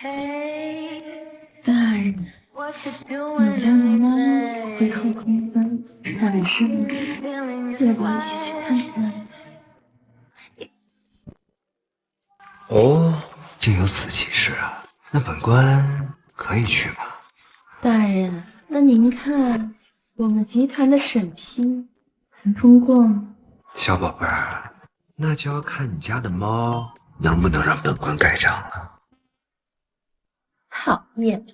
大人，你家妈妈会后空翻，晚上要不一起去看看？哦，竟有此奇事啊！那本官可以去吗？大人，那您看我们集团的审批能通过吗？小宝贝儿，那就要看你家的猫能不能让本官盖章了。讨厌！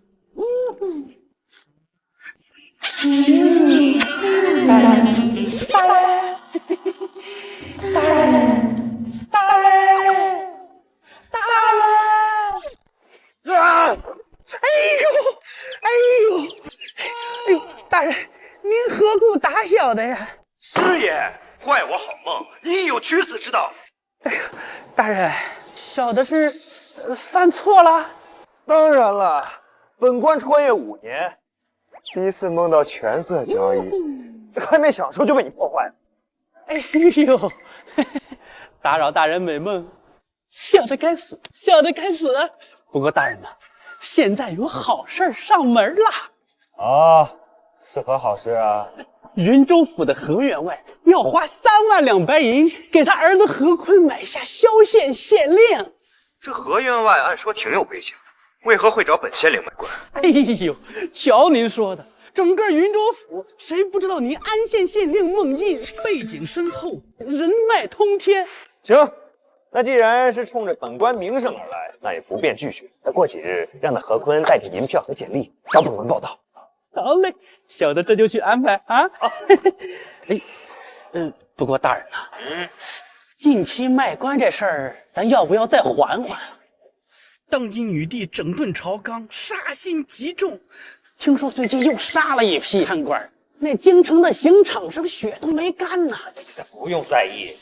大人，大人，大人，大人，大人！啊！哎呦，大人，您何故打小的呀？师爷，怪我好梦，应有取死之道。哎呀，大人，小的是犯错了。当然了，本官穿越5年，第一次梦到权色交易，这还没享受就被你破坏了。哎呦，打扰大人美梦，小的该死，小的该死。不过大人呐，现在有好事上门了。啊，是何好事啊？云州府的何员外要花3万两白银给他儿子何坤买下萧县县令。这何员外按说挺有背景，为何会找本县令买官？哎呦，瞧您说的，整个云州府谁不知道您安县县令孟印背景深厚，人脉通天。行，那既然是冲着本官名声而来，那也不便拒绝。再过几日，让那何坤带着银票和简历找本官报道。好嘞，小的这就去安排啊。哎，不过大人呐，近期卖官这事儿，咱要不要再缓缓？当今女帝整顿朝纲，杀心极重，听说最近又杀了一批贪官，那京城的刑场上血都没干呢。不用在意，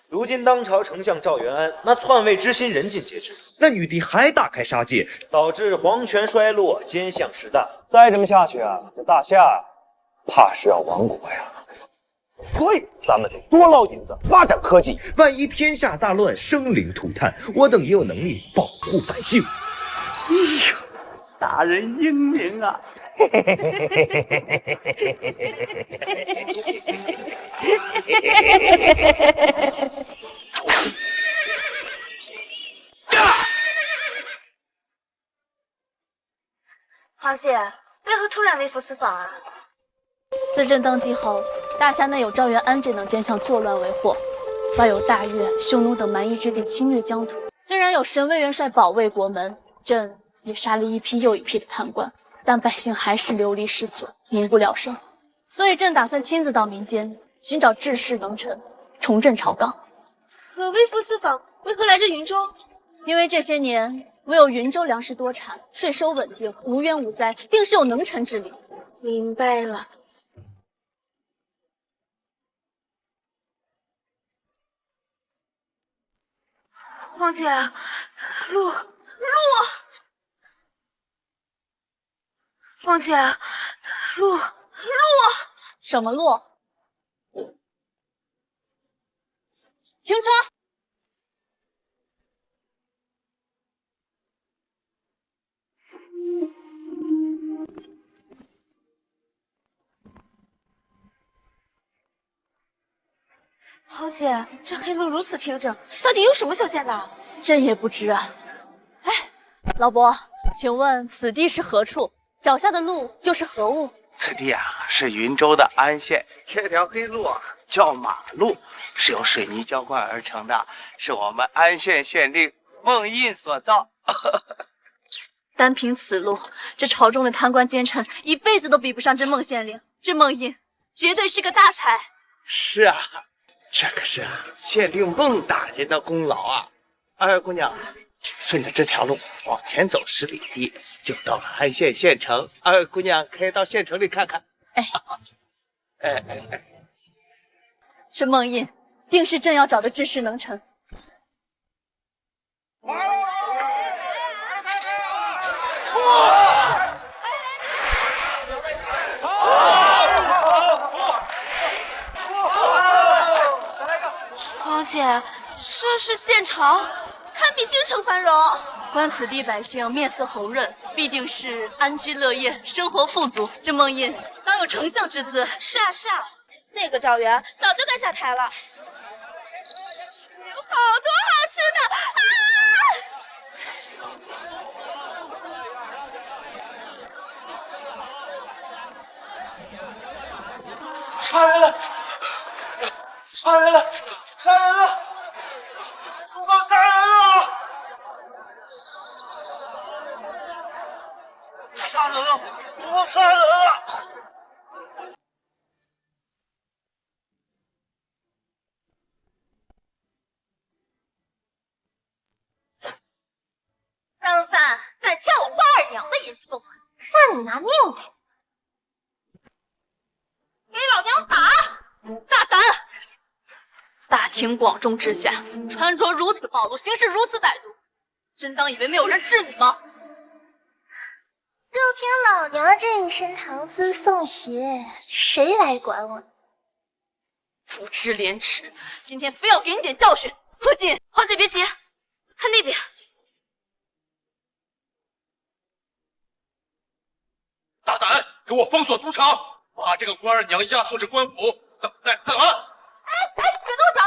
如今当朝丞相赵元安那篡位之心人尽皆知，那女帝还大开杀戒，导致皇权衰落，奸相失当。再这么下去啊，这大夏怕是要亡国呀。所以咱们得多捞银子，发展科技，万一天下大乱，生灵涂炭，我等也有能力保护百姓。哎呦，大人英明啊！皇姐，为何突然微服私访啊？自朕登基后，大夏内有赵元安这等奸相作乱为祸，外有大越、匈奴等蛮夷之地侵略疆土。虽然有神威元帅保卫国门，朕也杀了一批又一批的贪官，但百姓还是流离失所，民不聊生。所以朕打算亲自到民间寻找治世能臣，重振朝纲。可微服私访，为何来这云州？因为这些年唯有云州粮食多产，税收稳定，无冤无灾，定是有能臣之理。明白了。皇姐，路，皇姐，路，什么路？停车！皇姐，这黑路如此平整，到底有什么修建的？朕也不知啊。哎，老伯，请问此地是何处？脚下的路又是何物？此地啊，是云州的安县。这条黑路啊，叫马路，是由水泥浇灌而成的，是我们安县县令孟印所造。单凭此路，这朝中的贪官奸臣一辈子都比不上这孟县令。这孟印绝对是个大才。是啊，这可是县令孟大人的功劳啊！姑娘，顺着这条路往前走10里地，就到了安县县城。姑娘可以到县城里看看。这孟印定是朕要找的治世能臣。皇姐，这是县城，堪比京城繁荣。观此地百姓面色红润，必定是安居乐业，生活富足。这梦印当有丞相之姿。是啊是啊，那个赵元早就该下台了。有好多好吃的啊！杀人了！杀人了！杀人了！毒贩杀人了！杀人了！毒贩杀人了！张三敢欠我花二娘的银子不还，让你拿命赔！给老娘打！大胆！大庭广众之下，穿着如此暴露，行事如此歹毒，真当以为没有人治你吗？就凭老娘这一身唐诗宋词，谁来管我？不知廉耻！今天非要给你点教训！何进，皇姐别急，看那边。大胆，给我封锁赌场，把这个官二娘押送至官府，等待判案。别动手！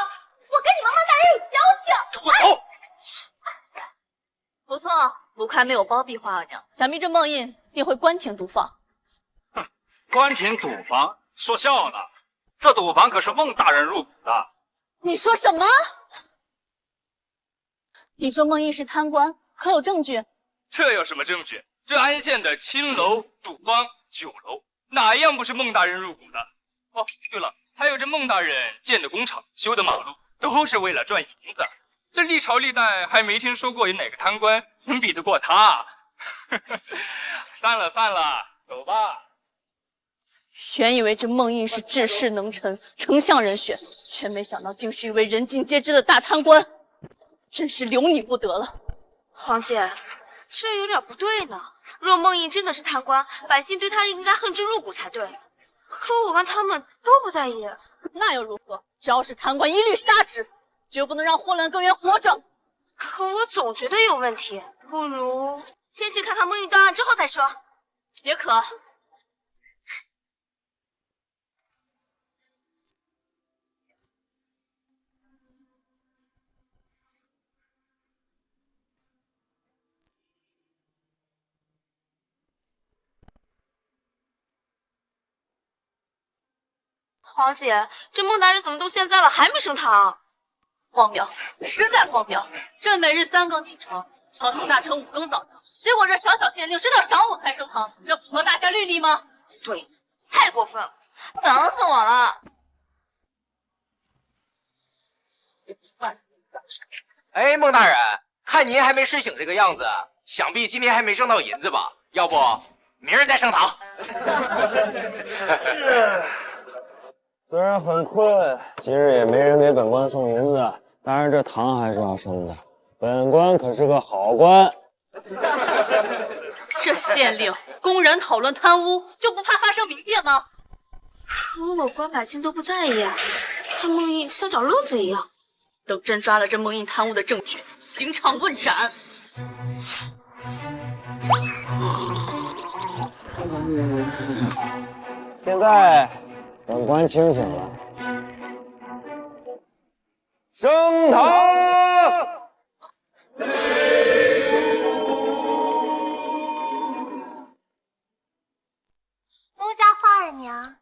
我跟你们孟大人有交情。给我走！不错，不愧没有包庇花二娘，想必这梦印定会关停毒坊。哼，关停赌坊，说笑呢。这赌坊可是孟大人入股的。你说什么？你说梦印是贪官，可有证据？这有什么证据？这安县的青楼、赌坊、酒楼，哪一样不是孟大人入股的？哦，对了，还有这孟大人建的工厂、修的马路，都是为了赚银子。这历朝历代还没听说过有哪个贪官能比得过他。散了，走吧。原以为这梦印是治世能臣、丞相人选，却没想到竟是一位人尽皆知的大贪官，真是留你不得了。皇姐，这有点不对呢。若梦印真的是贪官，百姓对他应该恨之入骨才对。可我看他们都不在意。那又如何？只要是贪官，一律杀之，绝不能让霍乱根源活着。可我总觉得有问题，不如先去看看梦印断案之后再说。也可。皇姐，这孟大人怎么都现在了还没升堂？荒谬，实在荒谬！朕每日3更起床，朝廷大臣5更早朝，结果这小小县令是到晌午才升堂，这符合大家律例吗？对，太过分了，疼死我了！哎，孟大人，看您还没睡醒这个样子，想必今天还没挣到银子吧？要不明儿再升堂。虽然很困，今日也没人给本官送银子，但是这堂还是要升的。本官可是个好官。这县令公然讨论贪污，就不怕发生民变吗？可我官百姓都不在意，看梦印像找乐子一样。等朕抓了这梦印贪污的证据，刑场问斩。现在本官清醒了，升堂！奴家花二娘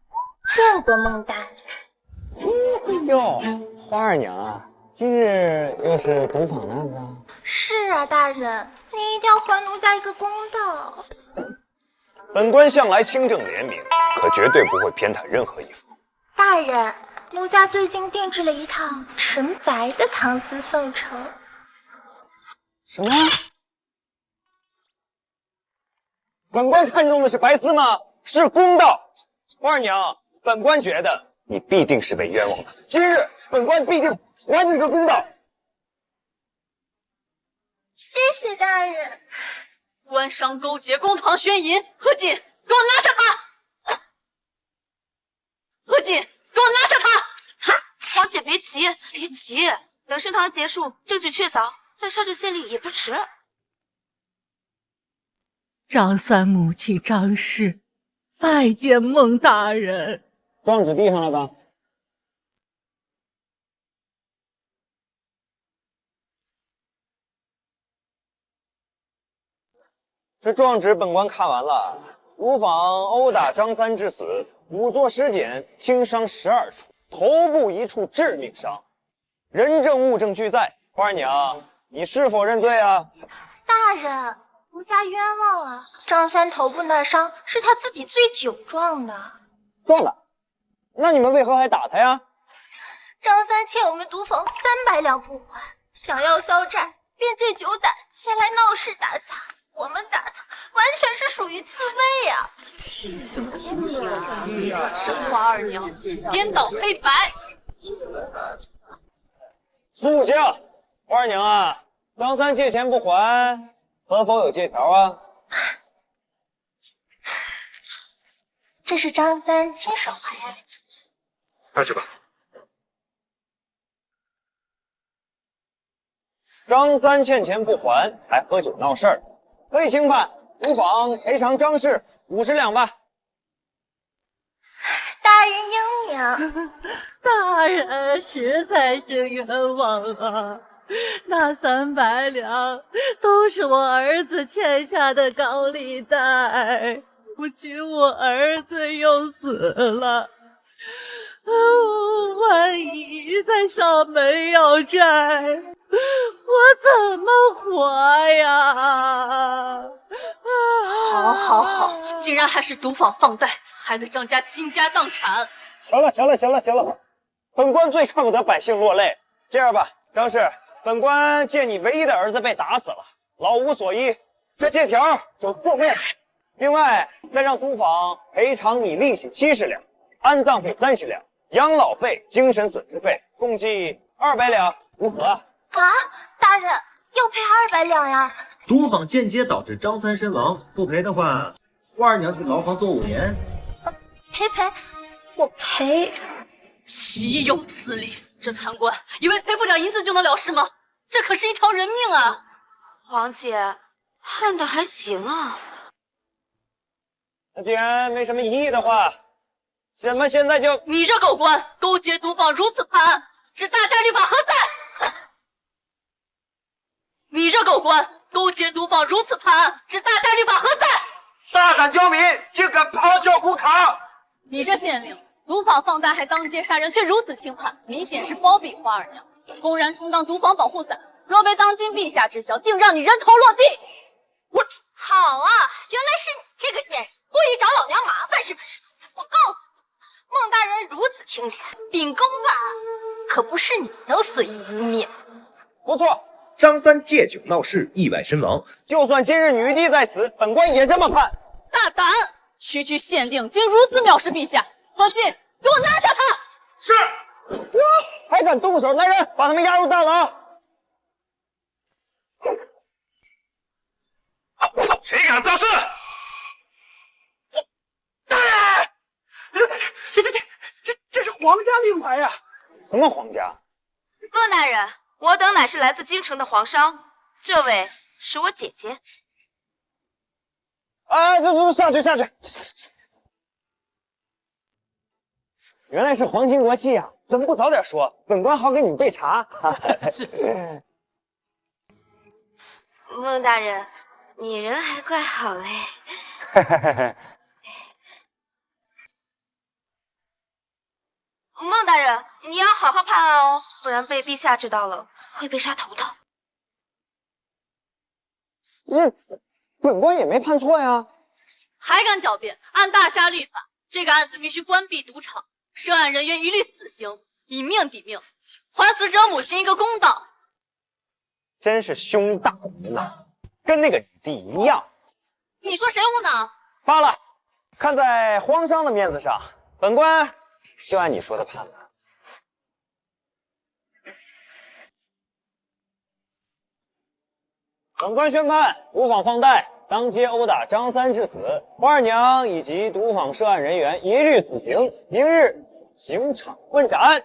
见过孟大人。哟，花二娘啊，今日又是赌坊的案子啊？是啊，大人，您一定要还奴家一个公道。本官向来清正廉明，可绝对不会偏袒任何一方。大人，奴家最近定制了一套纯白的唐诗宋绸。什么？本官看中的是白丝吗？是公道。花二娘，本官觉得你必定是被冤枉的。今日本官必定还你个公道。谢谢大人。官商勾结，公堂宣淫，何进，给我拉下他！何进，给我拉下他！是，皇姐别急，别急，等升堂结束，证据确凿，再杀这县令也不迟。张三母亲张氏拜见孟大人。状纸递上来吧。这状纸本官看完了，毒坊殴打张三致死，5座尸检，轻伤12处，头部1处致命伤，人证物证俱在。花儿娘，你是否认罪啊？大人，奴家冤枉啊！张三头部那伤是他自己醉酒撞的。撞的？那你们为何还打他呀？张三欠我们毒坊300两不还，想要消债，便借酒胆前来闹事打砸。我们打他，完全是属于自卫呀！是花二娘颠倒黑白。肃静！花儿娘啊，张三借钱不还，可否有借条啊？这是张三亲手还来的。快去吧。张三欠钱不还，还喝酒闹事儿，可以轻判，毒坊赔偿张氏50两吧。大人英明。大人实在是冤枉啊！那300两都是我儿子欠下的高利贷，如今我儿子又死了，万一再上门要债，我怎么活呀？好，好，好，竟然还是毒坊放贷，害得张家倾家荡产。行了，本官最看不得百姓落泪。这样吧，张氏，本官见你唯一的儿子被打死了，老无所依，这借条就作废了。另外，再让毒坊赔偿你利息70两，安葬费30两，养老费、精神损失费共计200两，如何？啊，大人要赔200两呀！毒坊间接导致张三身亡，不赔的话，花儿娘去牢房坐5年。赔，我赔。岂有此理！这贪官以为赔不了银子就能了事吗？这可是一条人命啊！王姐，判的还行啊。那既然没什么异议的话，怎么现在就……你这狗官勾结毒坊如此判案，这大夏律法何在？你这狗官勾结毒坊如此判案，这大夏律法何在？大胆刁民，竟敢咆哮呼卡！你这县令，毒坊放贷还当街杀人，却如此轻判，明显是包庇花二娘，公然充当毒坊保护伞。若被当今陛下知晓，定让你人头落地！我好啊，原来是你这个贱人，故意找老娘麻烦是不是？我告诉你，孟大人如此清廉，秉公办案，可不是你能随意污蔑。不错。张三借酒闹事，意外身亡。就算今日女帝在此，本官也这么判。大胆！区区县令竟如此藐视陛下！何进，给我拿下他！是。还敢动手！来人，把他们押入大牢。谁敢闹事？大人，这是皇家令牌呀！什么皇家？孟大人。我等乃是来自京城的皇商，这位是我姐姐。啊，下去！原来是皇亲国戚呀，怎么不早点说？本官好给你们备茶。孟大人，你人还怪好嘞。孟大人，你要好好判案哦，不然被陛下知道了会被杀头的。本官也没判错呀。还敢狡辩？按大夏律法，这个案子必须关闭赌场，涉案人员一律死刑，以命抵命，还死者母亲一个公道。真是胸大无脑，跟那个女帝一样。你说谁无脑？罢了，看在皇商的面子上，本官就按你说的判了。本官宣判，毒坊放贷，当街殴打张三致死，花二娘以及毒坊涉案人员一律死刑，明日刑场问斩。大人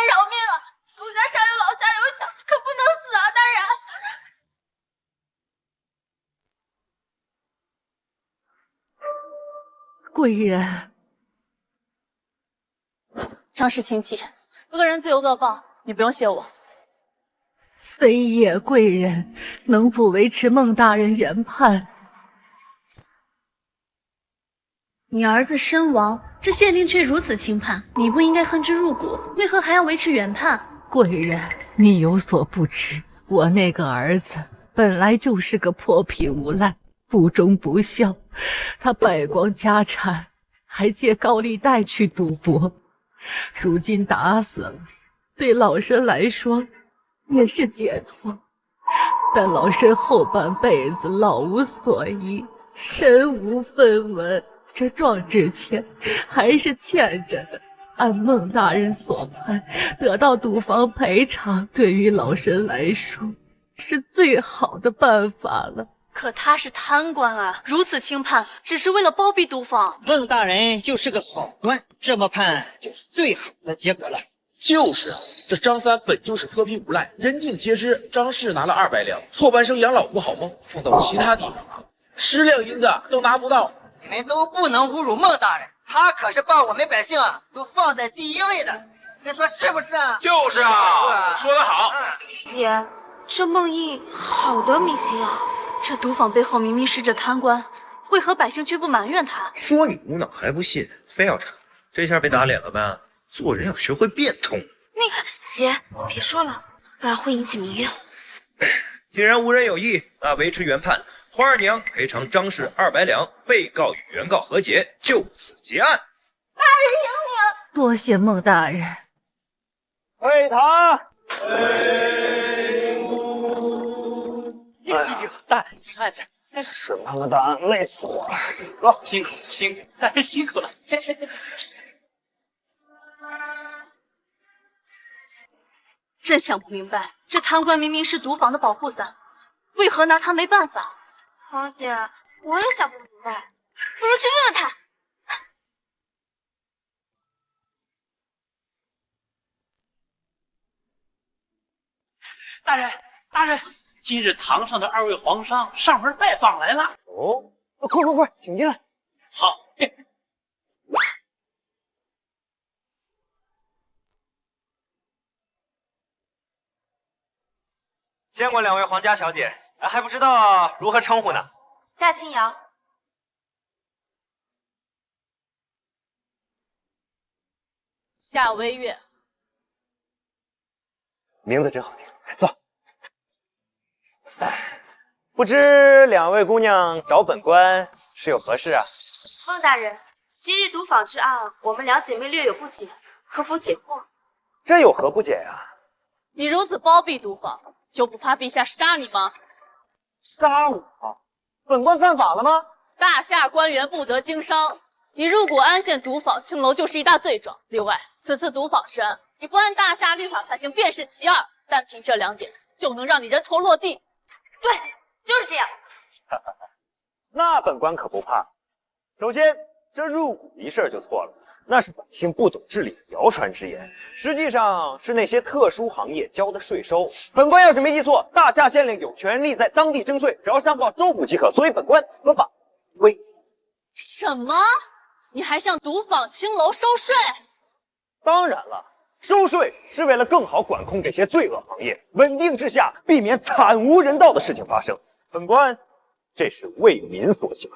饶命啊！奴家上有老下有小，可不能死啊！大人。贵人，张氏亲戚，个人自有恶报，你不用谢我。非也贵人，能否维持孟大人原判？你儿子身亡，这县令却如此轻判，你不应该恨之入骨，为何还要维持原判？贵人，你有所不知，我那个儿子本来就是个泼皮无赖，不忠不孝，他败光家产，还借高利贷去赌博，如今打死了，对老身来说也是解脱。但老身后半辈子老无所依，身无分文，这状纸钱还是欠着的。按孟大人所判，得到赌房赔偿，对于老身来说是最好的办法了。可他是贪官啊，如此轻判，只是为了包庇赌坊。孟大人就是个好官，这么判就是最好的结果了。就是啊，这张三本就是泼皮无赖，人尽皆知。张氏拿了200两，后半生养老不好吗？放到其他地方啊，10两银子都拿不到。你们都不能侮辱孟大人，他可是把我们百姓啊都放在第一位的，你说是不是啊？就是啊，说得好。姐，这孟毅好得民心啊！这赌坊背后明明是这贪官，为何百姓却不埋怨他？说你无脑还不信，非要查，这下被打脸了吧？做人要学会变通。姐，别说了，不然会引起民怨。既然无人有异，那维持原判，花儿娘赔偿张氏200两，被告与原告和解，就此结案。大人英明，多谢孟大人。跪堂。哎呦，大人你看着，审判的答案累死我了。走，辛苦大人辛苦了。真想不明白，这贪官明明是赌坊的保护伞，为何拿他没办法？黄姐，我也想不明白，不如去问问他。大人，今日堂上的2位皇上上门拜访来了。哦，快，请进来。好。见过2位皇家小姐，还不知道如何称呼呢？大清瑶，夏微月，名字真好听，坐。不知2位姑娘找本官是有何事啊？孟大人，今日赌坊之案，我们2姐妹略有不解，可否解惑？这有何不解呀？你如此包庇赌坊，就不怕陛下杀你吗？杀我？本官犯法了吗？大夏官员不得经商，你入股安县赌坊青楼就是一大罪状。另外，此次赌坊之案，你不按大夏律法判刑便是其二，单凭这2点就能让你人头落地。对，就是这样。那本官可不怕。首先，这入股一事就错了，那是百姓不懂治理的谣传之言，实际上是那些特殊行业交的税收。本官要是没记错，大夏县令有权利在当地征税，只要上报州府即可，所以本官合法违。什么？你还向赌坊青楼收税？当然了，收税是为了更好管控这些罪恶行业，稳定治下，避免惨无人道的事情发生。本官这是为民所想。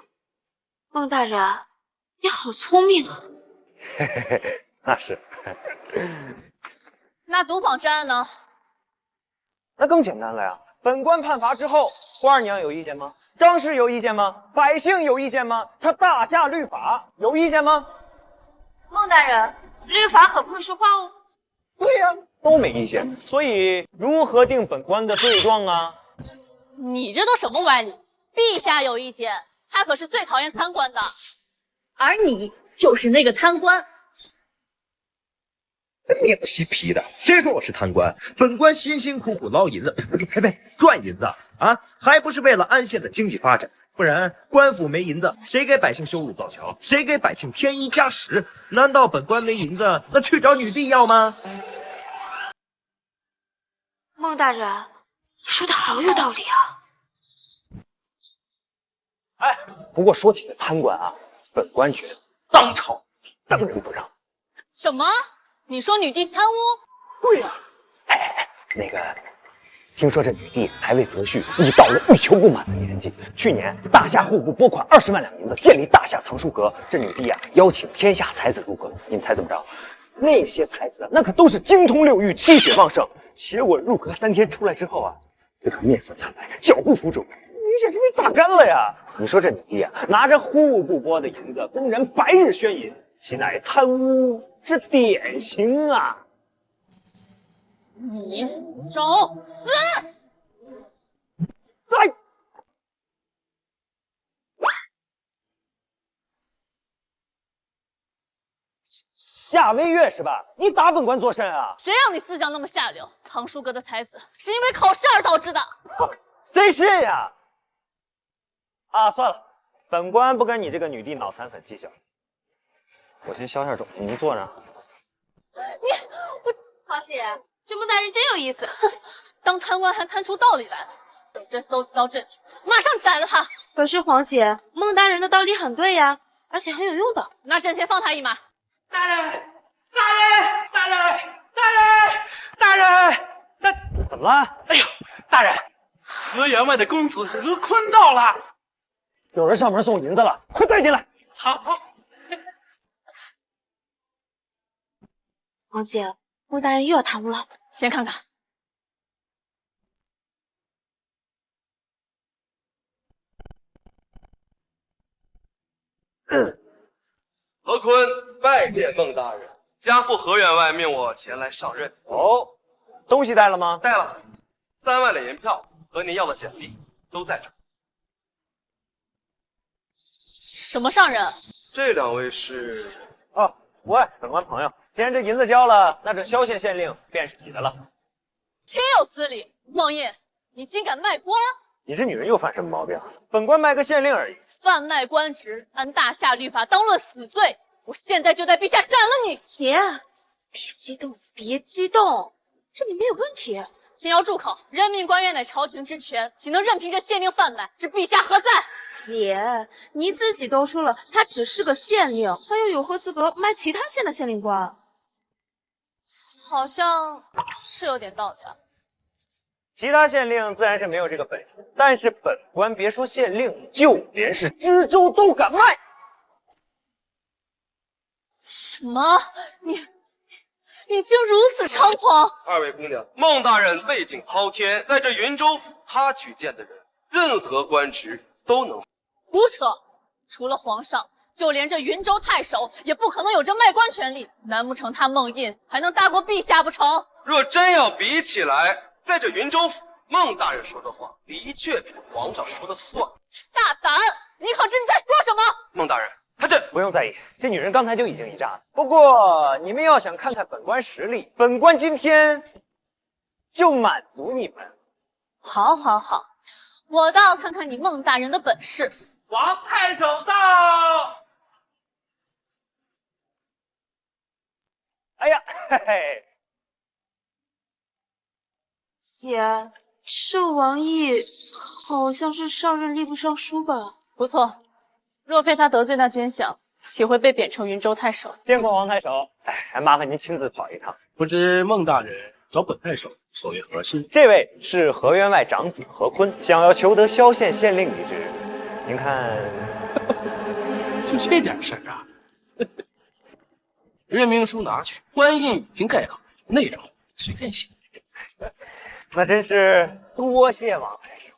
孟大人，你好聪明啊！那是。那赌坊之案呢？那更简单了呀。本官判罚之后，花儿娘有意见吗？张氏有意见吗？百姓有意见吗？他大夏律法有意见吗？孟大人，律法可不会说话哦。对呀，都没意见。所以如何定本官的罪状啊？你这都什么歪理？陛下有意见，他可是最讨厌贪官的，而你就是那个贪官。你不嬉皮的，谁说我是贪官？本官辛辛苦苦捞银子，呸，赚银子啊，还不是为了安县的经济发展？不然官府没银子，谁给百姓修路造桥？谁给百姓添衣加食？难道本官没银子，那去找女帝要吗？孟大人，你说的好有道理啊！不过说起这贪官啊，本官觉得当朝当仁不让。什么？你说女帝贪污？对呀、那个，听说这女帝还未择婿，已到了欲求不满的年纪。去年大夏户部拨款20万两银子建立大夏藏书阁，这女帝啊邀请天下才子入阁。你们猜怎么着？那些才子那可都是精通六艺，气血旺盛。结果入阁3天出来之后啊，这个面色惨白，脚不服肿，明显是被榨干了呀！你说这女帝啊，拿着户部拨的银子，公然白日宣淫，岂乃贪污之典型啊！你找死！在夏威月是吧？你打本官作甚啊？谁让你思想那么下流？藏书阁的才子是因为考试而导致的。真是呀！啊，算了，本官不跟你这个女帝脑残粉计较。我先消下肿，你坐着。皇姐，这孟大人真有意思。当贪官还贪出道理来了，等朕搜集到证据，马上宰了他。可是皇姐，孟大人的道理很对呀，而且很有用的。那朕先放他一马。大人，大人，大人，大人，大人，那怎么了？哎呦，大人，河员外的公子何坤到了。有人上门送银子了，快带进来。好。皇姐，孟大人又要贪污了，先看看。何坤拜见孟大人，家父何员外命我前来上任。哦，东西带了吗？带了，3万两银票和您要的简历都在这儿。什么上人？这2位是？哦，喂，本官朋友，既然这银子交了，那这萧县县令便是你的了。岂有此理！孟印，你竟敢卖官！你这女人又犯什么毛病？本官卖个县令而已。贩卖官职，按大夏律法当论死罪。我现在就带陛下斩了你！姐，别激动，别激动，这里没有问题。请要住口！人民官员乃朝廷之权，岂能任凭这县令贩卖？这陛下何在？姐，你自己都说了，他只是个县令，他又有何资格卖其他县的县令官？好像是有点道理啊。其他县令自然是没有这个本事，但是本官别说县令，就连是知州都敢卖。什么？你竟如此猖狂2位姑娘，孟大人背景滔天，在这云州府他举荐的人，任何官职都能。胡扯！除了皇上，就连这云州太守也不可能有这卖官权利。难不成他孟印还能大过陛下不成？若真要比起来，在这云州府，孟大人说的话的确比皇上说的算。大胆！你可知你在说什么？孟大人，他这不用在意，这女人刚才就已经一炸了。不过你们要想看看本官实力，本官今天就满足你们。好，好，好，我倒要看看你孟大人的本事。王太守到。哎呀，嘿嘿。姐，这王毅好像是上任吏部尚书吧？不错，若非他得罪那奸相，岂会被贬成云州太守？见过王太守，还麻烦您亲自跑一趟。不知孟大人找本太守所为何事？这位是何员外长子何坤，想要求得萧县县令一职。您看，就这点事儿啊？任命书拿去，官印已经盖好，内容随便写。那真是多谢王太守。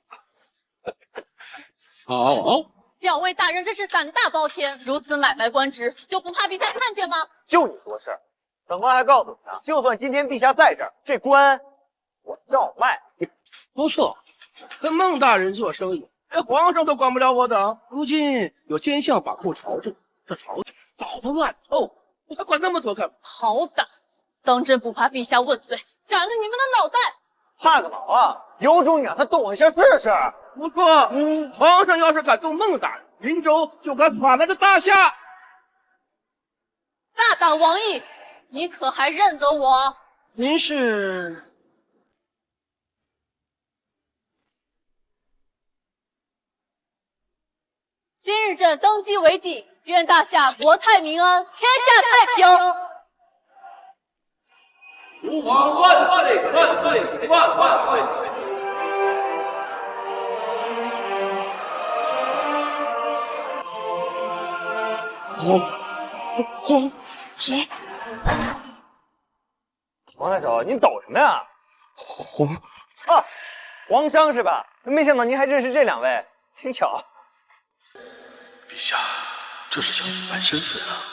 好，两位大人真是胆大包天，如此买卖官职，就不怕陛下看见吗？就你多事儿，本官还告诉你呢，就算今天陛下在这儿，这官我照卖。不错，跟孟大人做生意，连皇上都管不了我等。如今有奸相把控朝政，这朝廷搞得乱透，我还管那么多干嘛？好胆！当真不怕陛下问罪，斩了你们的脑袋！怕个毛啊！有种你让他动我一下试试。不错，皇上要是敢动孟大人，云州就敢垮了这大夏。大胆王毅，你可还认得我？您是？今日朕登基为帝，愿大夏国泰民安，天下太平。吾皇万岁万岁万万岁！皇谁？王太守，您抖什么呀？皇商是吧？没想到您还认识这两位，挺巧。陛下，这是想隐瞒身份啊！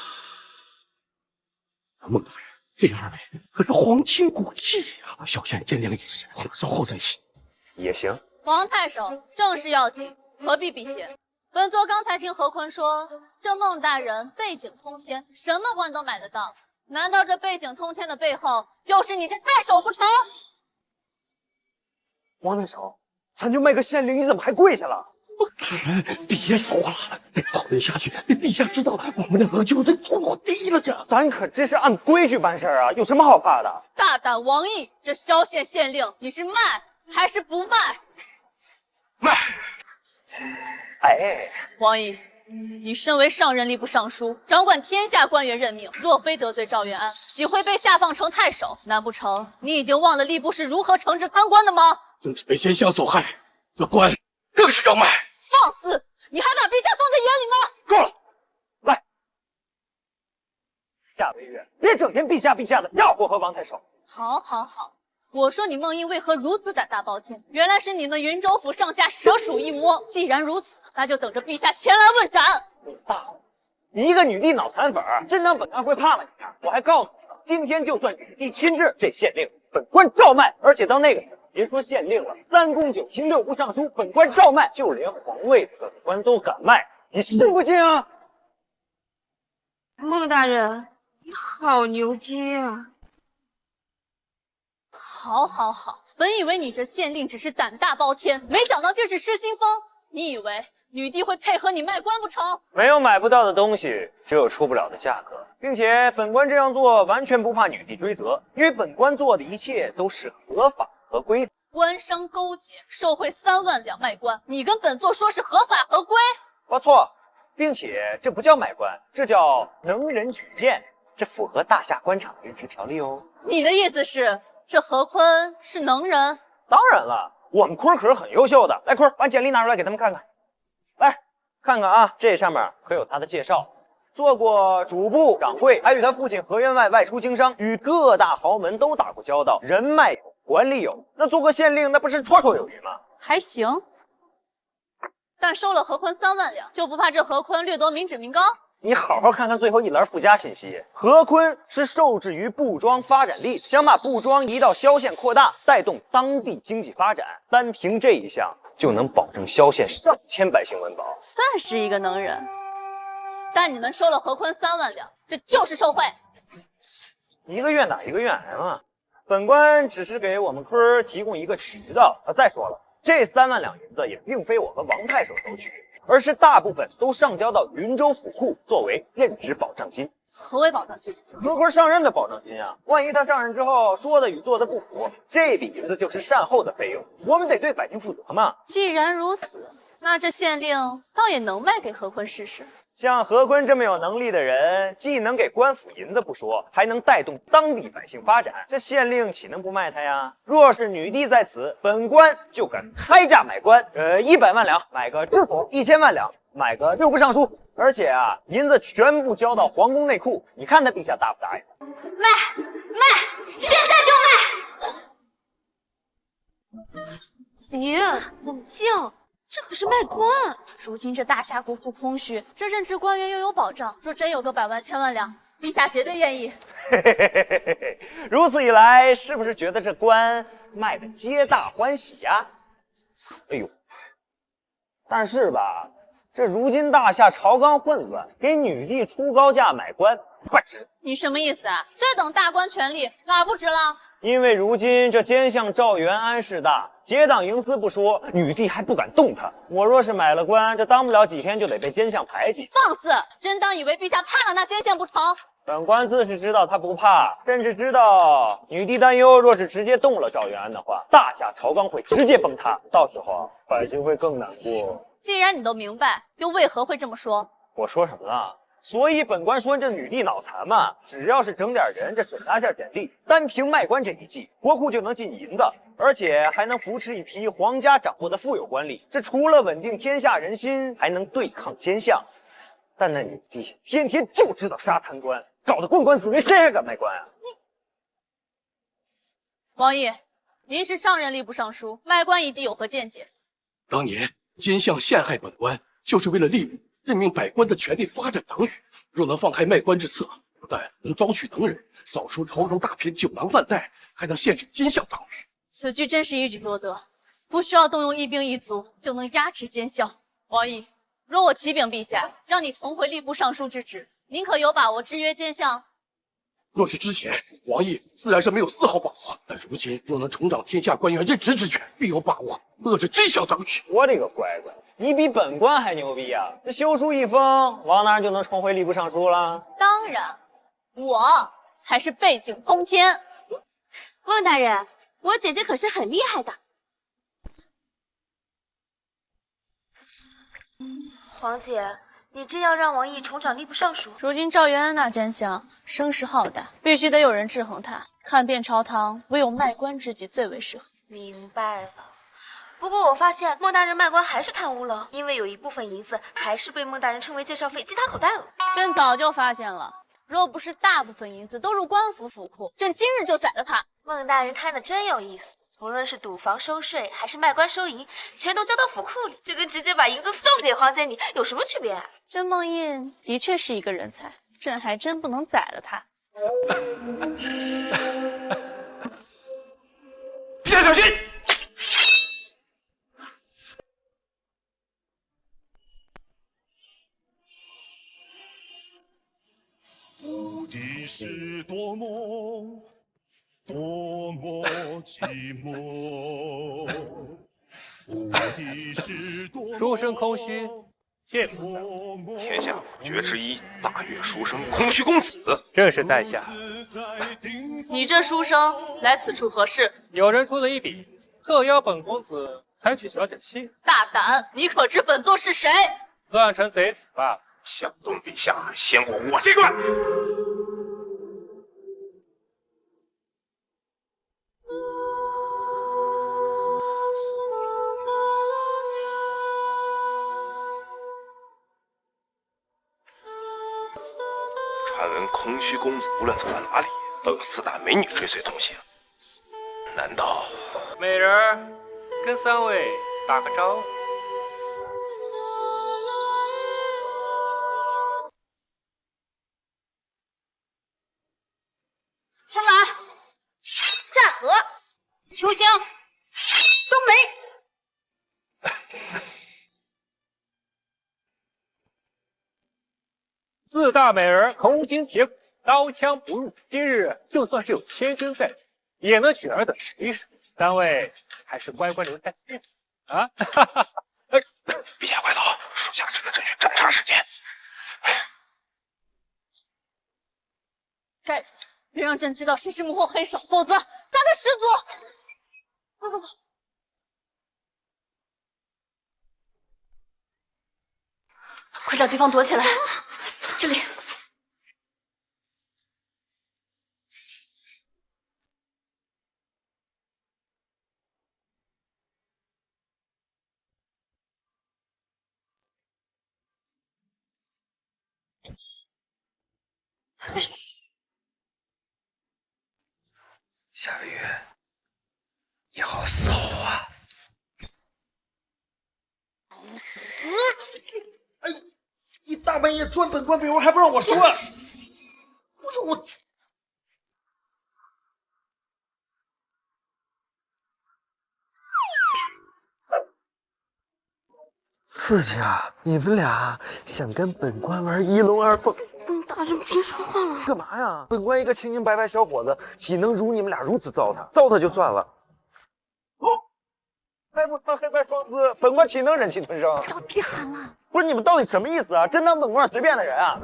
孟大人，这二位可是皇亲国戚啊！小仙见谅一次，我们稍后再议。也行。王太守，正事要紧，何必避嫌？本座刚才听何坤说，这孟大人背景通天，什么官都买得到。难道这背景通天的背后，就是你这太守不成？王太守，咱就卖个县令，你怎么还跪下了？别说了，再讨论下去，陛下知道我们两个就是土地了。咱可这是按规矩办事啊，有什么好怕的？大胆王毅，这萧县县令，你是卖还是不卖？卖。哎，王毅，你身为上任吏部尚书，掌管天下官员任命，若非得罪赵元安，岂会被下放成太守？难不成你已经忘了吏部是如何惩治贪官的吗？正是被奸相所害，这官更是要卖。放肆！你还把陛下放在眼里吗？够了，来，下为月，别整天陛下陛下的，要活和王太守。好，好，好。我说你孟毅为何如此胆大包天？原来是你们云州府上下蛇鼠一窝。既然如此，那就等着陛下前来问斩。大，一个女帝脑残粉，真当本官会怕吗？你看，我还告诉你了，今天就算女帝亲至，这县令本官照卖。而且到那个时候，别说县令了，3公9卿6部尚书，本官照卖。就连皇位本官都敢卖，你信不信啊？孟大人，你好牛逼啊！好，好，好！本以为你这县令只是胆大包天，没想到竟是失心疯。你以为女帝会配合你卖官不成？没有买不到的东西，只有出不了的价格。并且本官这样做完全不怕女帝追责，因为本官做的一切都是合法合规的。官商勾结，受贿3万两卖官，你跟本座说是合法合规？不错，并且这不叫买官，这叫能人举荐，这符合大夏官场的任职条例哦。你的意思是？这何坤是能人？当然了，我们坤可是很优秀的。来，坤，把简历拿出来给他们看看。来，看看啊，这上面可有他的介绍。做过主簿、掌柜，还与他父亲何员外外出经商，与各大豪门都打过交道，人脉有，管理有。那做个县令，那不是绰绰有余吗？还行，但收了何坤3万两，就不怕这何坤掠夺民脂民膏？你好好看看最后一栏附加信息，何坤是受制于布庄发展力，想把布庄移到萧县扩大，带动当地经济发展。单凭这一项，就能保证萧县上千百姓温饱，算是一个能人。但你们收了何坤3万两，这就是受贿。一个愿打一个愿挨嘛。本官只是给我们坤提供一个渠道。再说了，这3万两银子也并非我和王太守收取，而是大部分都上交到云州府库，作为任职保障金。何为保障金？何坤上任的保障金啊！万一他上任之后说的与做的不符，这笔银子就是善后的费用，我们得对百姓负责嘛。既然如此，那这县令倒也能卖给何坤试试。像何坤这么有能力的人，既能给官府银子不说，还能带动当地百姓发展，这县令岂能不卖他呀？若是女帝在此，本官就敢开价买官，100万两买个知府，1000万两买个6部尚书，而且啊，银子全部交到皇宫内库，你看他陛下答不答应？卖，现在就卖！姐，冷静。这可是卖官，如今这大夏国库空虚，这任职官员又有保障，若真有个100万1000万两，陛下绝对愿意。如此一来，是不是觉得这官卖的皆大欢喜呀？哎呦，但是吧，这如今大夏朝纲混乱，给女帝出高价买官不值。你什么意思啊？这等大官权力哪儿不值了？因为如今这奸相赵元安势大，结党营私不说，女帝还不敢动他。我若是买了官，这当不了几天就得被奸相排挤。放肆！真当以为陛下怕了那奸相不成？本官自是知道他不怕，甚至知道女帝担忧，若是直接动了赵元安的话，大夏朝纲会直接崩塌，到时候百姓会更难过。既然你都明白，又为何会这么说？我说什么了？所以本官说这女帝脑残嘛，只要是整点人，这手拿下点力，单凭卖官这一计，国库就能进银子，而且还能扶持一批皇家掌握的富有官吏。这除了稳定天下人心，还能对抗奸相。但那女帝天天就知道杀贪官，搞得官官子民，谁还敢卖官啊？王毅，您是上任吏部尚书，卖官一计有何见解？当年奸相陷害本官，就是为了吏部任命百官的权力发展等语。若能放开卖官之策，不但能招取能人，扫除朝中大片酒囊饭袋，还能限制奸相党羽。此举真是一举多得，不需要动用一兵一卒就能压制奸相。王毅，若我启禀陛下，让你重回吏部尚书之职，您可有把握制约奸相？若是之前，王毅自然是没有丝毫把握，但如今若能重掌天下官员任职之权，必有把握遏制奸相党羽。我的个乖乖！你比本官还牛逼啊！这休书一封，王大人就能重回吏部尚书了？当然，我才是背景通天。孟大人，我姐姐可是很厉害的。皇姐，你真要让王毅重掌吏部尚书？如今赵元安那奸相声势浩大，必须得有人制衡他。看遍朝堂，唯有卖官之计最为适合。明白了。不过我发现孟大人卖官还是贪污了，因为有一部分银子还是被孟大人称为介绍费进他口袋了。朕早就发现了，若不是大部分银子都入官府府库，朕今日就宰了他。孟大人贪的真有意思，无论是赌房收税还是卖官收银，全都交到府库里，这跟直接把银子送给皇姐你有什么区别？这孟印的确是一个人才，朕还真不能宰了他。陛下小心！目的是多么多么寂寞，目的是多么。书生空虚，见不散。天下五绝之一，大乐书生空虚公子。正是在下。你这书生来此处何事？有人出了一笔，特邀本公子采取小点心。大胆！你可知本座是谁？乱臣贼子吧！想东陛下先过我这关。传闻空虚公子无论走到哪里，都有4大美女追随同行。难道美人儿，跟3位打个招呼。春兰、夏荷、秋香、冬梅。4大美人铜筋铁骨，刀枪不入。今日就算是有千军在此，也能取尔等水手。3位还是乖乖留在此啊！陛下快走，属下只能争取侦查时间。该死！别让朕知道谁是幕后黑手，否则炸他十族！走！快找地方躲起来！这里。下个月也好骚啊！哎呦，你大半夜钻本官被窝还不让我说，不是我。刺激啊！你们俩想跟本官玩一龙二凤？孟大人别说话了。干嘛呀？本官一个清清白白小伙子，岂能如你们俩如此糟蹋？糟蹋就算了。还不穿黑白双姿，本官岂能忍气吞声？别喊了！不是你们到底什么意思啊？真当本官是随便的人啊？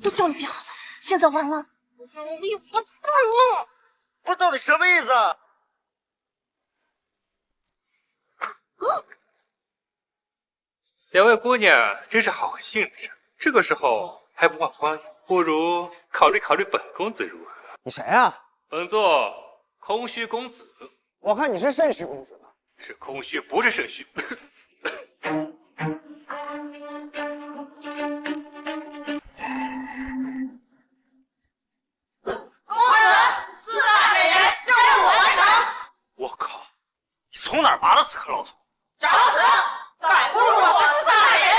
都叫你别喊了，现在完了，我也完蛋了。不到底什么意思啊？两位姑娘真是好兴致，这个时候还不忘欢，不如考虑考虑本公子如何？你谁啊？本座空虚公子。我看你是肾虚公子吧？是空虚，不是肾虚。四大美人任务完成。我靠！你从哪儿拔的刺客老头？找死！敢侮辱我四大美人！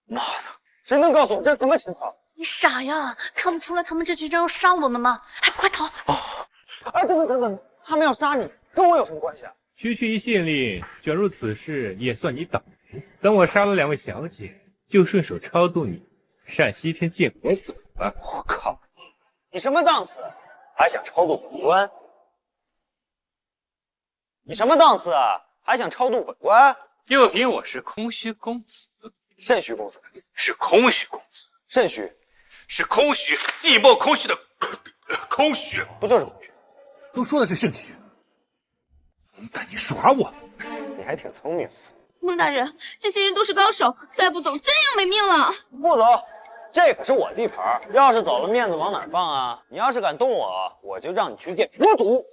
妈的！谁能告诉我这是什么情况？你傻呀，看不出来他们这群人要杀我们吗？还不快逃！哎，等，他们要杀你，跟我有什么关系啊？区区一县令卷入此事，也算你倒霉。等我杀了两位小姐，就顺手超度你，上西天见佛祖吧。我靠！你什么档次？还想超度本官？你什么档次啊？还想超度本官？就凭我是空虚公子，肾虚公子是空虚公子，肾虚是空虚，寂寞空虚的空虚，不就是空虚？都说的是肾虚。混蛋，你耍我！你还挺聪明。孟大人，这些人都是高手，再不走真要没命了。不走，这可是我地盘，要是走了面子往哪儿放啊？你要是敢动我，我就让你去见佛祖。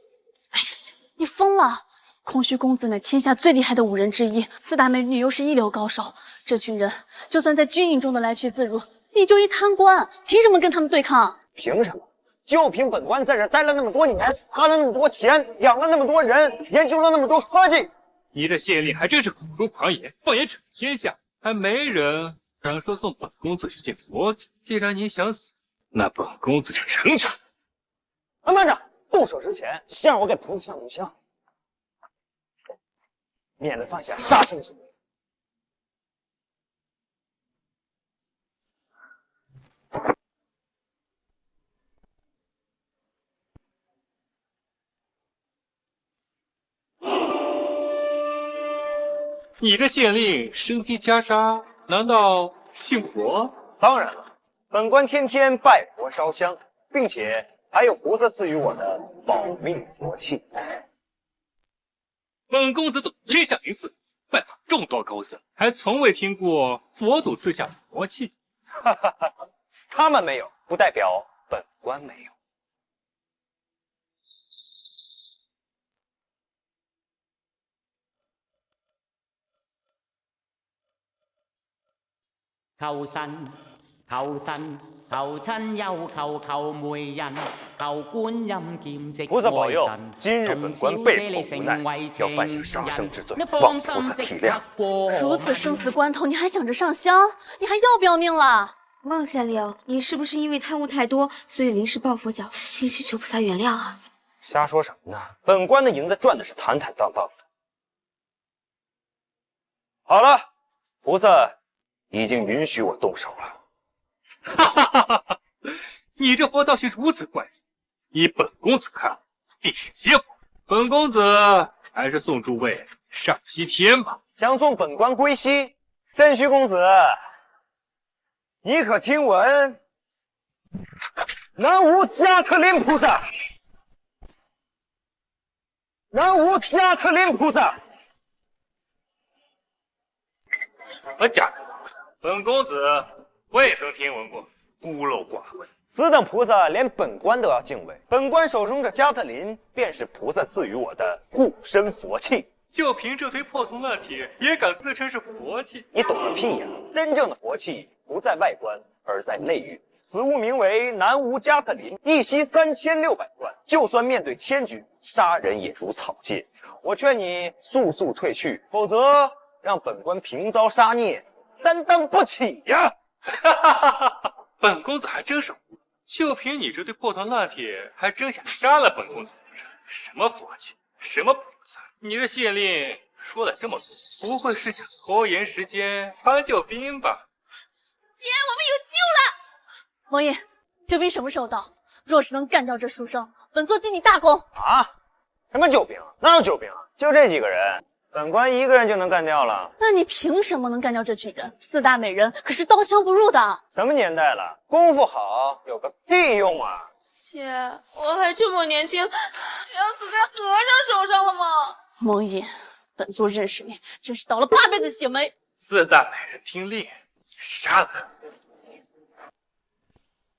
哎呀，你疯了！空虚公子乃天下最厉害的武人之一，四大美女又是一流高手，这群人就算在军营中的来去自如，你就一贪官，凭什么跟他们对抗？凭什么？就凭本官在这待了那么多年，花了那么多钱，养了那么多人，研究了那么多科技。你这县令还真是口出狂言，放眼整天下，还没人敢说送本公子去见佛祖。既然你想死，那本公子就成全。慢着，动手之前先让我给菩萨上炷香，免得犯下杀生之罪。你这县令身披袈裟，难道信佛？当然了，本官天天拜佛烧香，并且还有菩萨赐予我的保命佛器。本公子走天下名寺，拜访众多高僧，还从未听过佛祖赐下佛器。他们没有，不代表本官没有。求神，求神，求親友，求媒人，求觀音劍跡菩薩保佑愛神，今日本官被迫無奈，要犯下殺生之罪，望菩薩體諒。如此生死关头，你还想着上香？你还要不要命了？孟县令，你是不是因为贪污太多，所以临时抱佛脚，心虚求菩萨原谅啊？瞎说什么呢？本官的银子赚的是坦坦荡荡的。好了，菩萨已经允许我动手了。哈哈哈哈！你这佛造型如此怪异，以本公子看，必是结果。本公子还是送诸位上西天吧。想送本官归西，肾虚公子，你可听闻南无加特林菩萨？南无加特林菩萨。什么假的菩萨？本公子未曾听闻过，孤陋寡闻。此等菩萨连本官都要敬畏，本官手中这加特林便是菩萨赐予我的护身佛器。就凭这堆破铜烂铁，也敢自称是佛器？你懂个屁呀！真正的佛器不在外观，而在内蕴。此物名为南无加特林，一吸3600贯，就算面对千军，杀人也如草芥。我劝你速速退去，否则让本官平遭杀孽，担当不起呀！哈哈哈哈！本公子还真是无语，就凭你这堆破铜烂铁，还真想杀了本公子？什么佛气，什么菩萨？你这县令说了这么多，不会是想拖延时间搬救兵吧？姐，我们有救了！王爷，救兵什么时候到？若是能干掉这书生，本座记你大功。啊？什么救兵？哪有救兵啊？就这几个人，本官一个人就能干掉了。那你凭什么能干掉这群人？四大美人可是刀枪不入的。什么年代了，功夫好有个屁用啊！姐，我还这么年轻，要死在和尚手上了吗？蒙毅，本座认识你，真是倒了8辈子血霉。四大美人听令，杀了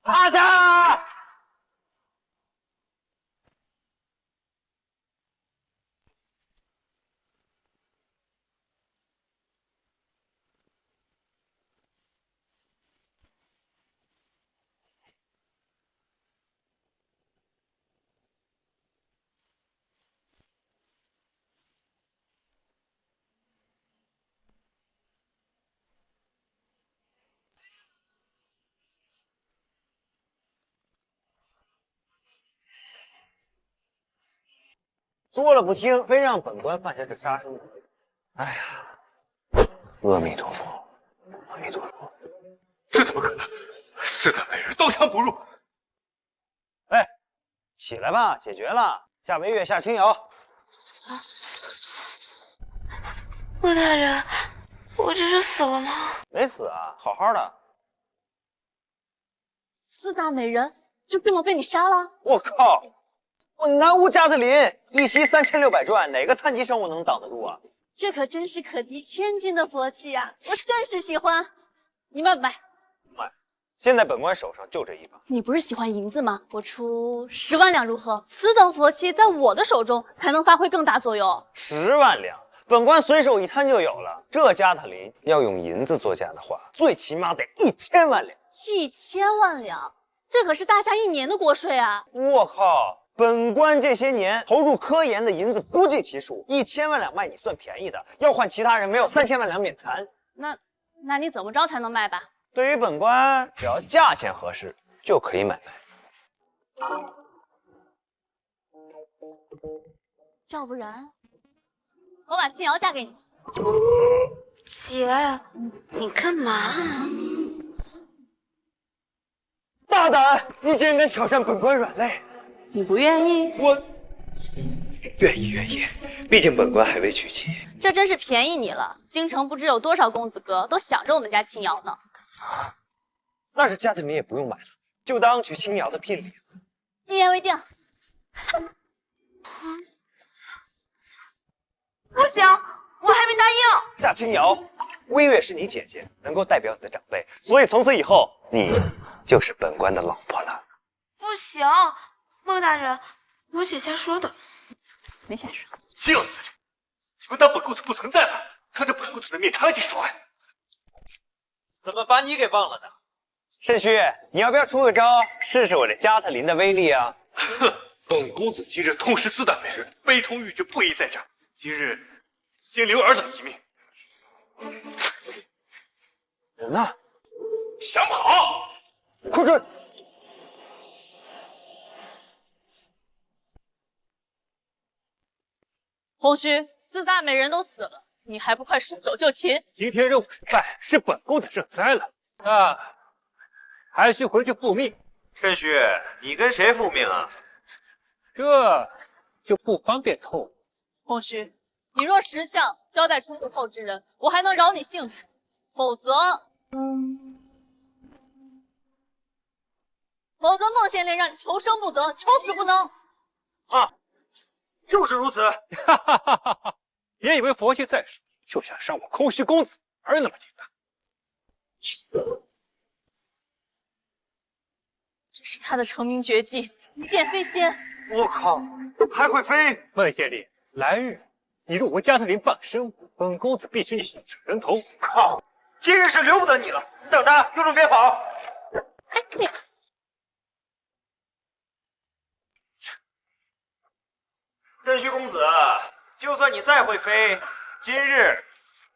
他！趴下！说了不听，非让本官犯下这杀生。哎呀，阿弥陀佛，阿弥陀佛！这怎么可能？四大美人刀枪不入。哎，起来吧，解决了。下为月，下青瑶。穆大人，我这是死了吗？没死啊，好好的。四大美人就这么被你杀了？我靠！我南无加特林，一袭3600转，哪个碳基生物能挡得住啊？这可真是可敌千军的佛器呀！我甚是喜欢。你卖不卖？卖。现在本官手上就这一把。你不是喜欢银子吗？我出10万两如何？此等佛器在我的手中才能发挥更大作用。10万两，本官随手一摊就有了。这加特林要用银子作价的话，最起码得1000万两。1000万两，这可是大夏1年的国税啊！我靠！本官这些年投入科研的银子不计其数，1000万两卖你算便宜的，要换其他人没有3000万两免谈。那你怎么着才能卖吧？对于本官，只要价钱合适就可以买卖。要不然，我把青瑶嫁给你。姐，你干嘛？大胆！你竟然敢挑战本官软肋！你不愿意？我愿意，毕竟本官还未娶妻。这真是便宜你了。京城不知有多少公子哥都想着我们家青瑶呢。那这加特林也不用买了，就当娶青瑶的聘礼了。一言为定。不行，我还没答应。夏青瑶，微月是你姐姐，能够代表你的长辈，所以从此以后你就是本官的老婆了。不行，孟大人，我姐瞎说的，没瞎说。就是这，你们当本公子不存在吗？看着本公子的面堂去说呀！怎么把你给忘了呢？肾虚，你要不要出个招，试试我这加特林的威力啊？哼，本公子今日痛失四大美人，悲痛欲绝，不宜再战。今日先留尔等一命。人呢？想跑？快准！红须，四大美人都死了，你还不快束手就擒？今天任务失败，是本公子认栽了，那还需回去复命。趁虚，你跟谁复命啊？这就不方便透露。红须，你若识相交代出幕后之人，我还能饶你性命；否则，孟县令让你求生不得，求死不能。啊，就是如此。哈哈哈哈哈！别以为佛系在手就想伤我空虚公子儿那么简单。这是他的成名绝技——一剑飞仙。我靠，还会飞！孟县令，来日你入我加特林办生，本公子必须你血染人头。靠，今日是留不得你了！你等着，有种别跑！哎，你。任虚公子，就算你再会飞，今日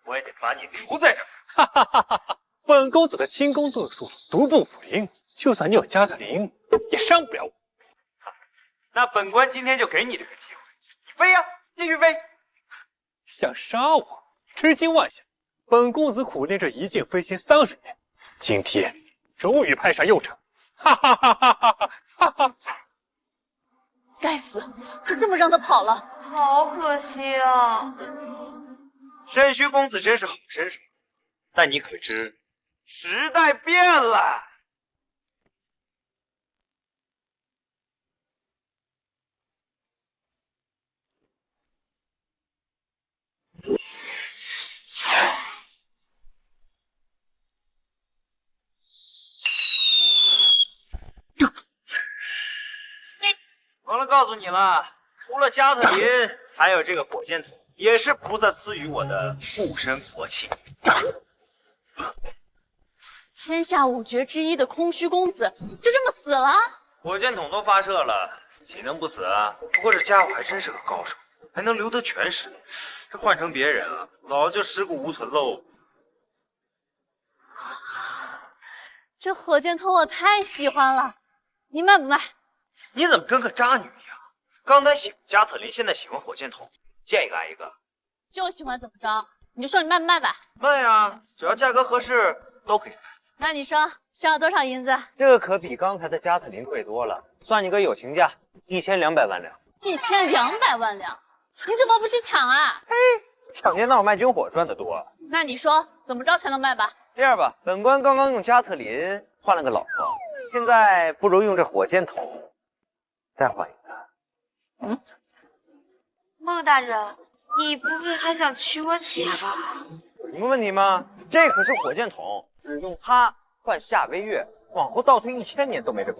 我也得把你留在这儿。哈哈哈哈哈！本公子的轻功遁术独步武林，就算你有加特林，也伤不了我。那本官今天就给你这个机会，你飞呀，继续飞！想杀我，痴心妄想！本公子苦练这一剑飞仙30年，今天终于派上用场！哈哈哈哈哈哈！哈哈！该死，就这么让他跑了，好可惜啊！肾虚公子真是好身手，但你可知时代变了。忘了告诉你了，除了加特林，还有这个火箭筒，也是菩萨赐予我的护身佛器。天下五绝之一的空虚公子，就这么死了？火箭筒都发射了，岂能不死啊？不过这家伙还真是个高手，还能留得全尸。这换成别人啊，早就尸骨无存喽。这火箭筒我太喜欢了，你卖不卖？你怎么跟个渣女一样？刚才喜欢加特林，现在喜欢火箭筒，见一个爱一个。就喜欢怎么着？你就说你卖不卖吧？卖啊，只要价格合适都可以。那你说需要多少银子？这个可比刚才的加特林贵多了，算你个友情价，1200万两。1200万两，你怎么不去抢啊？抢劫闹卖军火赚得多。那你说怎么着才能卖吧？这样吧，本官刚刚用加特林换了个老婆，现在不如用这火箭筒再换一个。孟大人，你不会还想娶我姐吧？有什么问题吗？这可是火箭筒，只用它换夏微月，往后倒退1000年都没这个。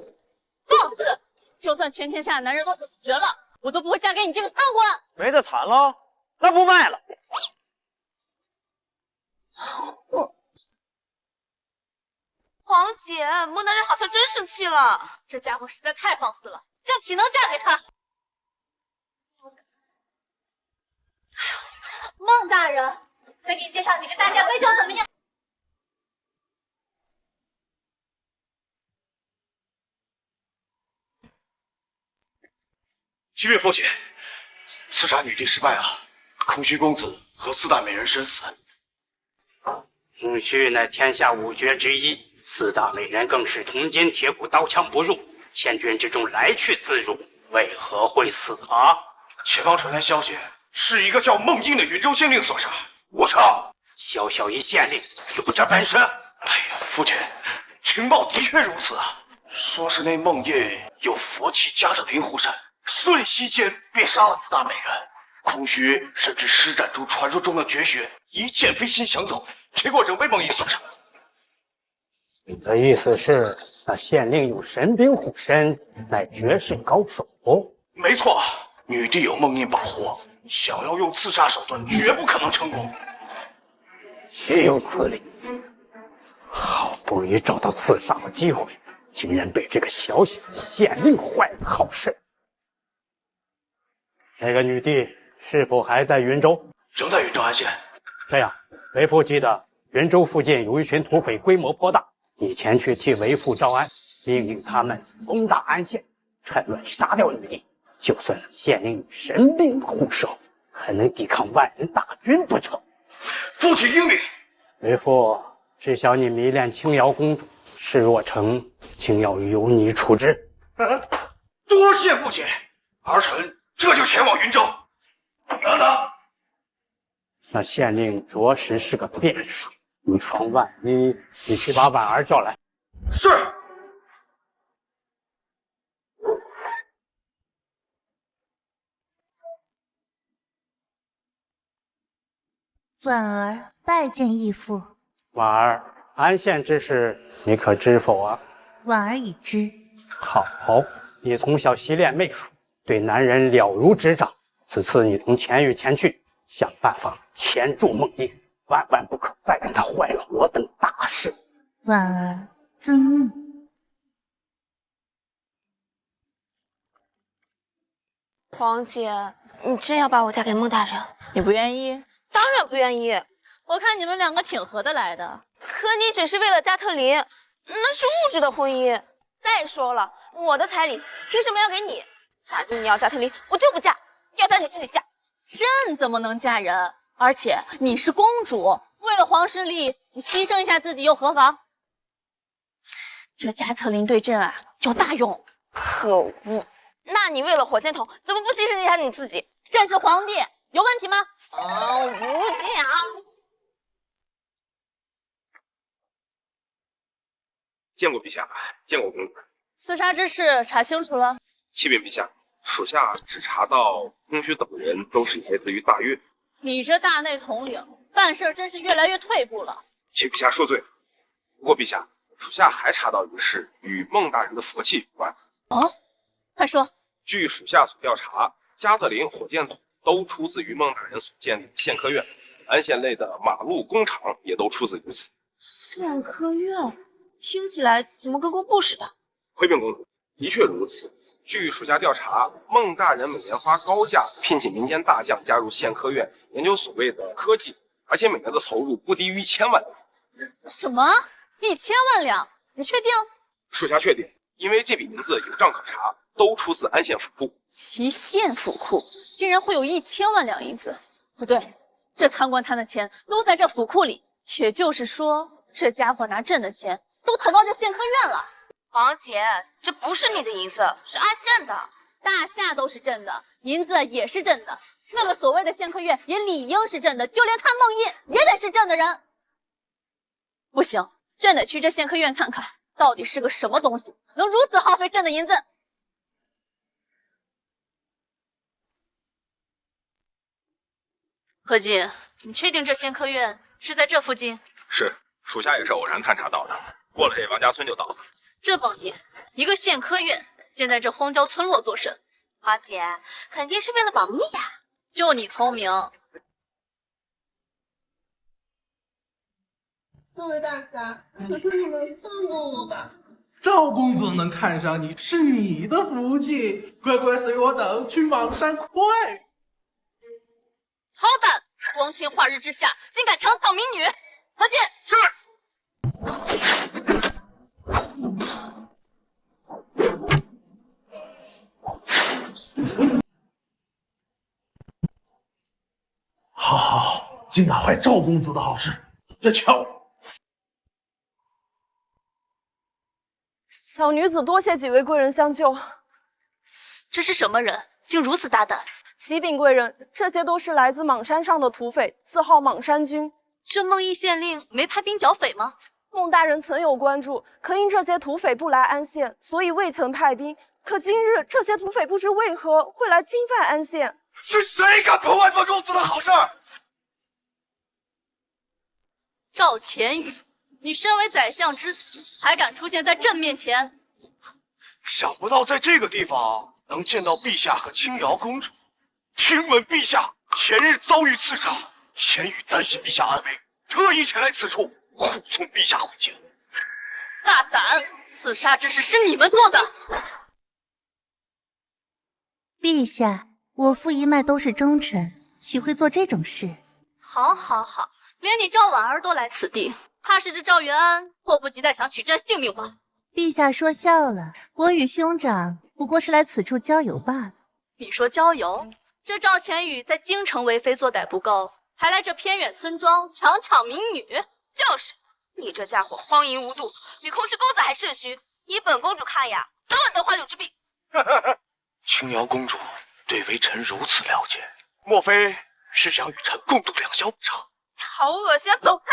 放肆！就算全天下的男人都死绝了，我都不会嫁给你这个贪官。没得谈喽，那不卖了。皇姐，孟大人好像真生气了。这家伙实在太放肆了，这样岂能嫁给他？孟大人，再给你介绍几个大家分享怎么样？七位父亲，刺杀女帝失败了，空虚公子和4大美人身死。空虚乃天下五绝之一，4大美人更是铜筋铁骨，刀枪不入，千军之中来去自如，为何会死啊？前方传来消息，是一个叫孟英的云州县令所杀。我操！小小一县令，有这本事？哎呀，父亲，情报的确如此啊，说是那孟英有佛妻加特林护身，瞬息间便杀了4大美人。空虚甚至施展出传说中的绝学，一剑飞心想走，结果仍被孟英所杀。你的意思是，那县令有神兵护身，乃绝世高手？没错，女帝有孟英保护，想要用刺杀手段，绝不可能成功。岂有此理！好不容易找到刺杀的机会，竟然被这个小小的县令坏了好事。那个女帝是否还在云州？仍在云州安县。这样，为父记得云州附近有一群土匪，规模颇大，你前去替为父招安，命令他们攻打安县，趁乱杀掉女帝。就算县令有神兵护守，还能抵抗万人大军不成？父亲英明。为父知晓你迷恋青瑶公主，事若成，请要由你处置。多谢父亲，儿臣这就前往云州。等等，那县令着实是个变数，以防万一，你去把婉儿叫来。是。婉儿拜见义父。婉儿，安县之事你可知否啊？婉儿已知。好，你从小习练媚术，对男人了如指掌。此次你同钱玉前去，想办法钳住孟英，万万不可再让他坏了我等大事。婉儿遵命。皇姐，你真要把我嫁给孟大人？你不愿意？当然不愿意。我看你们两个挺合得来的。可你只是为了加特林，那是物质的婚姻。再说了，我的彩礼凭什么要给你？反正你要加特林，我就不嫁，要嫁你自己嫁。朕怎么能嫁人？而且你是公主，为了皇室利益，你牺牲一下自己又何妨？这加特林对朕啊有大用。可恶！那你为了火箭筒，怎么不牺牲一下你自己？朕是皇帝，有问题吗？我不想。见过陛下，见过公主。刺杀之事查清楚了？启禀陛下，属下只查到空虚等人都是来自于大越。你这大内统领，办事真是越来越退步了。请陛下恕罪。不过陛下，属下还查到一事，与孟大人的佛器有关。哦，快说。据属下所调查，加特林火箭筒都出自于孟大人所建立的宪科院，安县内的马路、工厂也都出自于此。宪科院听起来怎么跟工部似的？回禀公主，的确如此。据属下调查，孟大人每年花高价聘请民间大将加入宪科院研究所谓的科技，而且每年的投入不低于1000万两。什么？1000万两？你确定？属下确定，因为这笔银子有账可查，都出自安县府库。一县府库竟然会有1000万两银子？不对，这贪官贪的钱都在这府库里，也就是说，这家伙拿朕的钱都投到这县科院了。王姐，这不是你的银子，是安县的。大厦都是朕的，银子也是朕的。那个所谓的县科院也理应是朕的，就连他孟翊也得是朕的人。不行，朕得去这县科院看看，到底是个什么东西，能如此耗费朕的银子。何进，你确定这县科院是在这附近？是，属下也是偶然探查到的，过了这王家村就到了。这帮爷，一个县科院建在这荒郊村落做甚？华姐，肯定是为了保密呀。就你聪明。各位大侠，求求你们放过我吧！赵公子能看上你是你的福气，乖乖随我等去莽山快！好胆！光天化日之下，竟敢强抢民女！何进，是。好好好，竟敢坏赵公子的好事，这巧！小女子多谢几位贵人相救。这是什么人，竟如此大胆？启禀贵人，这些都是来自莽山上的土匪，自号莽山军。这孟翊县令没派兵剿匪吗？孟大人曾有关注，可因这些土匪不来安县，所以未曾派兵。可今日这些土匪不知为何会来侵犯安县。是谁敢破坏本公子的好事？赵钱宇，你身为宰相之子，还敢出现在朕面前？想不到在这个地方能见到陛下和青瑶公主。听闻陛下前日遭遇刺杀，钱宇担心陛下安危，特意前来此处护送陛下回京。大胆！刺杀之事是你们做的。陛下，我父一脉都是忠臣，岂会做这种事？好，好，好，连你赵婉儿都来此地，怕是这赵元安迫不及待想取朕性命吧？陛下说笑了，我与兄长不过是来此处郊游罢了。你说郊游？这赵钱宇在京城为非作歹不够，还来这偏远村庄强抢民女。就是，你这家伙荒淫无度，比空虚公子还肾虚。依本公主看呀，稳稳得患柳之病。青瑶公主对微臣如此了解，莫非是想与臣共度良宵？好恶心，走开！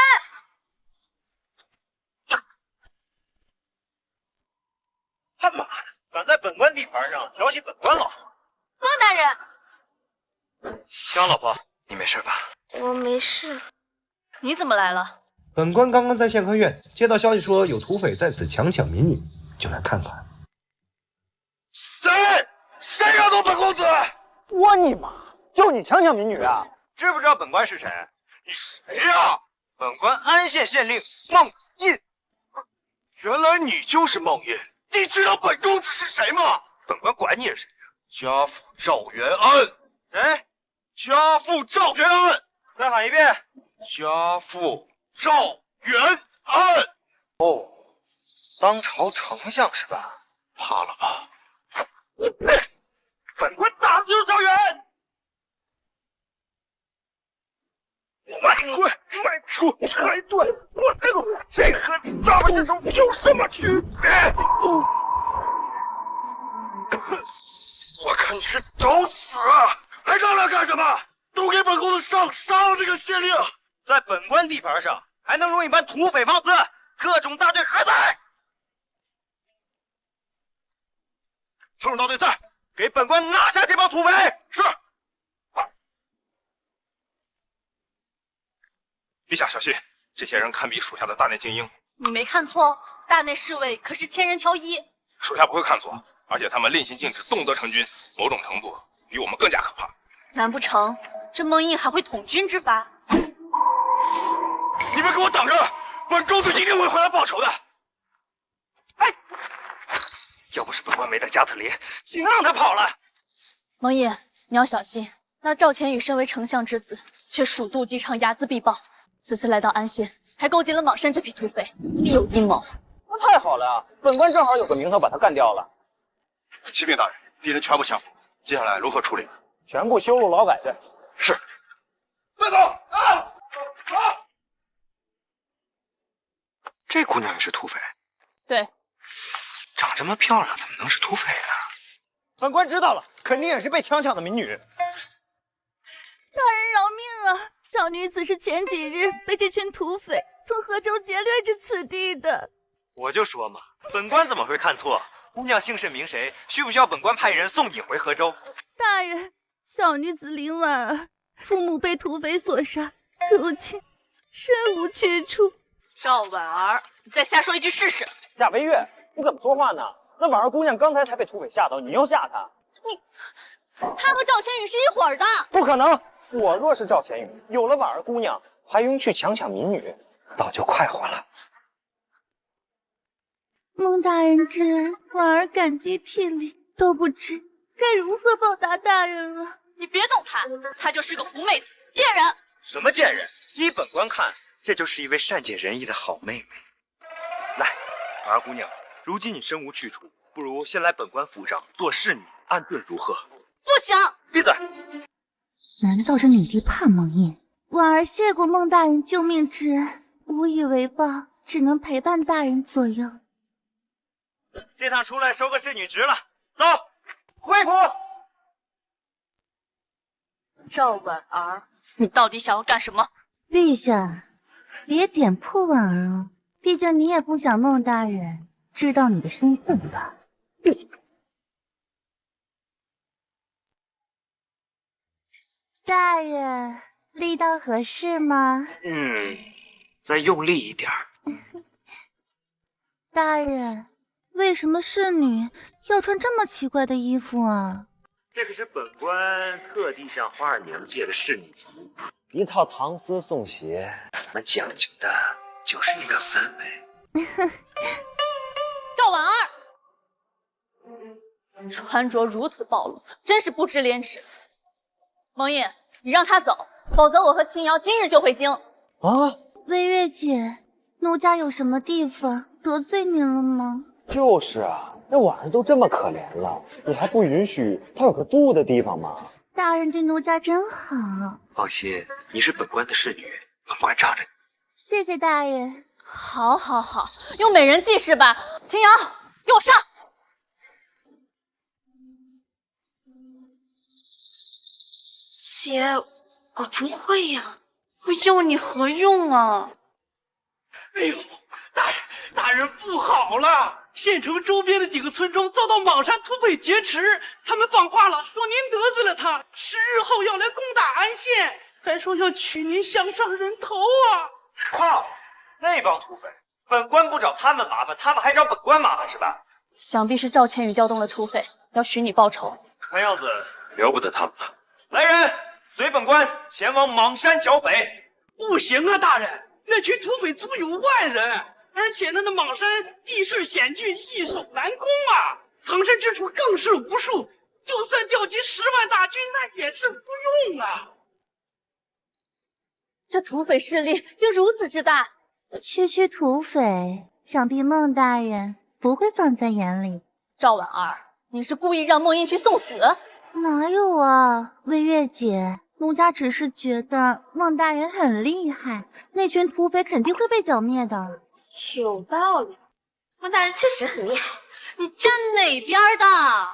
他妈的，敢在本官地盘上调戏本官老婆！孟大人。青老婆，你没事吧？我没事。你怎么来了？本官刚刚在县科院接到消息，说有土匪在此强抢民女，就来看看。谁敢动本公子？我你妈！就你强抢民女啊？知不知道本官是谁？你谁呀？本官安县县令孟翊。原来你就是孟翊。你知道本公子是谁吗？本官管你是谁呀？家父赵元安。谁？家父赵元安。再喊一遍。家父赵元安。哦，当朝丞相是吧？怕了吧？本官打的就是赵元安。卖出开断，这和咱们这种有什么区别？我看你是找死啊！还嚷嚷干什么？都给本公子杀了这个县令！在本官地盘上还能容一般土匪放肆？特种大队还在？特种大队在，给本官拿下这帮土匪！是。陛下小心，这些人堪比属下的大内精英。你没看错，大内侍卫可是千人挑一。属下不会看错，而且他们令行禁止，动辄成军，某种程度比我们更加可怕。难不成这孟印还会统军之法？你们给我等着，本公子一定会回来报仇的。要不是本官没带加特林，你能让他跑了？蒙毅，你要小心。那赵钱宇身为丞相之子，却鼠肚鸡肠，睚眦必报。此次来到安县，还勾结了莽山这批土匪，必有阴谋。那太好了啊！本官正好有个名头把他干掉了。启禀大人，敌人全部降服，接下来如何处理？全部修路劳改罪。是。带走！这姑娘也是土匪？对。长这么漂亮，怎么能是土匪呢？本官知道了，肯定也是被强抢的民女。大人饶命啊！小女子是前几日被这群土匪从河州劫掠至此地的。我就说嘛，本官怎么会看错？姑娘姓甚名谁？需不需要本官派人送你回河州？大人，小女子林婉儿父母被土匪所杀，如今身无去处。赵婉儿，你再瞎说一句试试。夏微月，你怎么说话呢？那婉儿姑娘刚才才被土匪吓到，你又吓她？她和赵千羽是一伙儿的。不可能！我若是赵钱宇，有了婉儿姑娘，还用去强抢民女，早就快活了。孟大人之恩，婉儿感激涕零，都不知该如何报答大人了。你别动她，她就是个狐妹子，贱人。什么贱人？依本官看，这就是一位善解人意的好妹妹。来，婉儿姑娘，如今你身无去处，不如先来本官府上做侍女，安顿如何？不行！闭嘴！难道这女帝怕孟印？婉儿谢过孟大人救命之恩，无以为报，只能陪伴大人左右。这趟出来收个侍女职了，走，回府。赵婉儿，你到底想要干什么？陛下，别点破婉儿哦，毕竟你也不想孟大人知道你的身份吧？大人，力道合适吗？再用力一点。大人，为什么侍女要穿这么奇怪的衣服啊？这可是本官特地向花儿娘借的侍女服，一套唐丝宋鞋，咱们讲究的就是一个氛围。赵婉儿，穿着如此暴露，真是不知廉耻。蒙毅，你让他走，否则我和青瑶今日就回京。啊，微月姐，奴家有什么地方得罪您了吗？就是啊，那婉儿都这么可怜了，你还不允许她有个住的地方吗？大人对奴家真好。放心，你是本官的侍女，本官罩着你。谢谢大人。好，好，好，用美人计是吧？青瑶，给我上！姐，我不会呀，我要你何用啊？哎呦，大人不好了！县城周边的几个村庄遭到莽山土匪劫持，他们放话了，说您得罪了他，10日后要来攻打安县，还说要取您项上人头啊！靠，那帮土匪，本官不找他们麻烦，他们还找本官麻烦是吧？想必是赵千羽调动了土匪，要许你报仇。看样子留不得他们了。来人，随本官前往莽山剿匪。不行啊，大人，那群土匪足有万人，而且那莽山地势险峻，易守难攻啊，藏身之处更是无数，就算调集10万大军，那也是不用啊。这土匪势力竟如此之大，区土匪，想必孟大人不会放在眼里。赵婉儿，你是故意让孟英去送死？哪有啊，微月姐，奴家只是觉得孟大人很厉害，那群土匪肯定会被剿灭的。有道理，孟大人确实很厉害。你站哪边的？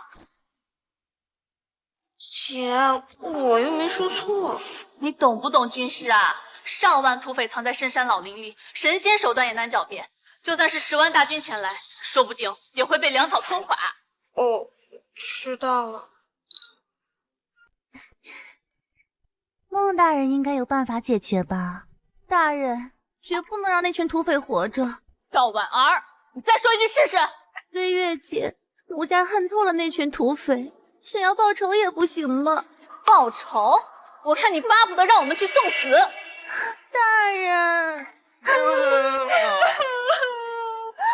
姐，我又没说错。你懂不懂军事啊？上万土匪藏在深山老林里，神仙手段也难狡辩。就算是10万大军前来，说不定也会被粮草吞垮。哦，知道了。孟大人应该有办法解决吧？大人绝不能让那群土匪活着。赵婉儿，你再说一句试试。魏月姐，奴家恨透了那群土匪，想要报仇也不行了。报仇？我看你巴不得让我们去送死。大人。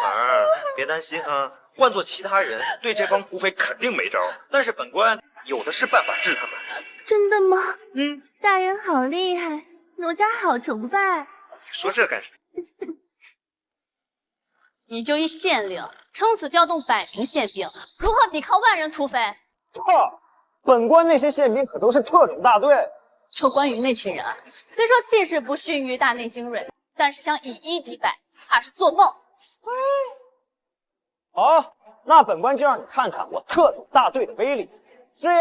儿，别担心啊，换做其他人，对这帮土匪肯定没招。但是本官有的是办法治他们。真的吗？大人好厉害，奴家好崇拜。说这干啥？你就一县令，撑死调动100名宪兵，如何抵抗万人土匪？操！本官那些宪兵可都是特种大队。就关于那群人，虽说气势不逊于大内精锐，但是想以一敌百，怕是做梦。好，那本官就让你看看我特种大队的威力。师爷，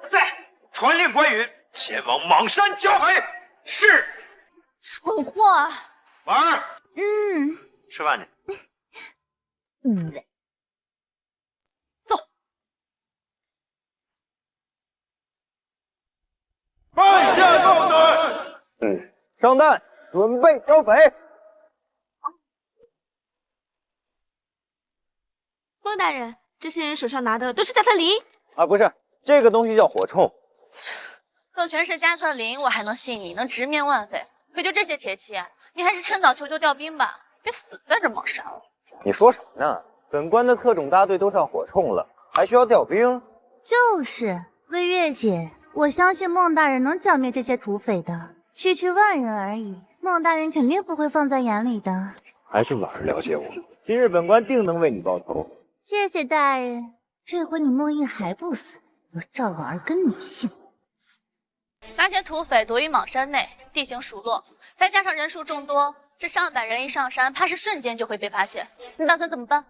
在，传令关羽前往邙山剿匪。是。蠢货啊！婉儿，吃饭去。走。拜见孟大人。上弹，准备剿匪。孟大人，这些人手上拿的都是加特林啊，不是，这个东西叫火铳。若全是加特林，我还能信你能直面万匪。可就这些铁器，你还是趁早求救调兵吧，别死在这邙山了。你说什么呢？本官的特种大队都上火铳了，还需要调兵？就是魏月姐，我相信孟大人能剿灭这些土匪的，区万人而已，孟大人肯定不会放在眼里的。还是婉儿了解我，今日本官定能为你报仇。谢谢大人，这回你孟毅还不死，我赵婉儿跟你姓。那些土匪躲于邙山内，地形疏落，再加上人数众多，这上百人一上山，怕是瞬间就会被发现。你打算怎么办？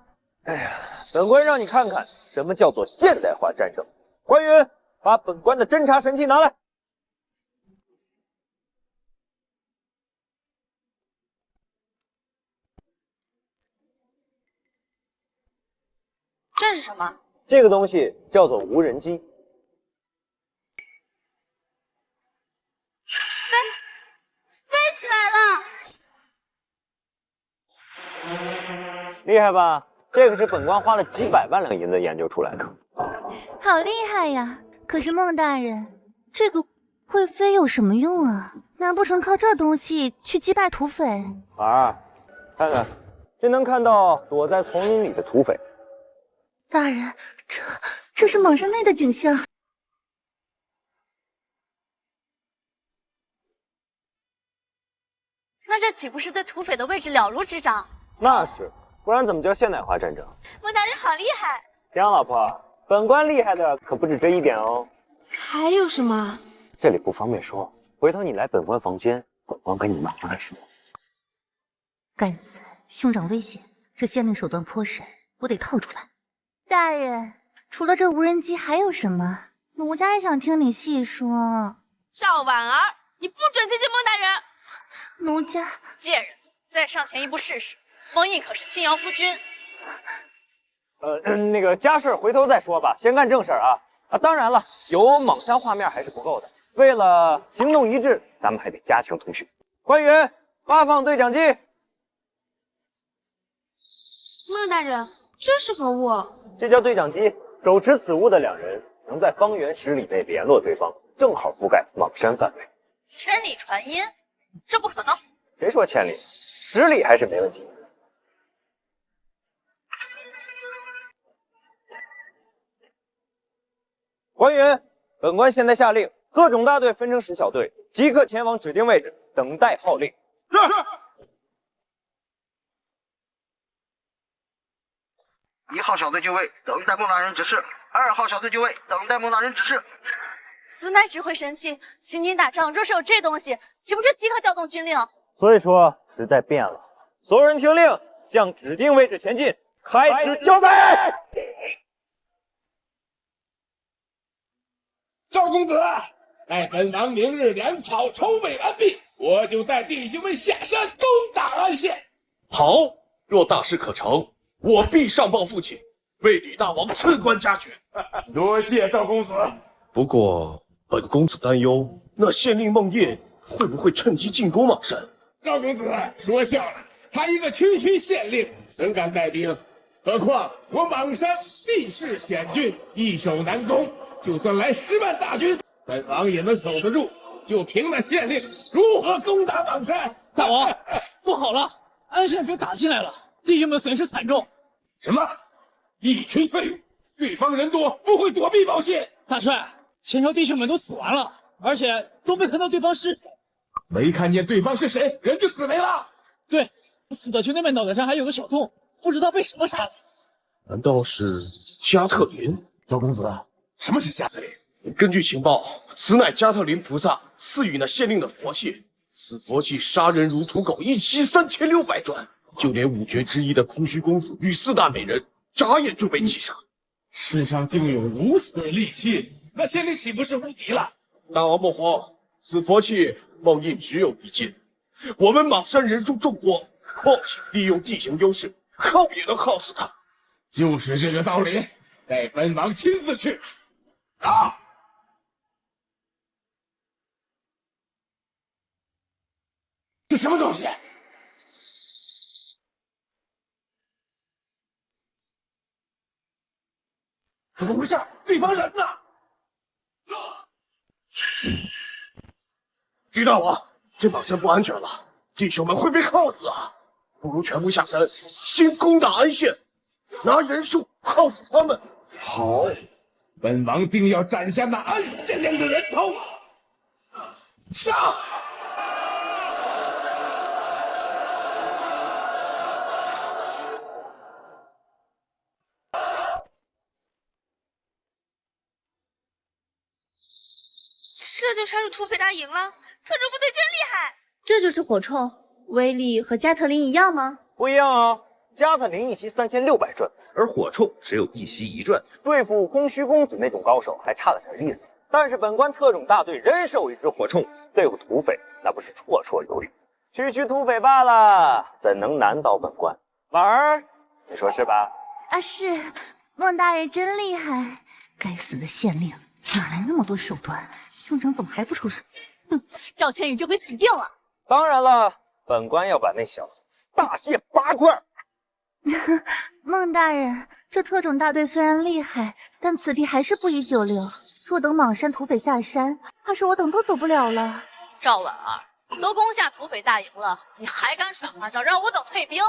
哎呀，本官让你看看什么叫做现代化战争。关羽，把本官的侦察神器拿来。这是什么？这个东西叫做无人机。飞起来了！厉害吧？这个是本官花了几百万两银子研究出来的。好厉害呀！可是孟大人，这个会飞有什么用啊？难不成靠这东西去击败土匪？婉儿，看看，这能看到躲在丛林里的土匪。大人，这是邙山内的景象。那这岂不是对土匪的位置了如指掌？那是，不然怎么叫现代化战争？孟大人好厉害！杨老婆，本官厉害的可不止这一点哦。还有什么？这里不方便说，回头你来本官房间，本官跟你慢慢说。该死，兄长危险！这县令手段颇深，我得套出来。大人，除了这无人机还有什么？奴家也想听你细说。赵婉儿，你不准接近孟大人！奴家贱人，再上前一步试试。孟毅可是青瑶夫君。那个家事回头再说吧，先干正事啊！当然了，有邙山画面还是不够的，为了行动一致，咱们还得加强通讯。关羽，发放对讲机。孟大人，这是何物？这叫对讲机，手持此物的两人能在方圆10里内联络对方，正好覆盖邙山范围。千里传音，这不可能。谁说千里？10里还是没问题。关羽，本官现在下令，特种大队分成10小队，即刻前往指定位置，等待号令。是。1号小队就位，等待孟大人指示。2号小队就位，等待孟大人指示。此乃指挥神器，行军打仗若是有这东西，岂不是即刻调动军令？所以说时代变了，所有人听令，向指定位置前进，开始剿匪。赵公子，待本王明日粮草筹备完毕，我就带弟兄们下山攻打安县。好，若大事可成，我必上报父亲，为李大王赐官加爵。多谢赵公子。不过，本公子担忧那县令孟烨会不会趁机进攻邙山。赵公子说笑了，他一个区县令，怎敢带兵？何况我邙山地势险峻，易守难攻，就算来10万大军，本王也能守得住。就凭那县令，如何攻打邙山？大王，不好了，安县兵打进来了，弟兄们损失惨重。什么？一群废物！对方人多，不会躲避保县。大帅，前朝弟兄们都死完了，而且都没看到对方是谁。没看见对方是谁，人就死没了。对，死的群那边脑袋上还有个小洞，不知道被什么杀的。难道是加特林？赵公子，什么是加特林？根据情报，此乃加特林菩萨赐予那县令的佛器。此佛器杀人如土狗，一击3600转，就连五绝之一的空虚公子与4大美人，眨眼就被击杀。世上竟有如此利器，那县令岂不是无敌了？大王莫慌，此佛器梦印只有一件。我们邙山人数众多，况且利用地形优势，耗也能耗死他。就是这个道理，待本王亲自去。走。这什么东西？怎么回事？对方人呢？李大王，这邙山不安全了，弟兄们会被耗死啊！不如全部下山，先攻打安县，拿人数耗死他们。好，本王定要斩下那安县令的人头。上！这就杀入土匪大营了，特种部队真厉害！这就是火铳，威力和加特林一样吗？不一样啊，加特林一袭3600转，而火铳只有一袭1转，对付空虚公子那种高手还差了点意思。但是本关特种大队人手一支火铳，对付土匪那不是绰绰有余。区土匪罢了，怎能难倒本关？婉儿，你说是吧？啊，是，孟大人真厉害！该死的县令，哪来那么多手段？兄长怎么还不出手？哼，赵千羽这回死定了！当然了，本关要把那小子大卸8块。孟大人，这特种大队虽然厉害，但此地还是不宜久留。若等邙山土匪下山，怕是我等都走不了了。赵婉儿，都攻下土匪大营了，你还敢耍花招，让我等退兵？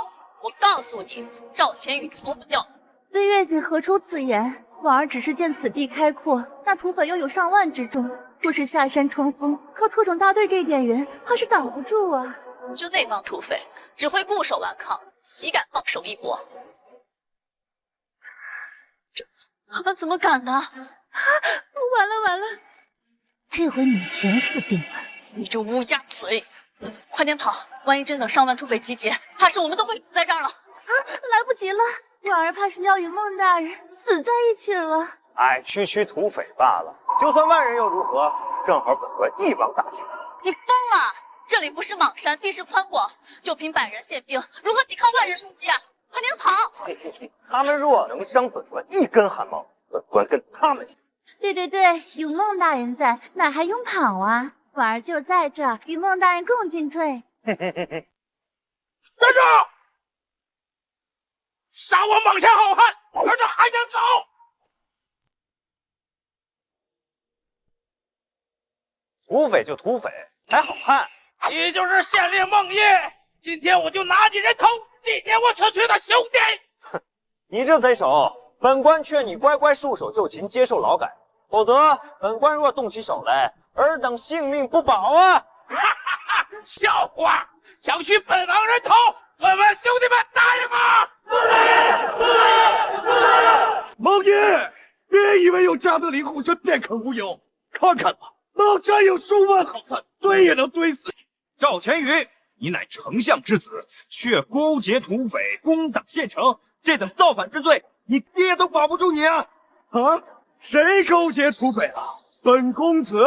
我告诉你，赵千羽逃不掉的。魏月姐何出此言？婉儿只是见此地开阔，那土匪又有上万之众，若是下山冲锋，靠特种大队这点人，怕是挡不住啊。就那帮土匪，只会固守顽抗，岂敢放手一搏？他们怎么敢呢？完了完了，这回你们全死定了！你这乌鸦嘴，快点跑！万一真等上万土匪集结，怕是我们都会死在这儿了。啊，来不及了，婉儿怕是要与孟大人死在一起了。哎，区土匪罢了，就算万人又如何？正好本关一网打尽。你疯了！这里不是邙山，地势宽广，就凭100人县兵，如何抵抗万人冲击啊？快点跑！他们若能伤本关一根汗毛，本关跟他们姓。对对对，有孟大人在，哪还用跑啊？婉儿就在这儿，与孟大人共进退。站住！杀我邙山好汉，而这还想走？土匪就土匪，还好汉？你就是县令孟烨，今天我就拿你人头祭奠我死去的兄弟！哼，你这贼手，本官劝你乖乖束手就擒，接受劳改，否则本官若动起手来，尔等性命不保啊！哈哈哈！笑话！想取本王人头，问问兄弟们答应吗？孟烨，别以为有加特林护身便可无忧，看看吧，邙山有数万好汉，堆也能堆死你。赵千羽，你乃丞相之子，却勾结土匪攻打县城，这等造反之罪，你爹都保不住你啊！啊？谁勾结土匪了？本公子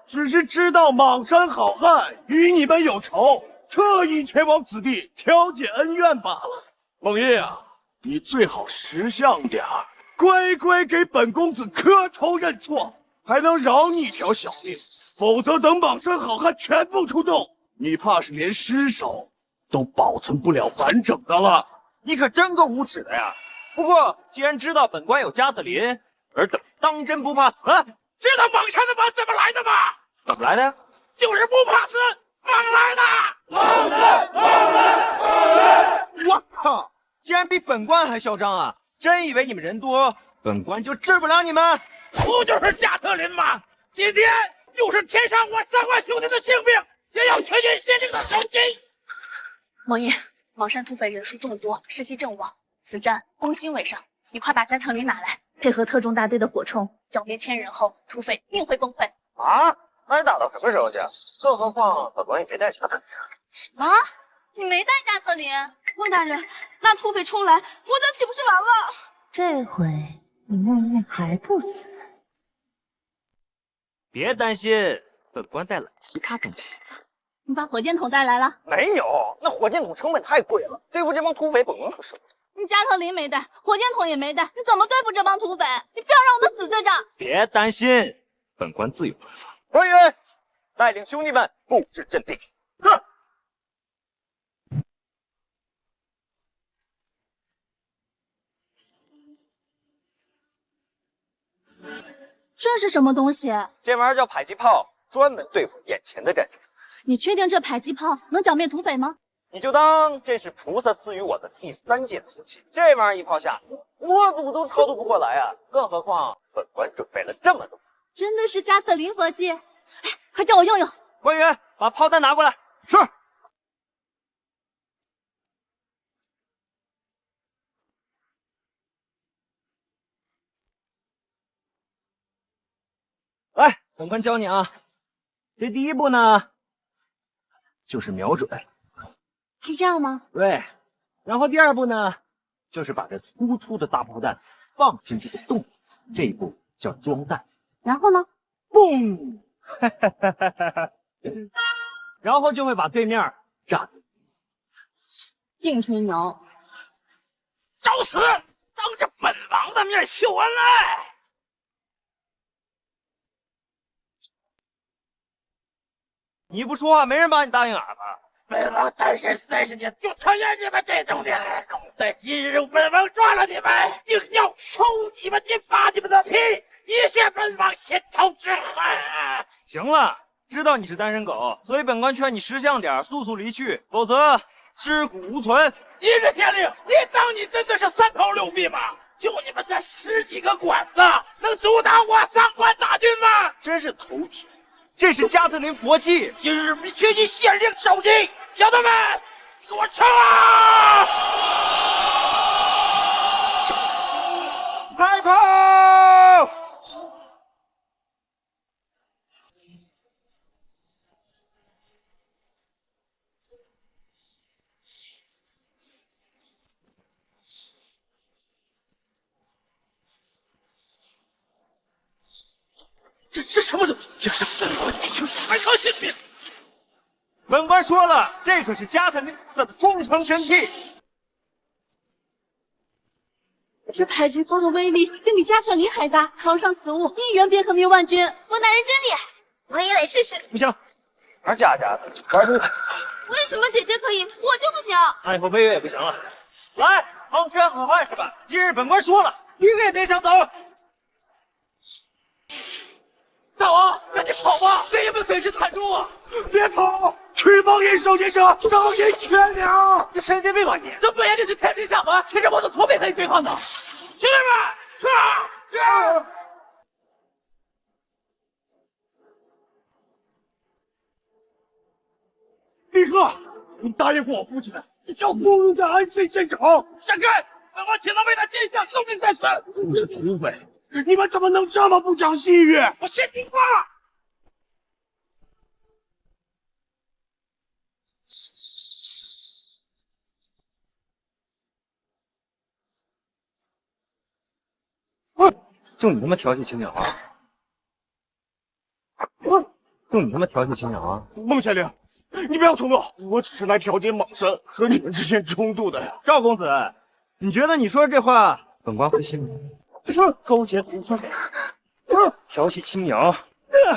只是知道莽山好汉与你们有仇，特意前往此地调解恩怨罢了。梦叶啊，你最好识相点儿，乖乖给本公子磕头认错，还能饶你一条小命。否则等莽山好汉全部出动，你怕是连尸首都保存不了完整的了。你可真够无耻的呀！不过既然知道本官有加特林，尔等当真不怕死？知道莽山的莽怎么来的吗？怎么来的？就是不怕死，莽来的！我靠！竟然比本官还嚣张啊！真以为你们人多，本官就治不了你们？不就是加特林吗？今天就是填上我3万兄弟的性命，也要全军县令的头巾。王爷，莽山土匪人数众多，士气正旺，此战攻心为上。你快把加特林拿来，配合特种大队的火冲，剿灭1000人后，土匪定会崩溃。啊？那得打到什么时候去？更何况本官也没带加特林。什么？你没带加特林？孟大人，那土匪冲来，我等岂不是完了？这回你梦叶还不死？别担心，本官带了其他东西。你把火箭筒带来了？没有，那火箭筒成本太贵了，对付这帮土匪，本官可舍不得。你加特林没带，火箭筒也没带，你怎么对付这帮土匪？你非要让我们死在这儿？别担心，本官自有办法。官员，带领兄弟们布置阵地。是。这是什么东西？这玩意儿叫迫击炮，专门对付眼前的战争。你确定这迫击炮能剿灭土匪吗？你就当这是菩萨赐予我的第3件福气。这玩意儿一炮下，佛祖都超度不过来啊！更何况本官准备了这么多。真的是加特林佛器！哎，快叫我用用。官员，把炮弹拿过来。是。来，本官教你啊。这第一步呢，就是瞄准。是这样吗？对。然后第二步呢，就是把这粗粗的大炮弹放进这个洞里，这一步叫装弹。然后呢？嘣！然后就会把对面炸。净吹牛！找死！当着本王的面秀恩爱！你不说话，没人把你当硬耳吧？本王单身30年，就讨厌你们这种人。但今日本王抓了你们，定要抽你们筋，扒你们的皮，以泄本王心头之恨。行了，知道你是单身狗，所以本官劝你识相点，速速离去，否则尸骨无存。你这县令，你当你真的是3头6臂吗？就你们这10几个管子，能阻挡我上官大军吗？真是头铁。这是加特林佛器，今日必须以县令受击！小的们，给我冲啊！找死！开炮！这是什么东西？这是本官弟兄甩他性命！本官说了，这可是加特林菩萨的工程神器。这迫击炮的威力竟比加特林还大，扛上此物，一员便可灭万军。王大人真厉害，我也来试试。不行，玩假的，玩真的。为什么姐姐可以，我就不行？那以后背月也不行了。来，莽山好汉是吧？今日本官说了，一个也别想走。大王，赶紧跑吧！对你们损失惨重啊！别跑！去帮人手剑上，上人全了！你神经病吧你！这不也就是天兵下河？其实我的土匪可以对抗的。兄弟们，是！立刻，你答应过我父亲，要攻入这安县县城。闪开！本王岂能为了奸相纵身在此？不是土匪，你们怎么能这么不讲信誉？我信你话！就你他妈调戏青鸟啊！就你他妈调戏青鸟啊！孟县令，你不要冲动，我只是来调解莽山和你们之间冲突的呀。赵公子，你觉得你说这话，本官会信吗？勾结土匪，调戏青鸟，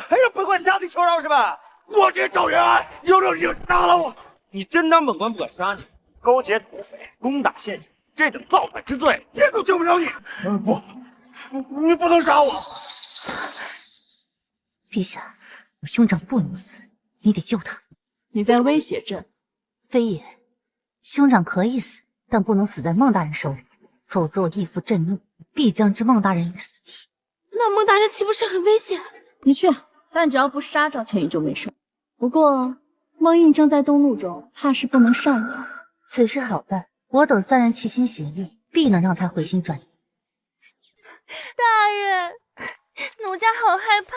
还让本官家里求饶是吧？我这赵元安有种你就杀了我！你真当本官不敢杀你？勾结土匪，攻打县城，这等造反之罪，天都救不了你。不，你不能杀我！陛下，我兄长不能死，你得救他。你在威胁朕？非也，兄长可以死，但不能死在孟大人手里，否则我义父震怒，必将置孟大人于死地。那孟大人岂不是很危险？的确，但只要不杀赵千羽就没事。不过孟印正在动怒中，怕是不能善了。此事好办，我等三人齐心协力，必能让他回心转意。大人，奴家好害怕。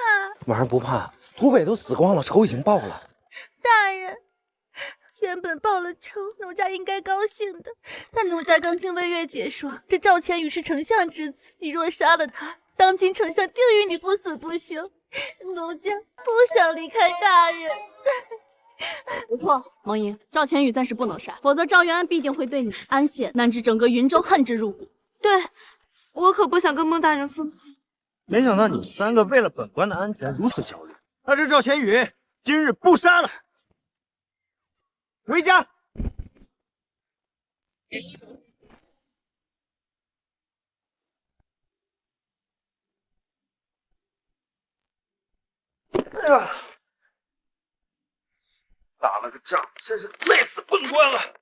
婉儿不怕，土匪都死光了，仇已经报了。大人，原本报了仇，奴家应该高兴的。但奴家刚听魏月姐说，这赵千羽是丞相之子，你若杀了他，当今丞相定与你不死不休。奴家不想离开大人。不错，孟英，赵千羽暂时不能杀，否则赵元安必定会对你安县乃至整个云州恨之入骨。对，我可不想跟孟大人分开。没想到你们三个为了本官的安全如此焦虑。那这赵千羽今日不杀了，回家。哎呀，打了个仗，真是累死本官了。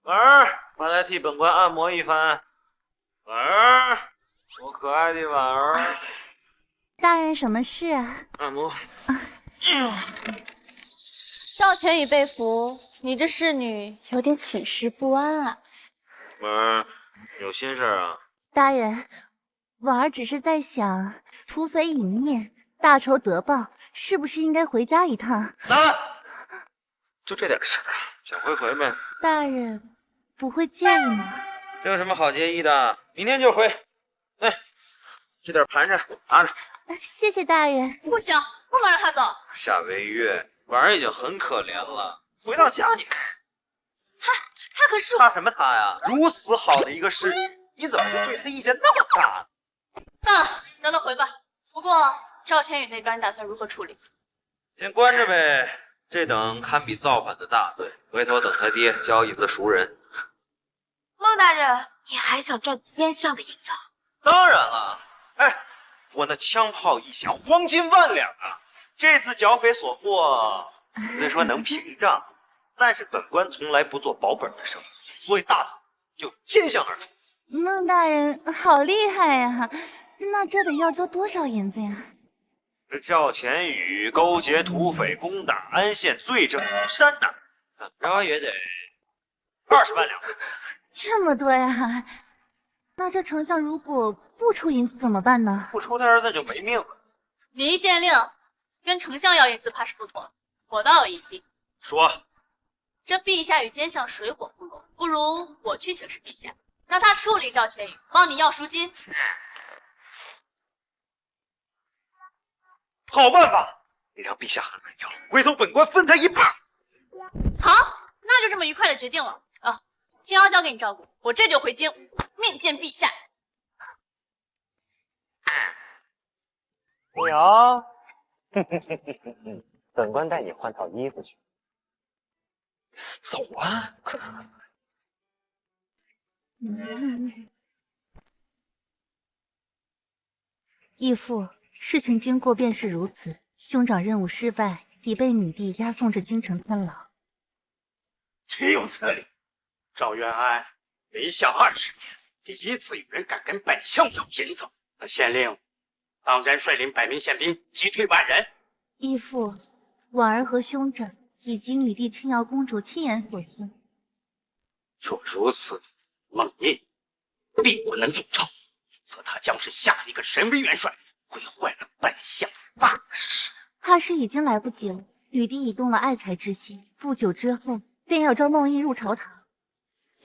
婉儿，快来替本官按摩一番。婉儿，我可爱的婉儿。大人，什么事啊？按摩。赵千羽被俘，你这侍女有点寝食不安啊。婉儿，有心事啊？大人，婉儿只是在想，土匪已灭，大仇得报，是不是应该回家一趟？就这点事儿，想回回呗。大人不会介意吗？这有什么好介意的？明天就回。来，这点盘缠拿着。谢谢大人。不行，不能让他走。夏微月，婉儿已经很可怜了，回到家你看。他可是怕什么他呀？如此好的一个侍女，你怎么就对他意见那么大呢？算了，让他回吧。不过赵千羽那边你打算如何处理？先关着呗，这等堪比造反的大罪，回头等他爹交银子赎人。孟大人，你还想赚天下的银子？当然了，哎，我那枪炮一响，黄金万两啊！这次剿匪所获，虽说能平账，但是本官从来不做保本的生意，所以大头就金项而出。孟大人好厉害呀！那这得要交多少银子呀？这赵千羽勾结土匪攻打安县，罪证如山呐，怎么着也得20万两。这么多呀？那这丞相如果不出银子怎么办呢？不出他儿子就没命了。林县令跟丞相要银子怕是不妥，我倒有一计。说，这陛下与奸相水火不容，不如我去请示陛下，让他处理赵千羽，帮你要赎金。好办法，你让陛下很难要，回头本官分他一半。好，那就这么愉快的决定了啊！青瑶交给你照顾，我这就回京面见陛下。青瑶，本官带你换套衣服去。走啊，快！义父，事情经过便是如此。兄长任务失败，已被女帝押送至京城监牢。岂有此理！赵元安为相20年，第一次有人敢跟百姓要银子。那县令当然率领100名宪兵击退万人。义父，婉儿和兄长以及女帝青瑶公主亲眼所见。若如此，孟印必不能入朝，否则他将是下一个神威元帅，毁坏了本相大事。怕是已经来不及了。女帝已动了爱才之心，不久之后便要召孟印入朝堂。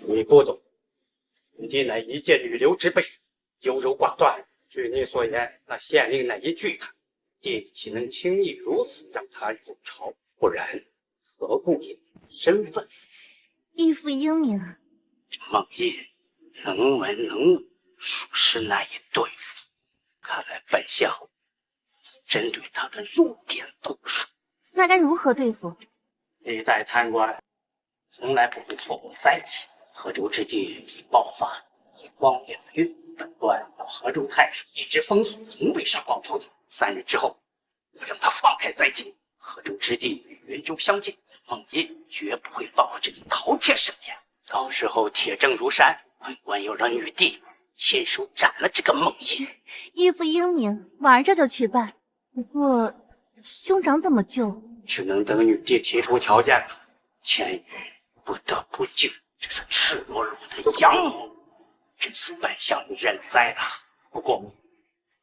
你不懂，女帝乃一介女流之辈，优柔寡断。据你所言，那县令乃一巨贪，帝岂能轻易如此让他入朝？不然何故隐身份？义父英明，这孟翳能文能武，属实难以对付。看来本相针对他的弱点动手。那该如何对付？历代贪官从来不会错过灾情，河州之地已爆发一荒2月，本官要河州太守一直封锁，从未上报朝廷。3日之后，我让他放开灾情。河州之地与云州相近，孟翳绝不会放过这次饕餮盛宴。到时候铁证如山，本官要让女帝亲手斩了这个孟翳。义父英明，晚上这就去办。不过兄长怎么救？只能等女帝提出条件了。千羽不得不救，这是赤裸裸的阳谋。这次本相认栽了，不过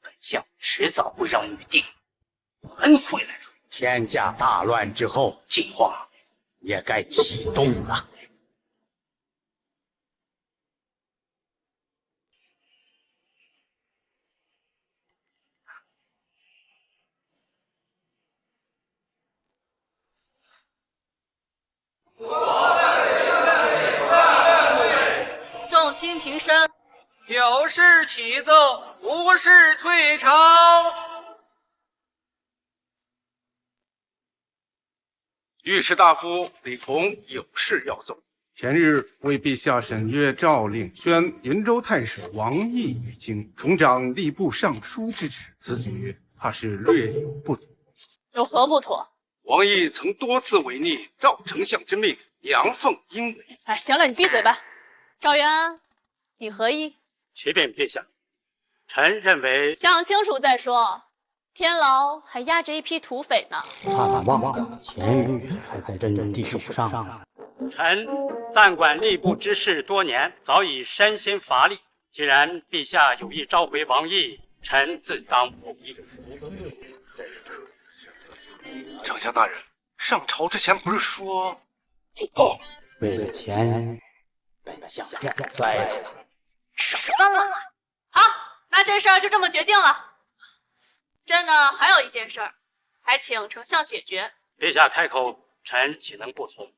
本相迟早会让女帝还回来的。天下大乱之后，计划也该启动了。众卿平身。有事启奏，无事退朝。御史大夫李同有事要奏。前日为陛下审阅诏令，宣云州太守王毅于京，重掌吏部尚书之职，此举怕是略有不足。有何不妥？王毅曾多次违逆赵丞相之命，阳奉阴违。哎，行了，你闭嘴吧。赵元安，你何意？启禀陛下，臣认为想清楚再说。天牢还压着一批土匪呢。盼望钱宇还在真帝手上。臣暂管吏部之事多年，早已身心乏力。既然陛下有意召回王毅，臣自当不义。丞相大人，上朝之前不是说……为了钱，本相认栽了。好，那这事儿就这么决定了。朕呢，还有一件事儿，还请丞相解决。陛下开口，臣岂能不从？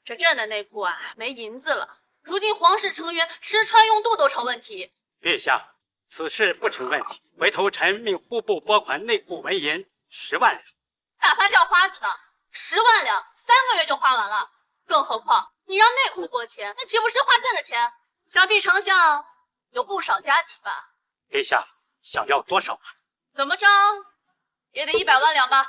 这朕的内库啊，没银子了。如今皇室成员吃穿用度都成问题。陛下，此事不成问题。回头臣命户部拨款内库纹银10万两。大潘叫花子呢，10万两3个月就花完了。更何况你让内库拨钱，那岂不是花朕的钱？想必丞相有不少家底吧？陛下想要多少？怎么着也得100万两吧？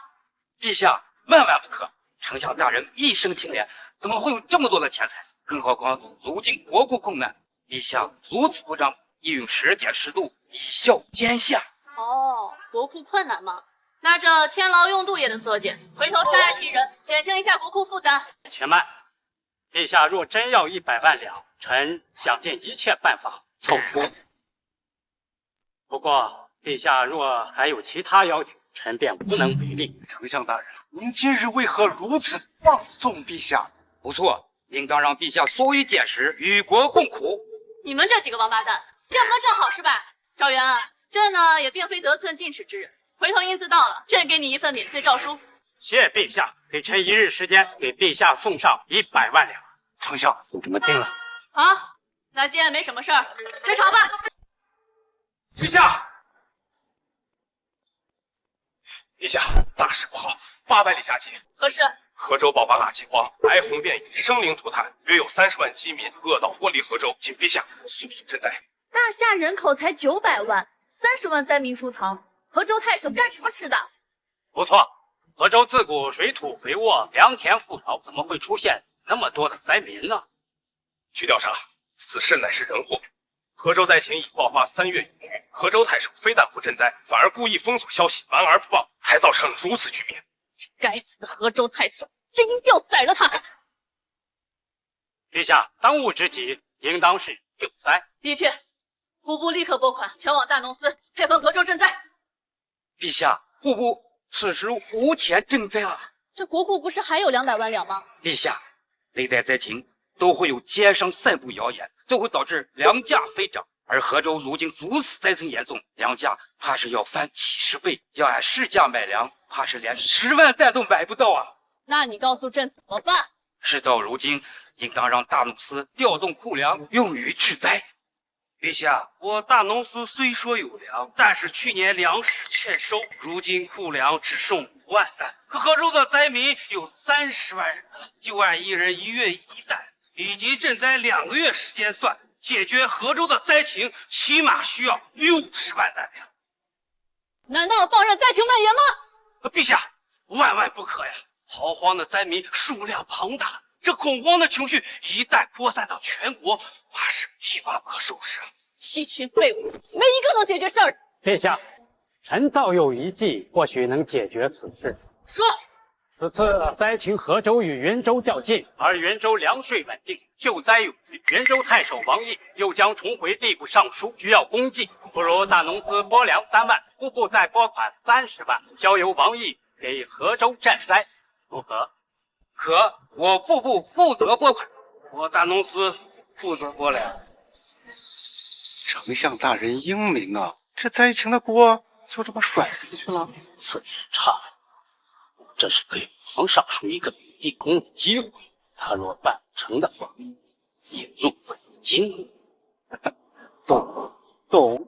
陛下万万不可！丞相大人一生清廉，怎么会有这么多的钱财？更何况如今国库困难，陛下如此不让，意运时节时度，以效天下。哦，国库困难吗？那这天牢用度也得缩减，回头差来批人，减轻一下国库负担。且慢，陛下若真要100万两，臣想尽一切办法凑出。不过陛下若还有其他要求，臣便无能为力。丞相大人，您今日为何如此放纵陛下？不错，应当让陛下所余见识，与国共苦。你们这几个王八蛋，见不得正好是吧？赵元安，朕呢也并非得寸进尺之人，回头英子到了，朕给你一份免罪诏书。谢陛下，给臣1日时间，给陛下送上100万两。丞相，就这么定了。好，那既然没什么事儿，退朝吧。陛下，陛下，大事不好，800里下棋。何事？河州爆发大饥荒，哀鸿遍野，生灵涂炭，约有30万饥民饿到脱离河州，请陛下速速赈灾。大夏人口才900万，30万灾民出逃，河州太守干什么吃的？不错，河州自古水土肥沃，良田富饶，怎么会出现那么多的灾民呢？据调查，此事乃是人祸。河州灾情已爆发3月余，河州太守非但不赈灾，反而故意封锁消息，瞒而不报，才造成如此局面。该死的河州太守，朕一定要宰了他！陛下，当务之急应当是救灾。的确，户部立刻拨款前往大农司，配合河州赈灾。陛下，户部此时无钱赈灾啊！这国库不是还有200万两吗？陛下，历代灾情都会有街上散布谣言，这会导致粮价飞涨。而河州如今如此灾情严重，粮价怕是要翻70 10倍，要按市价买粮，怕是连10万担都买不到啊！那你告诉朕怎么办？事到如今，应当让大农司调动库粮，用于治灾。陛下，我大农司虽说有粮，但是去年粮食欠收，如今库粮只剩5万担。河州的灾民有30万人，就按1人1月1担，以及赈灾2个月时间算，解决河州的灾情，起码需要60万担粮。难道放任灾情蔓延吗？陛下，万万不可呀！逃荒的灾民数量庞大，这恐慌的情绪一旦扩散到全国，怕是一发不可收拾啊！一群废物，没一个能解决事儿。陛下，臣倒有一计，或许能解决此事。说，此次灾情河州与云州较近，而云州粮税稳定，救灾有余。云州太守王毅又将重回吏部尚书，需要公祭，不如大农司拨粮3万，户部再拨款30万，交由王毅给河州赈灾，如何？可我户部负责拨款，我大农司负责拨粮。丞相大人英明啊，这灾情的锅就这么甩出去了。此人差了，这是给皇上树一个立地功的机会。他若办不成的话，也入不了京。懂。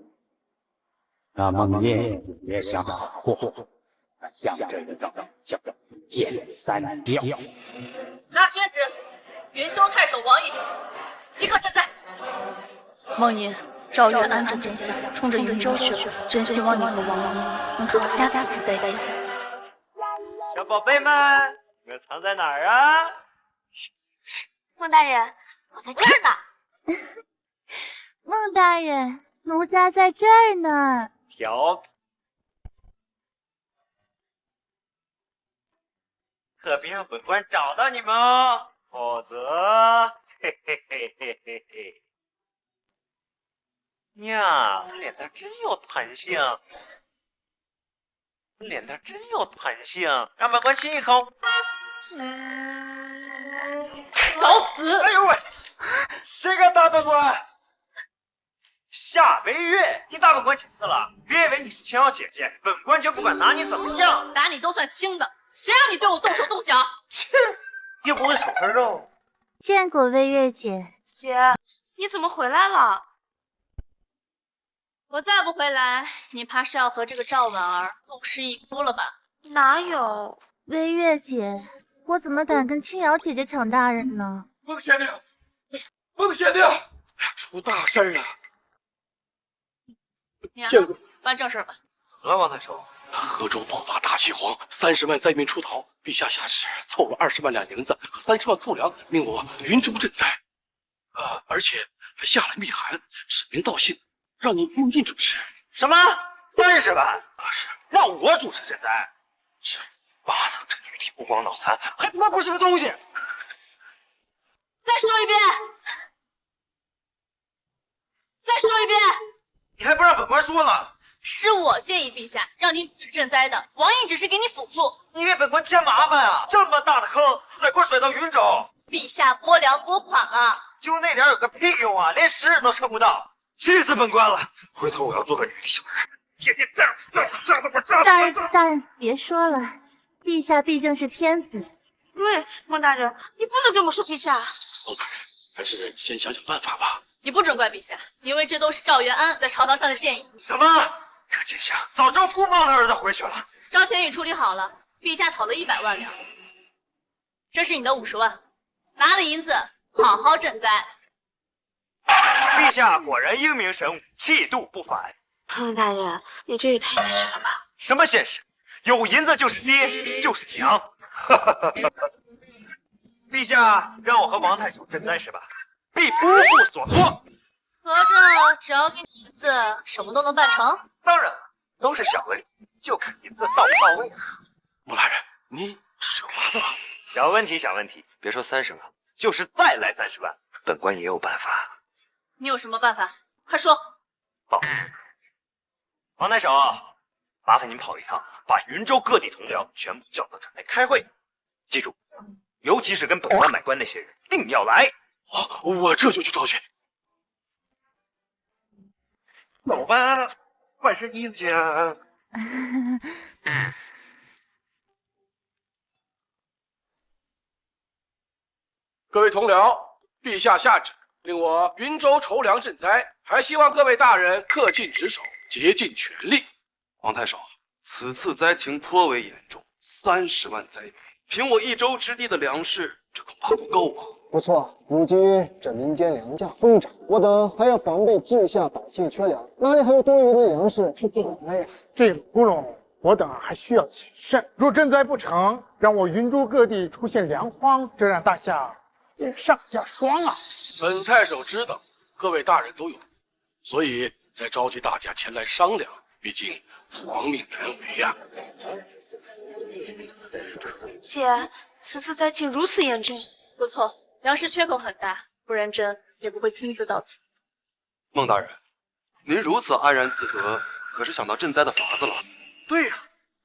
那孟琰也想好货，向这个赵叫见3调。拿宣旨，云州太守王毅即刻赈灾。孟琰，赵元安这奸相冲着云州去了，真希望你和王毅能好下此次灾情。小宝贝们，你们藏在哪儿啊？孟大人，我在这儿呢。孟大人，奴家在这儿呢。调，可别让本官找到你们哦，否则，嘿嘿嘿嘿嘿嘿。呀，脸蛋真有弹性，脸蛋真有弹性，让本官亲一口。找死！哎呦喂，谁敢打本官？夏薇月，你打本官几次了？别以为你是青瑶姐姐，本官就不敢拿你怎么样。打你都算轻的，谁让你对我动手动脚？切，又不会手块肉。见过薇月姐。姐，你怎么回来了？我再不回来，你怕是要和这个赵婉儿共侍一夫了吧？哪有？薇月姐，我怎么敢跟青瑶姐姐抢大人呢？孟县令，孟县令，出大事了！见过，办正事吧。怎么了，王太守？河州爆发大饥荒，30万灾民出逃，陛下下旨凑了20万两银子和30万库粮，命我云州赈灾。而且还下了密函，指名道姓，让你孟印主持。什么？30万？是让我主持赈灾？是，妈的，这女体不光脑残，还他妈不是个东西！再说一遍！再说一遍！你还不让本官说了？是我建议陛下让你主持赈灾的，王毅只是给你辅助。你给本官添麻烦啊！这么大的坑，还给我甩到云州！陛下拨粮拨款了，就那点有个屁用啊！连10日都撑不到，气死本官了！回头我要做个女力小人，天天这样的我炸！大人别说了，陛下毕竟是天子。对，孟大人，你不能这么说陛下。孟大人，还是先想想办法吧。你不准怪陛下，因为这都是赵元安在朝堂上的建议。什么？这个奸相早知道不放他儿子回去了。赵全宇处理好了，陛下讨了100万两，这是你的50万，拿了银子好好赈灾。陛下果然英明神武，气度不凡。孟大人，你这也太现实了吧？什么现实？有银子就是爹，就是娘。陛下让我和王太守赈灾是吧？必不负所托。合着只要给你银子，什么都能办成？当然了，都是小问题，就看银子到不到位了。孟大人，你这是有法子吧？小问题，小问题，别说30万，就是再来30万，本官也有办法。你有什么办法？快说。报王太守，麻烦您跑一趟，把云州各地同僚全部叫到这来开会。记住，尤其是跟本官买官那些人，定要来。我这就去招去。走吧，万事英雄。各位同僚，陛下下旨，令我云州筹粮赈灾，还希望各位大人恪尽职守，竭尽全力。王太守，此次灾情颇为严重，30万灾民，凭我1州之地的粮食，这恐怕不够啊。不错，如今这民间粮价疯涨，我等还要防备治下百姓缺粮，哪里还有多余的粮食去补呢呀？这个窟窿，我等还需要谨慎。若赈灾不成，让我云州各地出现粮荒，这让大夏也上下霜啊！本太守知道各位大人都有，所以才召集大家前来商量。毕竟皇命难违呀。姐，此次灾情如此严重，不错，粮食缺口很大，不然朕也不会亲自到此。孟大人，您如此安然自得，可是想到赈灾的法子了？对呀，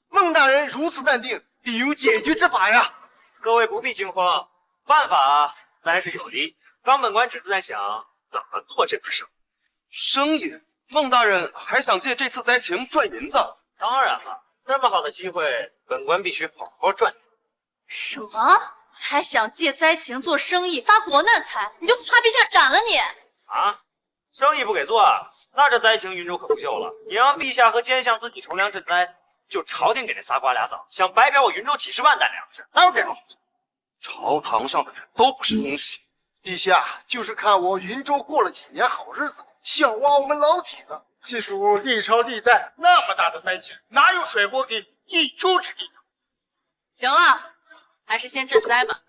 孟大人如此淡定，必有解决之法呀！各位不必惊慌，办法自然是有的。刚本官只是在想怎么做这门生意。生意？孟大人还想借这次灾情赚银子？当然了，这么好的机会，本官必须好好赚。什么？还想借灾情做生意发国难财？你就不怕陛下斩了你？啊？生意不给做，那这灾情云州可不救了。你让陛下和奸相自己筹粮赈灾，就朝廷给这仨瓜俩枣，想白嫖我云州几10万担粮食，哪有这种？朝堂上的人都不是东西。陛下就是看我云州过了几年好日子，想挖我们老铁了。细数历朝历代那么大的灾情，哪有甩锅给1州之地的？行了，还是先赈灾吧。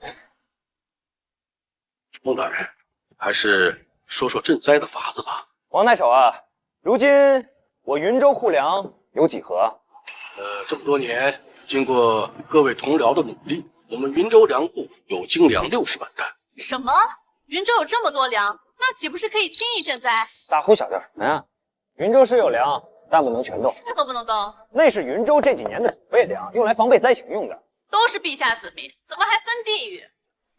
孟大人，还是说说赈灾的法子吧。王太守啊，如今我云州库粮有几何？这么多年，经过各位同僚的努力，我们云州粮库有精粮60万担。什么？云州有这么多粮，那岂不是可以轻易赈灾？大呼小叫什么呀？云州是有粮，但不能全动。这可不能动，那是云州这几年的储备粮，用来防备灾情用的。都是陛下子民，怎么还分地域？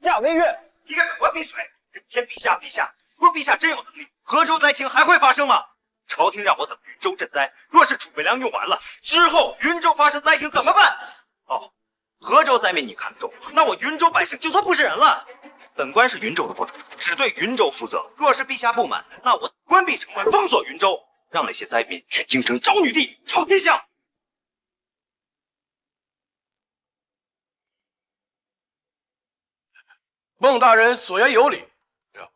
夏微月，你给本官闭嘴！人天陛下，陛下，若陛下真有能力，河州灾情还会发生吗？朝廷让我等云州赈灾，若是储备粮用完了，之后云州发生灾情怎么办？哦，河州灾民你看不中，那我云州百姓就算不是人了。本官是云州的国主，只对云州负责。若是陛下不满，那我关闭城关，封锁云州，让那些灾民去京城找女帝，找天下。孟大人所言有理，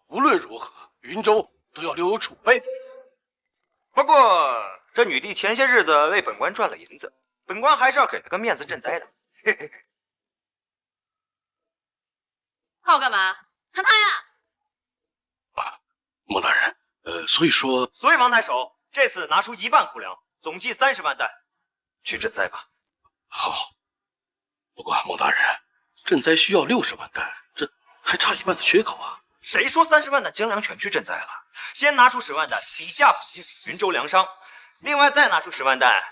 无论如何，云州都要留有储备。不过这女帝前些日子为本官赚了银子，本官还是要给她个面子赈灾的。嘿嘿嘿。看我干嘛？看他呀！孟大人，所以王太守这次拿出1半库粮，总计30万担，去赈灾吧。好。不过孟大人，赈灾需要60万担，这还差1半的缺口啊！谁说30万担精粮全去赈灾了？先拿出10万担底价补贴给云州粮商，另外再拿出10万担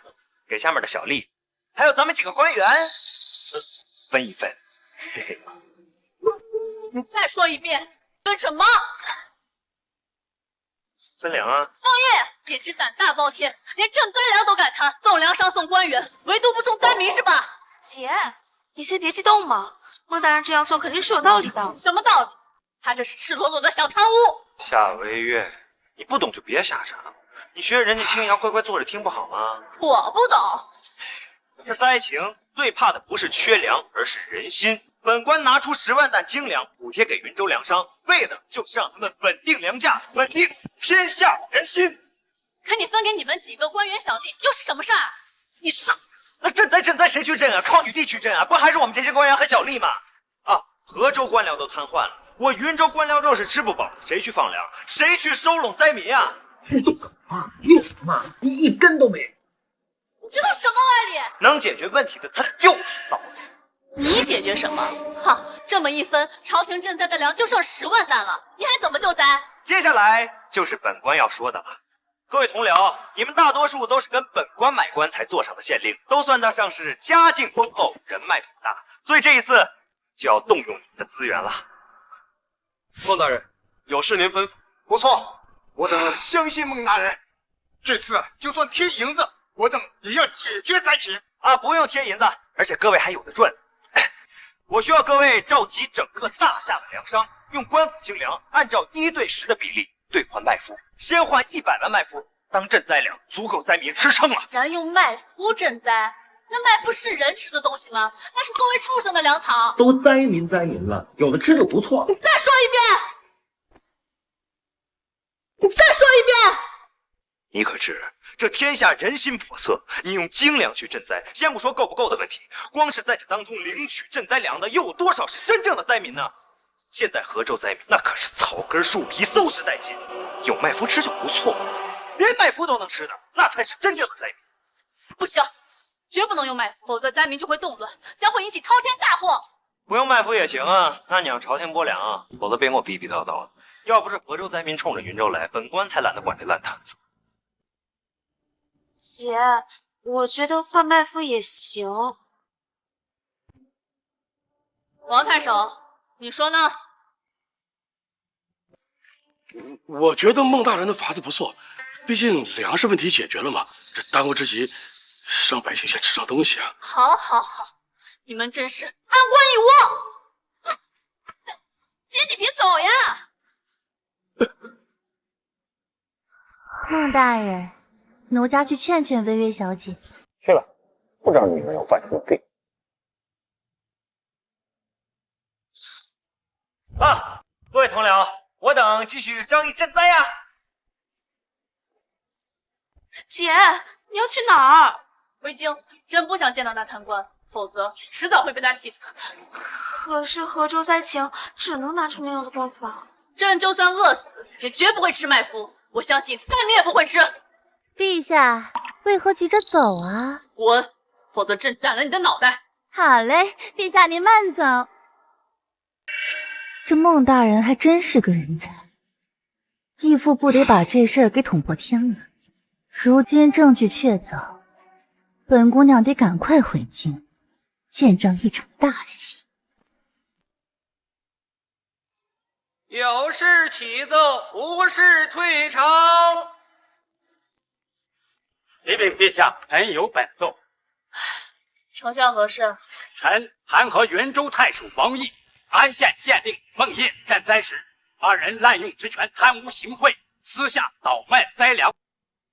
给下面的小吏，还有咱们几个官员，分一分。嘿嘿。你再说一遍，分什么？分粮啊！方月简直胆大包天，连赈灾粮都敢贪，送粮商送官员，唯独不送灾民是吧？姐，你先别激动嘛，孟大人这样做肯定是有道理的。什么道理？他这是赤裸裸的小贪污。夏微月，你不懂就别瞎嚷，你学人家青瑶乖乖坐着听不好吗？我不懂。这灾情最怕的不是缺粮，而是人心。本官拿出10万担精粮补贴给云州粮商，为的就是让他们稳定粮价，稳定天下人心。可你分给你们几个官员小吏又是什么事儿？你傻？那赈灾谁去赈啊？靠女帝去赈啊？不还是我们这些官员和小吏吗？啊，河州官僚都瘫痪了，我云州官僚若是吃不饱，谁去放粮？谁去收拢灾民啊？你懂吗？你懂吗？你一根都没有。你知道什么歪理？能解决问题的他就是老子。你解决什么？哈，这么一分，朝廷赈灾的粮就剩10万担了，你还怎么救灾？接下来就是本官要说的了。各位同僚，你们大多数都是跟本官买官才做上的县令，都算得上是家境丰厚、人脉广大，所以这一次就要动用你们的资源了。孟大人，有事您吩咐。不错，我等相信孟大人。这次就算贴银子，我等也要解决灾情啊！不用贴银子，而且各位还有的赚。我需要各位召集整个大厦的粮商，用官府精粮，按照1:10的比例兑换麦麸，先换100万麦麸当赈灾粮，足够灾民吃撑了。然用麦麸赈灾，那麦麸是人吃的东西吗？那是作为畜生的粮草。都灾民了，有的吃就不错了。再说一遍，你再说一遍。你可知这天下人心叵测，你用精粮去赈灾，先不说够不够的问题，光是在这当中领取赈灾粮的，又有多少是真正的灾民呢？现在河州灾民那可是草根树皮搜食殆尽，有麦麸吃就不错了，连麦麸都能吃的，那才是真正的灾民。不行，绝不能用麦麸，否则灾民就会动乱，将会引起滔天大祸。不用麦麸也行啊，那你让朝廷拨粮啊，否则别跟我逼逼叨叨的。要不是河州灾民冲着云州来，本官才懒得管这烂摊子。姐，我觉得换麦麸也行。王太守，你说呢？我觉得孟大人的法子不错，毕竟粮食问题解决了嘛，这当务之急是让百姓先吃上东西啊。好，好，好，你们真是安官一窝！姐，你别走呀！孟大人，奴家去劝劝微微小姐。去吧，不知道你们要犯什么病。啊，各位同僚，我等继续张议赈灾呀。姐，你要去哪儿？回京，真不想见到那贪官，否则迟早会被他气死。可是河州灾情，只能拿出那样的办法。朕就算饿死，也绝不会吃麦麸。我相信灾民也不会吃。陛下，为何急着走啊？滚，否则朕斩了你的脑袋。好嘞，陛下您慢走。这孟大人还真是个人才，义父不得把这事儿给捅破天了。如今证据确凿，本姑娘得赶快回京，见证一场大喜。有事启奏，无事退朝。启禀陛下，臣有本奏。丞相何事？臣弹劾元州太守王毅、安县县令孟印赈灾时，二人滥用职权，贪污行贿，私下倒卖灾粮，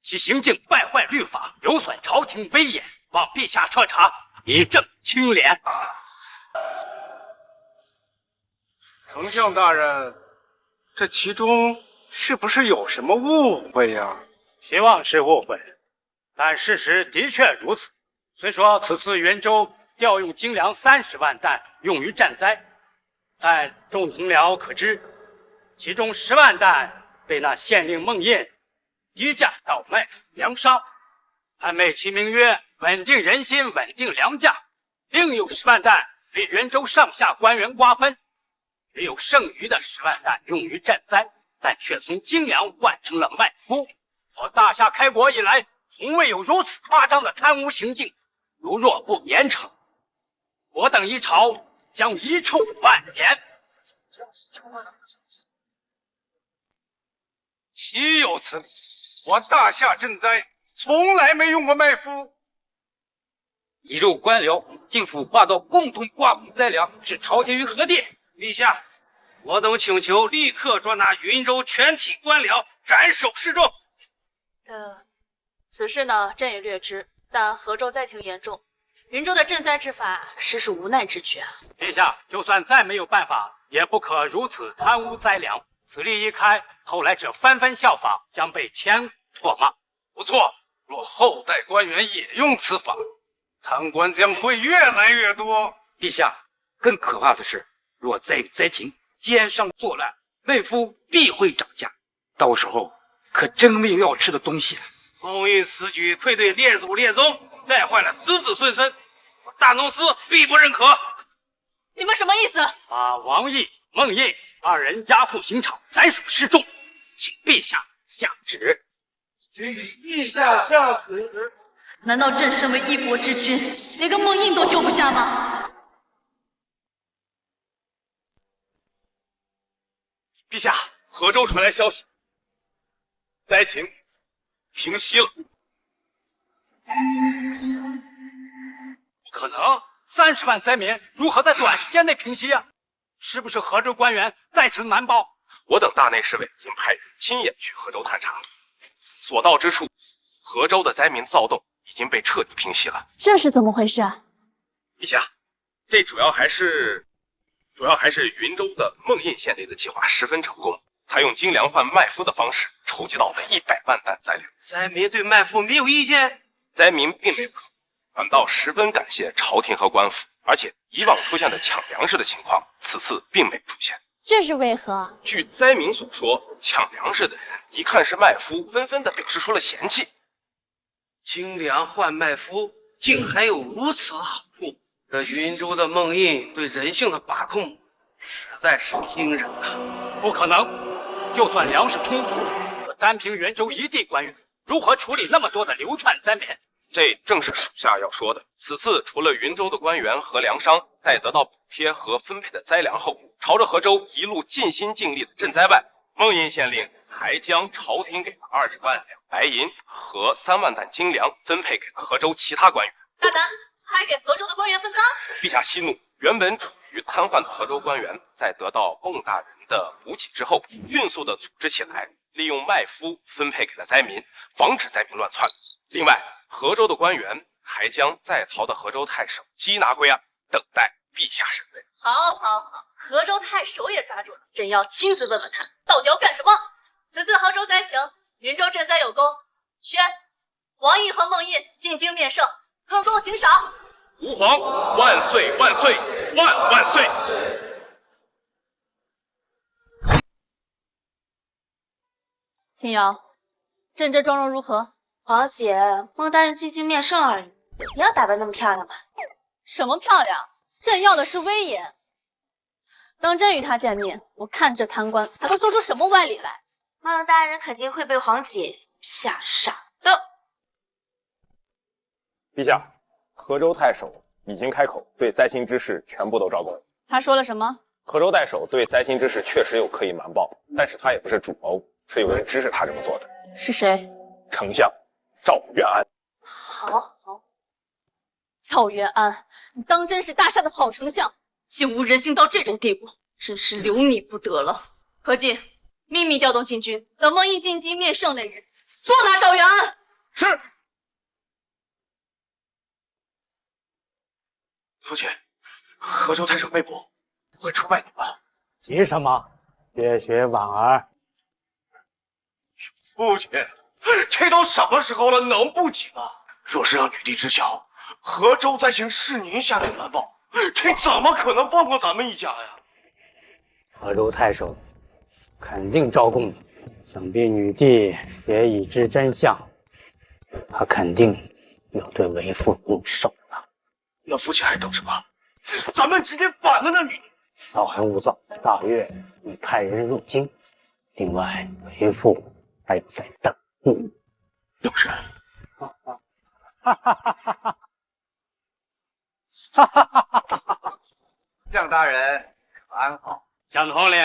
其行径败坏律法，有损朝廷威严，望陛下彻查，以正清廉。丞相大人，这其中是不是有什么误会呀？希望是误会，但事实的确如此。虽说此次元州调用精粮30万担用于赈灾，但众同僚可知，其中10万担被那县令孟印低价倒卖粮商，还美其名曰稳定人心、稳定粮价；另有10万担被元州上下官员瓜分，只有剩余的10万担用于赈灾，但却从精粮换成了麦麸。我大夏开国以来，从未有如此夸张的贪污行径，如若不严惩，我等一朝将遗臭万年。岂有此理！我大夏赈灾从来没用过麦麸。一入官僚，竟腐化到共同瓜分灾粮，置朝廷于何地？陛下，我等请求立刻捉拿云州全体官僚，斩首示众。此事呢，朕也略知，但河州灾情严重，云州的赈灾之法实属无奈之举啊。陛下，就算再没有办法，也不可如此贪污灾粮。此例一开，后来者纷纷效仿，将被千唾骂。不错，若后代官员也用此法，贪官将会越来越多。陛下，更可怕的是，若再有灾情，奸商作乱，麦麸必会涨价，到时候可真没有要吃的东西了。孟印此举愧对列祖列宗，带坏了子子孙孙，我大农司必不认可。你们什么意思？把王毅、孟印二人押赴刑场，斩首示众，请陛下下旨。请陛下下旨。难道朕身为一国之君，连个孟印都救不下吗？陛下，河州传来消息，灾情平息了。不可能，30万灾民如何在短时间内平息啊？是不是河州官员再次瞒报？我等大内侍卫已经派人亲眼去河州探查，所到之处，河州的灾民躁动已经被彻底平息了。这是怎么回事啊？陛下，这主要还是云州的孟印县令的计划十分成功。他用精粮换麦麸的方式筹集到了100万担灾粮。灾民对麦麸没有意见？灾民并没有抗议，反倒十分感谢朝廷和官府，而且以往出现的抢粮食的情况，此次并没有出现。这是为何？据灾民所说，抢粮食的人一看是麦麸，纷纷的表示出了嫌弃。精粮换麦麸，竟还有如此好处！这云州的孟印对人性的把控实在是惊人啊！不可能！就算粮食充足，可单凭云州一地官员如何处理那么多的流窜灾民？这正是属下要说的。此次除了云州的官员和粮商在得到补贴和分配的灾粮后，朝着河州一路尽心尽力的赈灾外，孟印县令还将朝廷给的20万两白银和3万担精粮分配给了河州其他官员。大胆，还给河州的官员分赃！陛下息怒，原本处于瘫痪的河州官员，在得到孟大人的补给之后，迅速的组织起来，利用麦麸分配给了灾民，防止灾民乱窜。另外，河州的官员还将在逃的河州太守缉拿归案，等待陛下审问。好，好，好，河州太守也抓住了，朕要亲自问问他到底要干什么。此次河州灾情，云州赈灾有功，宣王毅和孟印进京面圣，论功行赏。吾皇万岁万岁万万岁！青瑶，朕这妆容如何？华姐，孟大人进京面圣而已，一定要打扮那么漂亮吗？什么漂亮？朕要的是威严。当真与他见面，我看这贪官还会说出什么歪理来。孟大人肯定会被皇姐吓傻的。陛下，河州太守已经开口，对灾情之事全部都招供。他说了什么？河州太守对灾情之事确实有刻意瞒报，但是他也不是主谋，是有人指使他这么做的。是谁？丞相赵元安。好好，赵元安，你当真是大夏的好丞相，竟无人性到这种地步，真是留你不得了。何进，秘密调动禁军，等孟印进京面圣那日，捉拿赵元安。是。父亲，河州太守被捕，不会出卖你吧？急什么？血血婉儿。父亲，这都什么时候了，能不急吗？若是让女帝知晓河州灾情是您下令瞒报，这怎么可能放过咱们一家呀？河州太守肯定招供你，想必女帝也已知真相，她肯定要对为父动手了。那父亲还等什么？咱们直接反了那女帝！稍安勿躁，大月已派人入京，另外为父还有在等你。有人？将大人安好。蒋统领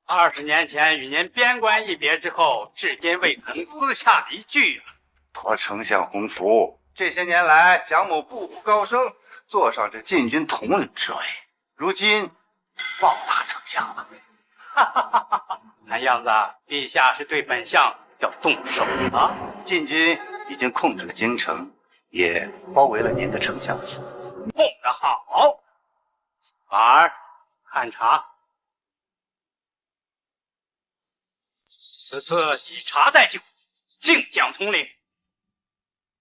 ，20年前与您边关一别之后，至今未曾私下一句。托丞相洪福，这些年来，蒋某步步高升，坐上这禁军统领之位，如今报答丞相了。看样子，陛下是对本相要动手了。禁军已经控制了京城，也包围了您的丞相府。弄得好，婉儿，看查。此次以查代救，敬蒋统领。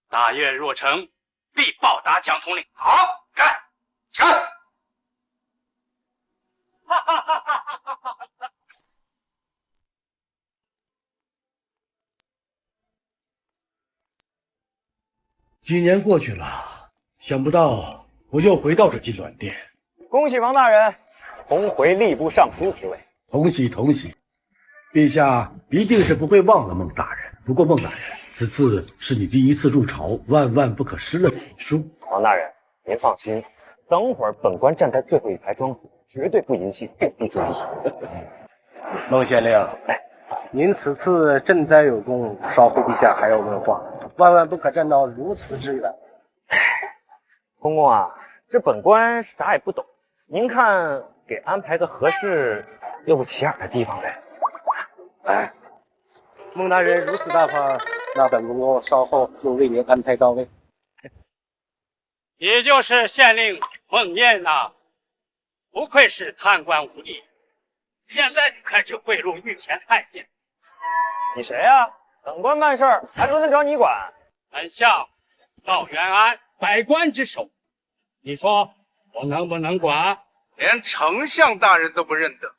大业若成，必报答蒋统领。好，干！几年过去了，想不到我又回到这金銮殿。恭喜王大人重回吏部尚书之位。同喜同喜，陛下一定是不会忘了孟大人。不过孟大人，此次是你第一次入朝，万万不可失了礼数。王大人，您放心，等会儿本官站在最后一排装死，绝对不引起后帝注意。孟县令，您此次赈灾有功，稍后陛下还要问话。万万不可站到如此之远。公公啊，这本官啥也不懂，您看给安排个合适又不起眼的地方呗。哎，孟大人如此大方，那本公公稍后就为您安排到位。也就是县令孟燕呐，不愧是贪官污吏，现在就开始贿赂御前太监。你谁呀？本官办事儿还轮得着你管？丞相赵元安，百官之首，你说我能不能管？连丞相大人都不认得，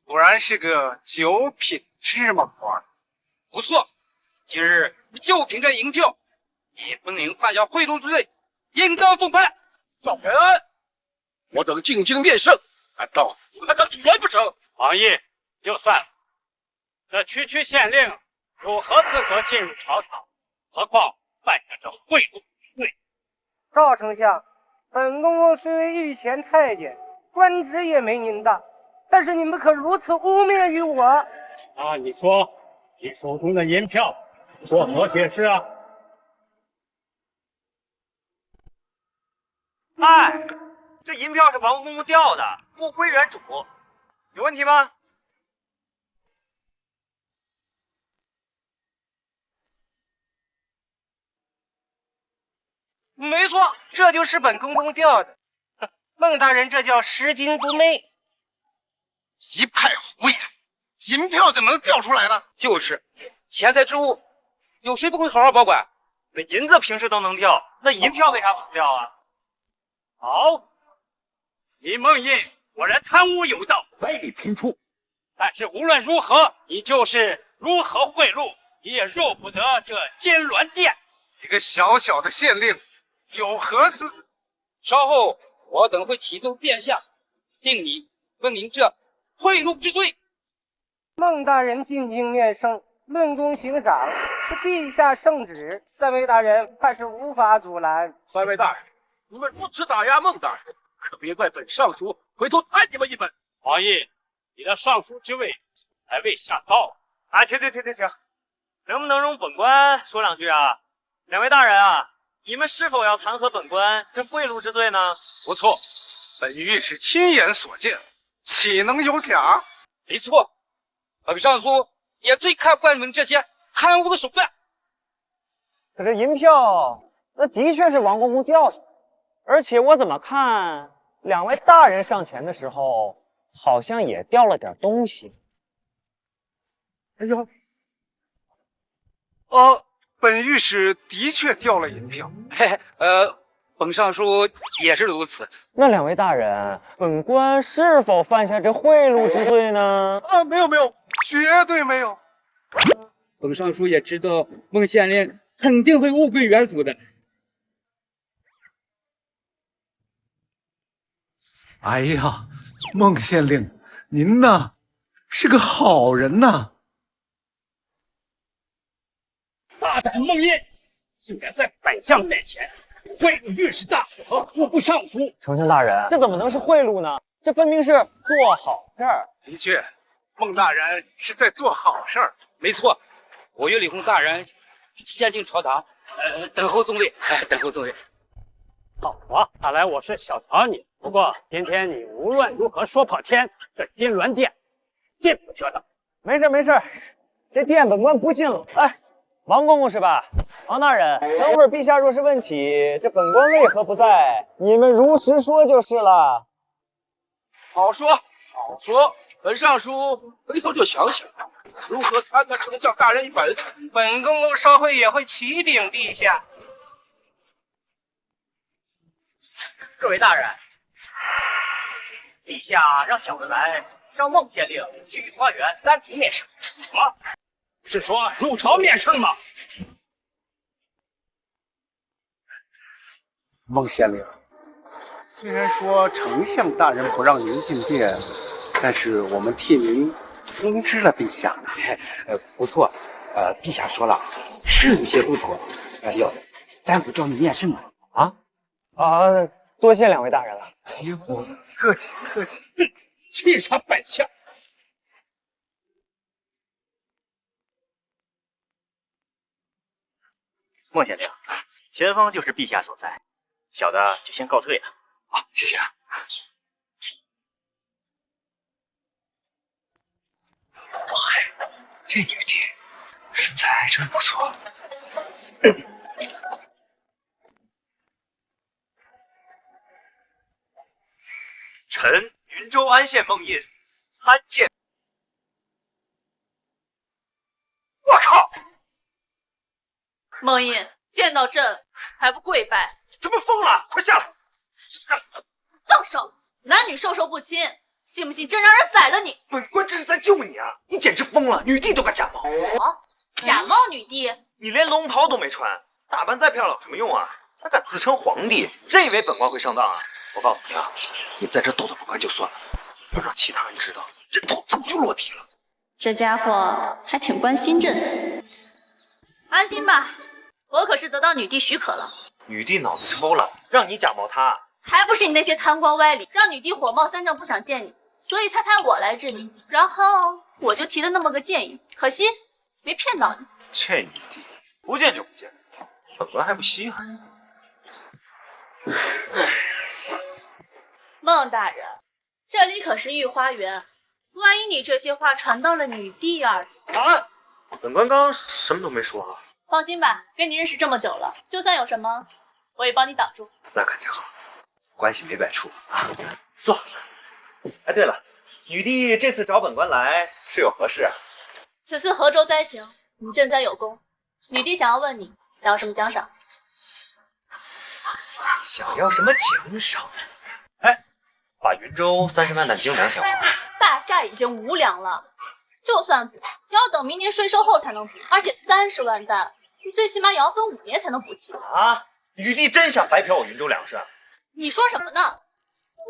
果然是个九品芝麻官。不错，今日就凭这银票，你本领犯下贿赂之罪，应当重判。赵元安，我等进京面圣，难道还敢阻拦不成？王毅，就算了，这区县令有何资格进入朝堂？何况犯下这贿赂之罪？赵丞相，本公公虽为御前太监，官职也没您大，但是你们可如此污蔑于我！啊，你说你手中的银票作何解释啊？哎，这银票是王公公掉的，不归原主，有问题吗？没错，这就是本公公掉的。孟大人，这叫拾金不昧。一派胡言，银票怎么能掉出来呢？就是，钱财之物，有谁不会好好保管？那银子平时都能掉，那银票为啥不能掉啊？好，你孟印果然贪污有道，歪理频出。但是无论如何，你就是如何贿赂，你也入不得这金銮殿。一个小小的县令，有何资？稍后我等会启奏殿下，定你分明这贿赂之罪。孟大人进京面圣，论功行赏，是陛下圣旨，三位大人怕是无法阻拦。三位大人，你们如此打压孟大人，可别怪本尚书回头弹你们一本。王毅，你的尚书之位还未下到。啊，停，能不能容本官说两句啊？两位大人啊，你们是否要弹劾本官这贿赂之罪呢？不错，本御史亲眼所见，岂能有假？没错，本尚书也最看不惯你们这些贪污的手段。可这银票，那的确是王公公掉下的，而且我怎么看，两位大人上前的时候，好像也掉了点东西。哎呦，本御史的确掉了银票。本尚书也是如此。那两位大人，本官是否犯下这贿赂之罪呢？没有，绝对没有。本尚书也知道孟县令肯定会物归原主的。哎呀，孟县令，您呢是个好人呐！大胆孟印，竟敢在本相面前贿赂御史大夫和户部尚书！丞相大人，这怎么能是贿赂呢？这分明是做好事儿。的确，孟大人是在做好事儿。没错，我与李弘大人先进朝堂，等候宗位，等候宗位。好啊，看来我是小瞧你。不过今天你无论如何说破天，这金銮殿进不得的。没事，这殿本官不进了。哎，王公公是吧？王大人，等会儿陛下若是问起这本官为何不在，你们如实说就是了。好说，本尚书回头就想想如何参加丞相大人一本。本公公稍后也会启禀陛下。各位大人，陛下让小人来召孟县令去花园单独面圣。什么？是说入朝面圣吗？孟县令，虽然说丞相大人不让您进殿，但是我们替您通知了陛下。不错，陛下说了，是有些不妥，要单独召你面圣啊。多谢两位大人了。哎呦，客气。气杀本相！孟县令，前方就是陛下所在，小的就先告退了。好，谢谢啊。哇，这女帝身材还真不错。臣云州安县孟印参见。我靠！孟印见到朕还不跪拜？他们疯了！快下来！放手！男女授受不亲，信不信朕让人宰了你？本官这是在救你啊！你简直疯了！女帝都敢假冒！假冒女帝？你连龙袍都没穿，打扮再漂亮有什么用啊？还敢自称皇帝，真以为本官会上当啊？我告诉你啊，你在这逗逗本官就算了，要让其他人知道，人头早就落地了。这家伙还挺关心朕的。安心吧，我可是得到女帝许可了。女帝脑子抽了，让你假冒她，还不是你那些贪官歪理，让女帝火冒三丈，不想见你，所以才派我来治你。然后我就提了那么个建议，可惜没骗到你。这女帝不见就不见，本官还不稀罕。孟大人，这里可是御花园，万一你这些话传到了女帝耳里……啊！本官刚刚什么都没说啊。放心吧，跟你认识这么久了，就算有什么，我也帮你挡住。那肯定好，关系没摆处啊。坐。哎，对了，女帝这次找本官来是有何事啊？此次河州灾情，你赈灾有功，女帝想要问你想要什么奖赏。想要什么奖赏？哎，把云州30万担精粮想好了。大夏已经无粮了，就算补，也要等明年税收后才能补，而且30万担，你最起码也要分5年才能补齐。啊！女帝真想白嫖我云州粮食？你说什么呢？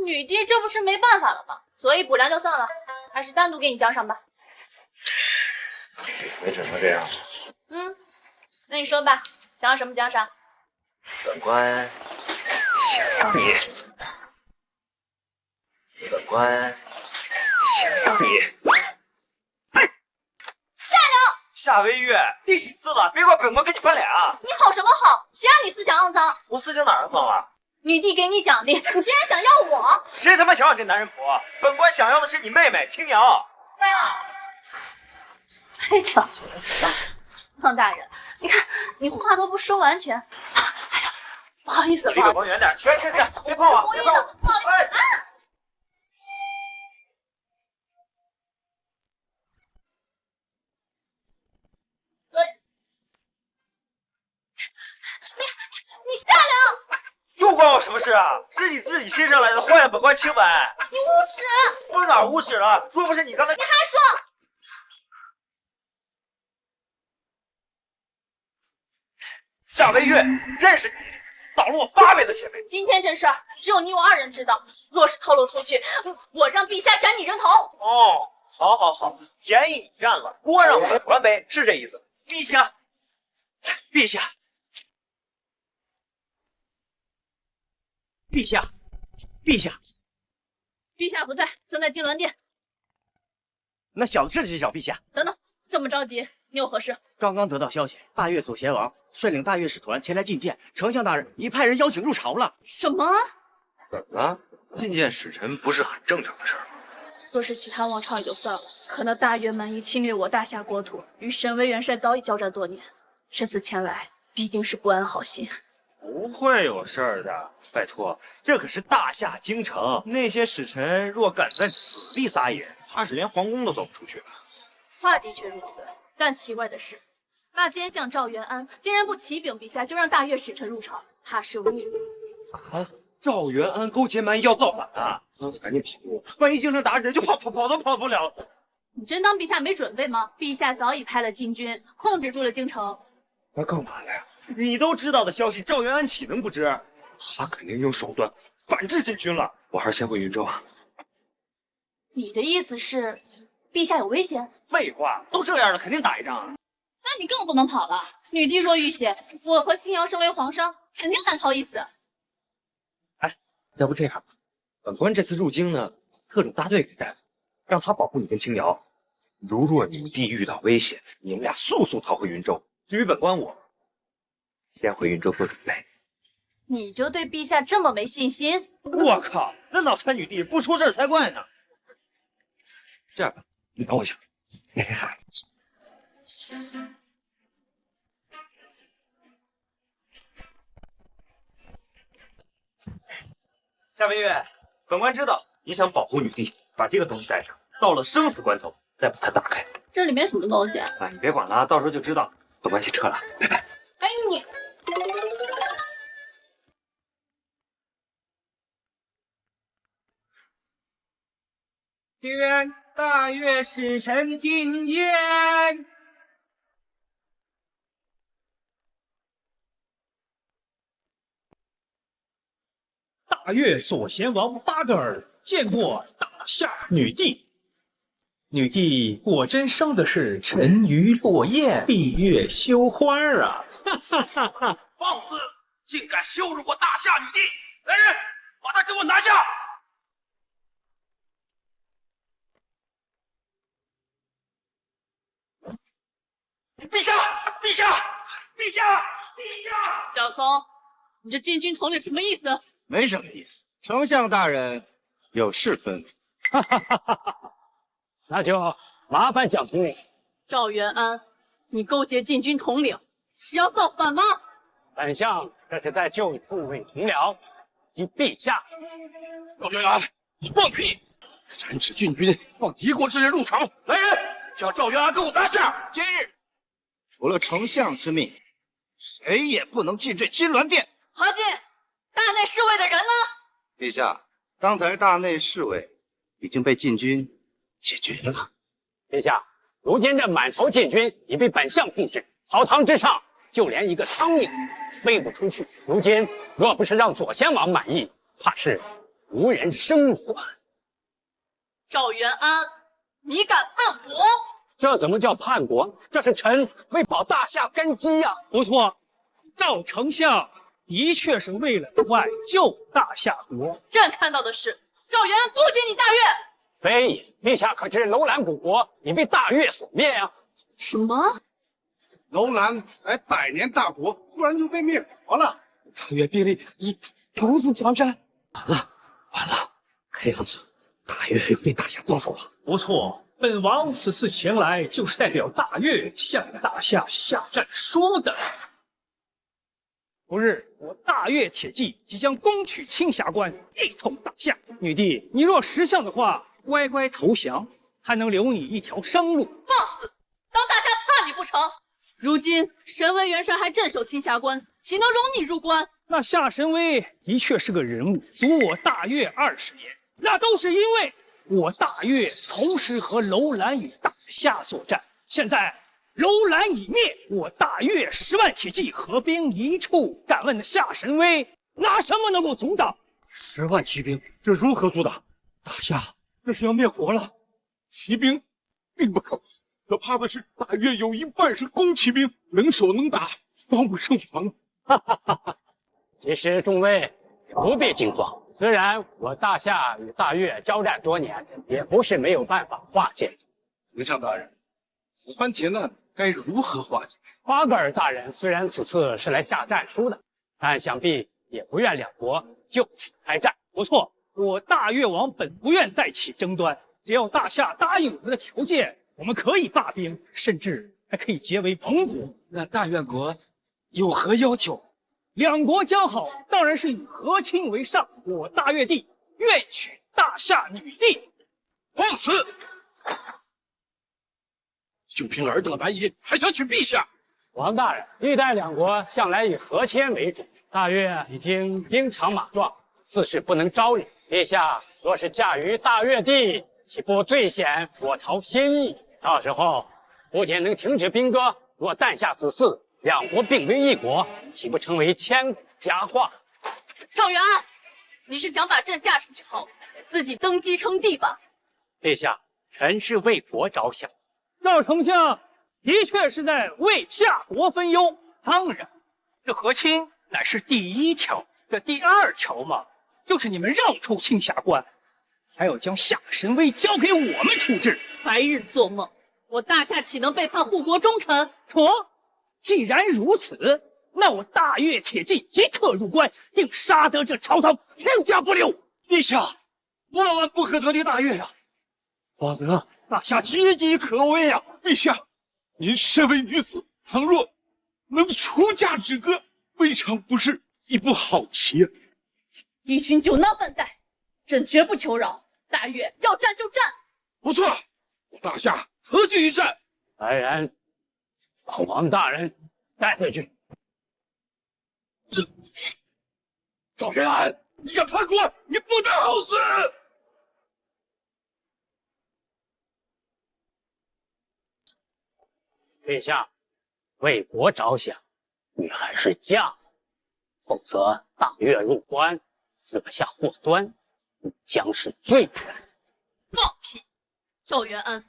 女帝这不是没办法了吗？所以补粮就算了，还是单独给你奖赏吧。没准成这样。那你说吧，想要什么奖赏？本官想让你，本官想让你。夏微月，第几次了？别怪本官跟你翻脸啊！你好什么好？谁让你思想肮脏？我思想哪儿肮脏了？女帝给你奖励，你竟然想要我？谁他妈想要这男人婆？本官想要的是你妹妹青瑶。哎呀，孟大人，你看你话都不说完全。哎呀，不好意思，离本官远点！去，别碰我！别碰我！哎！你下凉！又关我什么事啊？是你自己亲上来的，坏了本官清白。你无耻！我哪儿无耻了？若不是你刚才……你还说！夏微月，认识你，倒了我8倍的血霉。今天这事儿只有你我2人知道，若是透露出去，我让陛下斩你人头。哦，好，便宜你占了，锅让本官背，是这意思。陛下，陛下。陛下，陛下，陛下不在，正在金銮殿。那小子这就去找陛下。等等，这么着急，你有何事？刚刚得到消息，大越祖贤王率领大越使团前来觐见，丞相大人已派人邀请入朝了。什么？怎么了？觐见使臣不是很正常的事吗？若是其他王朝也就算了，可那大越蛮夷侵略我大夏国土，与沈巍元帅早已交战多年，这次前来必定是不安好心。不会有事儿的，拜托，这可是大夏京城，那些使臣若敢在此地撒野，怕是连皇宫都走不出去了。话的确如此，但奇怪的是，那奸相赵元安竟然不启禀陛下，就让大越使臣入朝，他是无意。啊！赵元安勾结蛮夷要造反啊！赶紧跑路，万一京城打起来，就跑都跑不了。你真当陛下没准备吗？陛下早已派了禁军控制住了京城。那干嘛了呀？你都知道的消息，赵元安岂能不知？他肯定用手段反制禁军了。我还是先回云州。你的意思是，陛下有危险？废话，都这样了，肯定打一仗啊。那你更不能跑了。女帝若遇险，我和新瑶身为皇商，肯定难逃一死。要不这样吧，本官这次入京呢，特种大队给带了，让他保护你跟青瑶。如若女帝遇到危险，你们俩速逃回云州。至于本官我，先回云州做准备。你就对陛下这么没信心？我靠，那脑残女帝不出事才怪呢！这样吧，你等我一下。夏飞月，本官知道你想保护女帝，把这个东西带上，到了生死关头再把它打开。这里面什么东西？哎，你别管了，到时候就知道。本官先撤了，拜拜。哎你！愿大岳使臣进言。大岳左贤王巴格尔见过大夏女帝，女帝果真生的是沉鱼落雁、闭月羞花啊！哈哈哈哈！放肆，竟敢羞辱我大夏女帝！来人，把她给我拿下！陛下，陛下，陛下，陛下！小松，你这禁军统领什么意思？没什么意思，丞相大人有事吩咐。哈哈哈哈哈！那就麻烦蒋统领。赵元安，你勾结禁军统领，是要造反吗？本相这是在救诸位同僚及陛下。赵元安，你放屁！斩止禁军，放敌国之人入朝！来人，将赵元安给我拿下！今日除了丞相之命，谁也不能进这金銮殿。何进，大内侍卫的人呢？陛下，刚才大内侍卫已经被禁军解决了。陛下，如今这满朝禁军已被本相控制，朝堂之上就连一个苍蝇飞不出去。如今若不是让左贤王满意，怕是无人生还。赵元安，你敢叛国？这怎么叫叛国？这是臣为保大夏根基呀！不错，赵丞相的确是为了挽救大夏国。朕看到的是赵元安勾结你大岳。非也，陛下可知楼兰古国已被大岳所灭啊？什么？楼兰乃100年大国，忽然就被灭国了。大岳兵力如此强盛，完了，看样子大岳又对大夏动手了。不错，本王此次前来就是代表大岳向大夏下战书的。不日，我大岳铁骑即将攻取青霞关，一统大夏。女帝，你若识相的话，乖乖投降，还能留你一条生路。放肆！当大夏怕你不成？如今神威元帅还镇守青霞关，岂能容你入关？那夏神威的确是个人物，足我大岳20年，那都是因为我大岳同时和楼兰与大夏作战。现在楼兰已灭，我大岳10万铁骑合兵一处，敢问夏神威拿什么能够阻挡？10万骑兵，这如何阻挡？大夏这是要灭国了。骑兵并不可怕的是，大岳有一半是弓骑兵，能手能打，防不胜防。哈哈哈哈！其实众位也不必惊慌，虽然我大夏与大岳交战多年，也不是没有办法化解。丞相大人，此番劫难该如何化解？巴格尔大人虽然此次是来下战书的，但想必也不愿两国就此开战。不错，我大越王本不愿再起争端，只要大夏答应我们的条件，我们可以罢兵，甚至还可以结为盟国。那大越国有何要求？两国交好，当然是以和亲为上。我大越帝愿娶大夏女帝。放肆！就凭尔等蛮夷，还想娶陛下？王大人，历代两国向来以和亲为主，大越已经兵强马壮，自是不能招惹。陛下若是嫁于大越帝，岂不最显我朝心意？到时候不仅能停止兵戈，若诞下子嗣，两国并为一国，岂不成为千古佳话？赵元安，你是想把朕嫁出去后，自己登基称帝吧？陛下，臣是为国着想。赵丞相的确是在为夏国分忧。当然，这和亲乃是第一条，这第二条嘛，就是你们让出青霞关，还有将夏神威交给我们处置。白日做梦！我大夏岂能背叛护国忠臣？妥，既然如此，那我大越铁骑即刻入关，定杀得这曹操天下不留。陛下，万万不可得罪大越呀！否则大侠岌岌可危啊！陛下，您身为女子，倘若能出嫁之歌，未尝不是一步好棋啊！一群酒囊饭袋，朕绝不求饶。大越要战就战。不错，大侠何惧一战？来人，把王大人带回去。赵元安，你敢叛国，你不得好死！陛下，为国着想，你还是嫁了，否则大越入关，惹下祸端，你将是罪人。放屁！赵元安，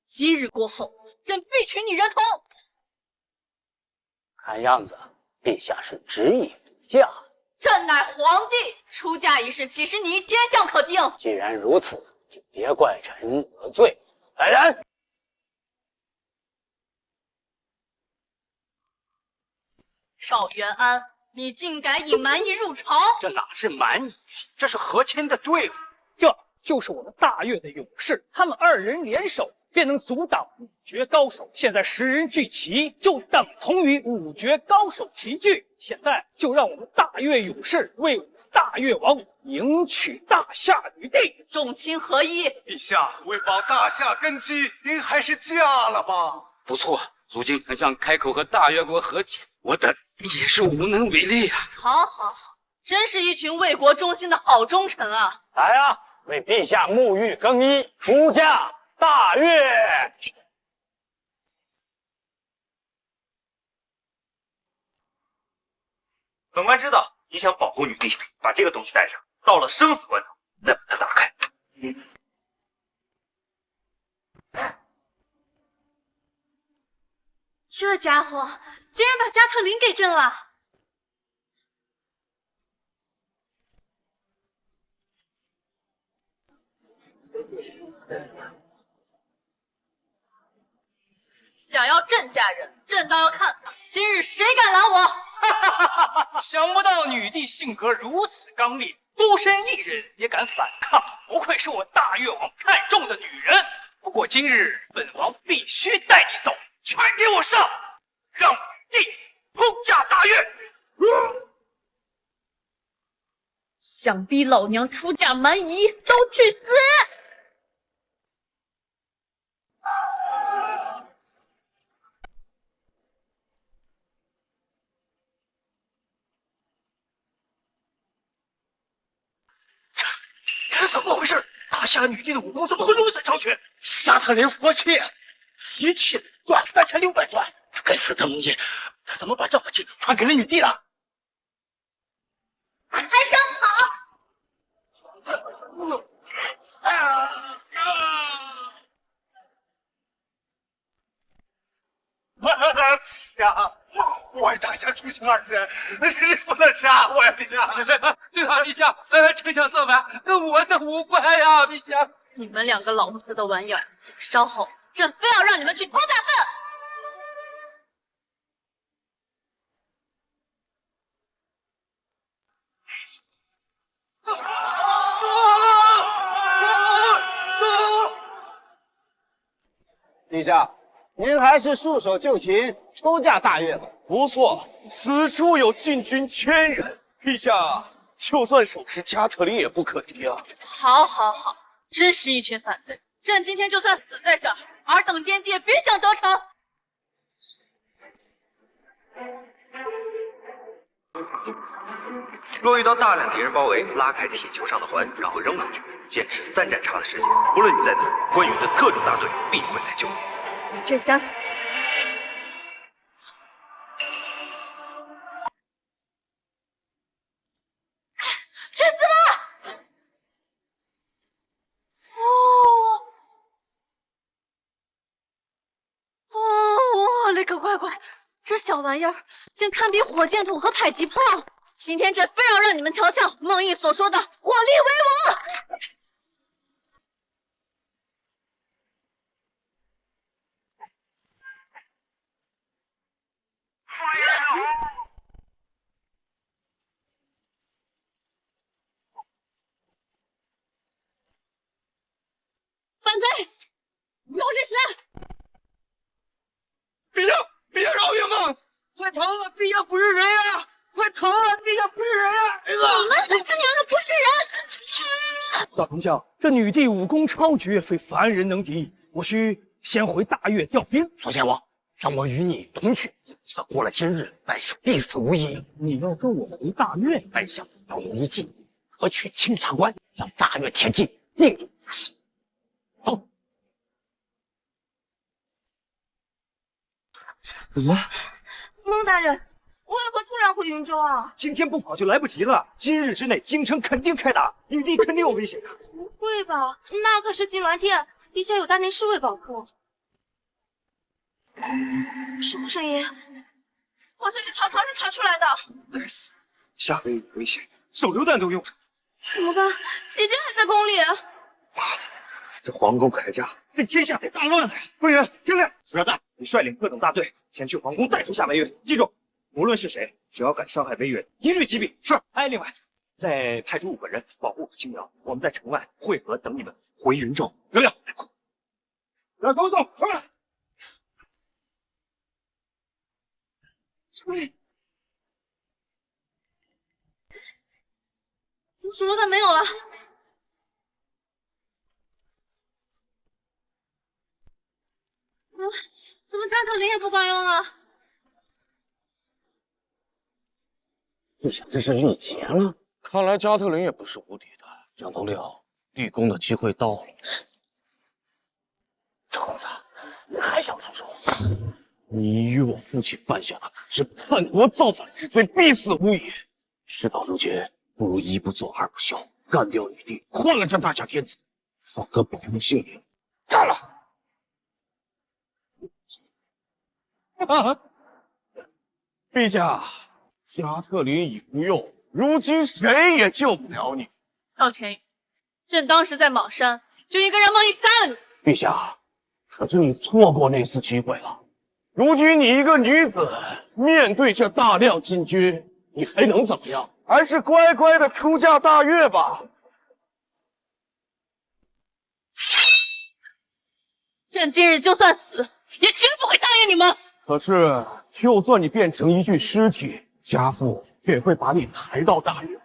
今日过后，朕必取你人头。看样子，陛下是执意不嫁。朕乃皇帝，出嫁一事岂是你天下可定？既然如此，就别怪臣得罪。来人！赵元安，你竟敢引蛮夷入朝！这哪是蛮夷，这是和亲的队伍。这就是我们大越的勇士，他们二人联手便能阻挡五绝高手。现在10人聚齐，就等同于五绝高手齐聚。现在就让我们大越勇士为我们大越王迎娶大夏女帝，众亲合一。陛下，为保大夏根基，您还是嫁了吧。不错，如今丞相开口和大越国和亲，我等也是无能为力啊。好，好，好，真是一群为国忠心的好忠臣啊！来啊，为陛下沐浴更衣，出嫁大越。本官知道你想保护女帝，把这个东西带上，到了生死关头再把它打开。这家伙竟然把加特林给震了！想要朕嫁人，朕倒要看看今日谁敢拦我！想不到女帝性格如此刚烈，孤身一人也敢反抗，不愧是我大越王看中的女人。不过今日本王必须带你走，全给我上，让女帝出嫁大越。想逼老娘出嫁蛮夷，都去死！这是怎么回事？大夏女帝的武功怎么会如此超群？沙特林佛切，一气赚3600段。该死的蒙毅，他怎么把这火气传给了女帝了？还想跑？呀！我是大夏出行2天，你不能杀我呀，陛下！对啊，陛下，丞相造反跟我的无关呀，陛下。你们2个老不死的玩意儿，稍后朕非要让你们去通大粪！陛下，您还是束手就擒，出嫁大越吧。不错，此处有禁军1000人，陛下就算手持加特林也不可敌啊！好，好，好，真是一群反贼！朕今天就算死在这儿，尔等奸计也别想得逞！若遇到大量敌人包围，拉开铁球上的环，然后扔出去，坚持3战差的时间，无论你在哪，关羽的特种大队必会来救你。朕相信。去死吧！我勒个乖乖！这小玩意儿竟堪比火箭筒和迫击炮！今天朕非要让你们瞧瞧孟毅所说的“火力为王”。疼啊！陛下不是人呀！快疼啊！陛下不是人呀！你们他娘的不是人！大丞相，这女帝武功超绝，非凡人能敌。我需先回大越调兵。左贤王，让我与你同去。这过了今日，百姓必死无疑。你要跟我回大越？百姓要有一计，夺取青霞关，让大越铁骑进入自信。好。怎么了？孟大人，为何突然回云州啊？今天不跑就来不及了。今日之内，京城肯定开打，女帝肯定有危险。不会吧？那可是金銮殿，陛下有大内侍卫保护。什么声音？好像是朝堂里传出来的。该死，下回有危险，手榴弹都用上。怎么办？姐姐还在宫里。妈的，这皇宫开炸，这天下得大乱了呀！魏源，听令，死在你率领各等大队前去皇宫带出夏韦允。记住，无论是谁，只要敢伤害韦允，一律击毙。是。哎，另外，再派出5个人保护青苗，我们在城外汇合，等你们回云州。得令。让狗走，上来。手榴弹没有了。怎么加特林也不管用了？陛下这是力竭了。看来加特林也不是无敌的。蒋头领，立功的机会到了。赵公子，你还想出手？你与我父亲犯下的是叛国造反之罪，必死无疑。事到如今，不如一不做二不休，干掉女帝，换了这大夏天子，方可保住性命。干了！啊！陛下，加特林已不用，如今谁也救不了你。赵钱宇，朕当时在莽山就应该让孟毅杀了你。陛下，可是你错过那次机会了。如今你一个女子，面对这大量禁军，你还能怎么样？还是乖乖的出嫁大越吧。朕今日就算死，也绝不会答应你们。可是，就算你变成一具尸体，家父也会把你抬到大越。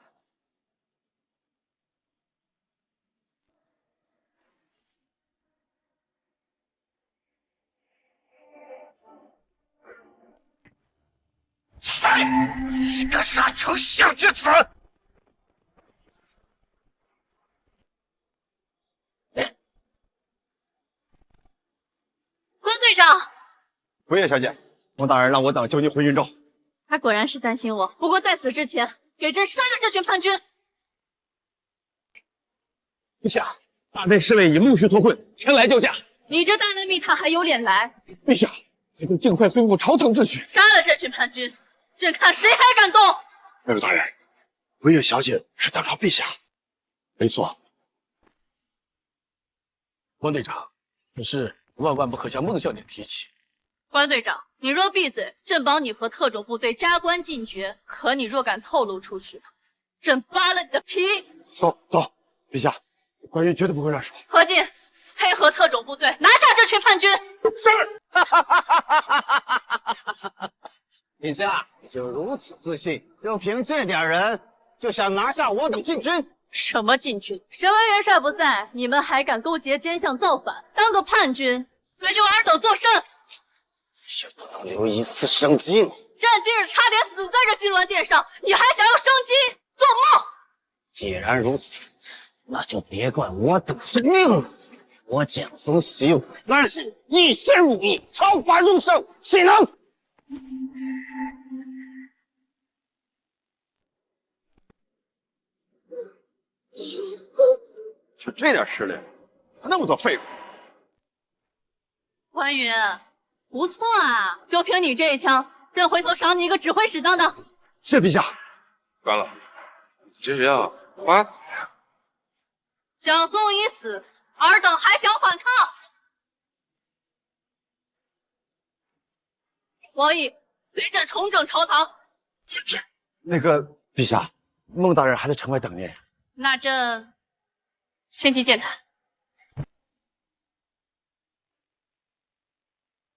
你个杀丞相之子！关队长，回叶小姐，孟大人让我等救你回云州。他果然是担心我。不过在此之前，给朕杀了这群叛军。陛下，大内侍卫已陆续脱困，前来救驾。你这大内密探还有脸来？陛下，还请尽快恢复朝堂秩序。杀了这群叛军，朕看谁还敢动！飞虎大人，维叶小姐是当朝陛下。没错。关队长，此事万万不可将孟教练提起。关队长，你若闭嘴，朕保你和特种部队加官进爵；可你若敢透露出去，朕扒了你的皮！走走，陛下，关羽绝对不会乱说。何进，配合特种部队拿下这群叛军。是。陛下，你就如此自信，就凭这点人就想拿下我等禁军？什么禁军？沈文元帅不在，你们还敢勾结奸相造反，当个叛军，随就尔等作甚？也不能留一丝生机吗？朕今日差点死在这金銮殿上，你还想要生机？做梦！既然如此，那就别怪我等之命了。我蒋松习武那是一身武艺，超凡入圣，岂能？就这点实力，那么多废物。关羽，不错啊，就凭你这一枪，朕回头赏你一个指挥使当当。谢陛下。完了，这是要花。蒋松已死，尔等还想反抗？王毅，随朕重整朝堂。那个陛下，孟大人还在城外等您。那朕先去见他。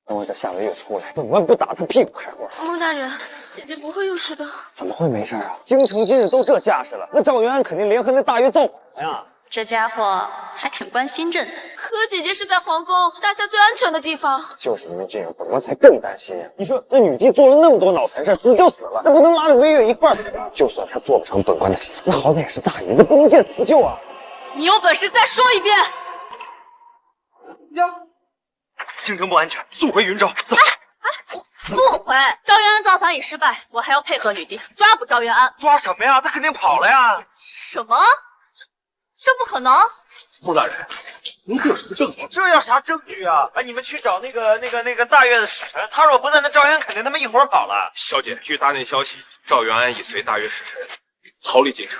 等我这夏韦月出来，本官不打他屁股开花。孟大人，姐姐不会有事的。怎么会没事啊？京城今日都这架势了，那赵元安肯定联合那大越造反呀。这家伙还挺关心朕的。可姐姐是在皇宫，大夏最安全的地方。就是因为这样，本官才更担心呀。你说那女帝做了那么多脑残事，死就死了，那不能拉着魏月一块儿死啊！就算她做不成本官的媳妇，那好歹也是大姨子，不能见死就啊！你有本事再说一遍！京城不安全，速回云州。走。速回！赵元安造反已失败，我还要配合女帝抓捕赵元安。抓什么呀？他肯定跑了呀！什么？这不可能！穆大人，您可有什么证据？这要啥证据啊？哎，你们去找那个大越的使臣，他若不在，那赵元安肯定他们一伙跑了。小姐，据大内消息，赵元安已随大越使臣逃离京城。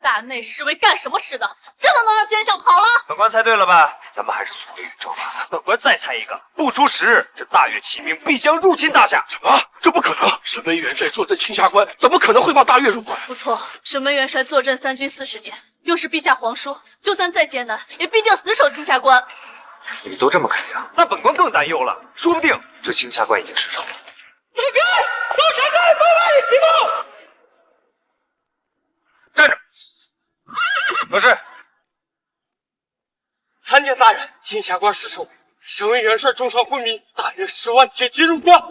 大内侍卫干什么吃的？真的能让奸相跑了？本官猜对了吧？咱们还是速回云州吧。本官再猜一个，不出10日，这大越起兵必将入侵大夏。什么？这不可能！沈巍元帅坐镇青霞关，怎么可能会放大越入关？不错，沈巍元帅坐镇3军40年，又是陛下皇叔，就算再艰难，也必定死守青霞关。你们都这么肯定，那本官更担忧了。说不定这青霞关已经失守了。走开！都闪开！别往里提步！站着。有事。参见大人，青霞关失守，沈巍元帅重伤昏迷，大约10万铁骑入关。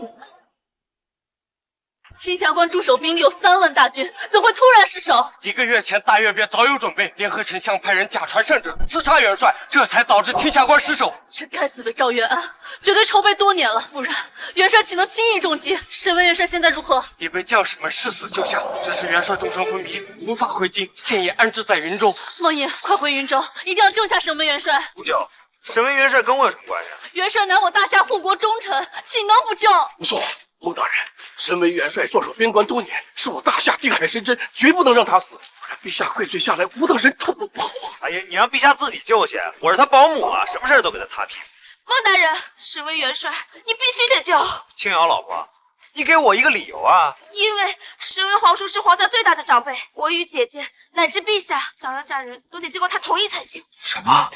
青霞关驻守兵力有3万大军，怎会突然失守1个月前，大越便早有准备，联合丞相派人假传圣旨，刺杀元帅，这才导致青霞关失守。这该死的赵元安，绝对筹备多年了，不然元帅岂能轻易中计？沈巍元帅现在如何？已被将士们誓死救下，只是元帅重伤昏迷，无法回京，现已安置在云州。梦莹，快回云州，一定要救下沈巍元帅。不救，沈巍元帅跟我有什么关系？元帅乃我大夏护国忠臣，岂能不救？不错，孟大人，身为元帅，坐守边关多年，是我大夏定海神针，绝不能让他死，不然陛下跪罪下来，无等人头不保啊！哎呀，你让陛下自己救去，我是他保姆啊，什么事都给他擦屁股。孟大人，沈巍元帅，你必须得救。青瑶老婆，你给我一个理由啊！因为沈巍皇叔是皇家最大的长辈，我与姐姐乃至陛下想要嫁人，都得经过他同意才行。什么？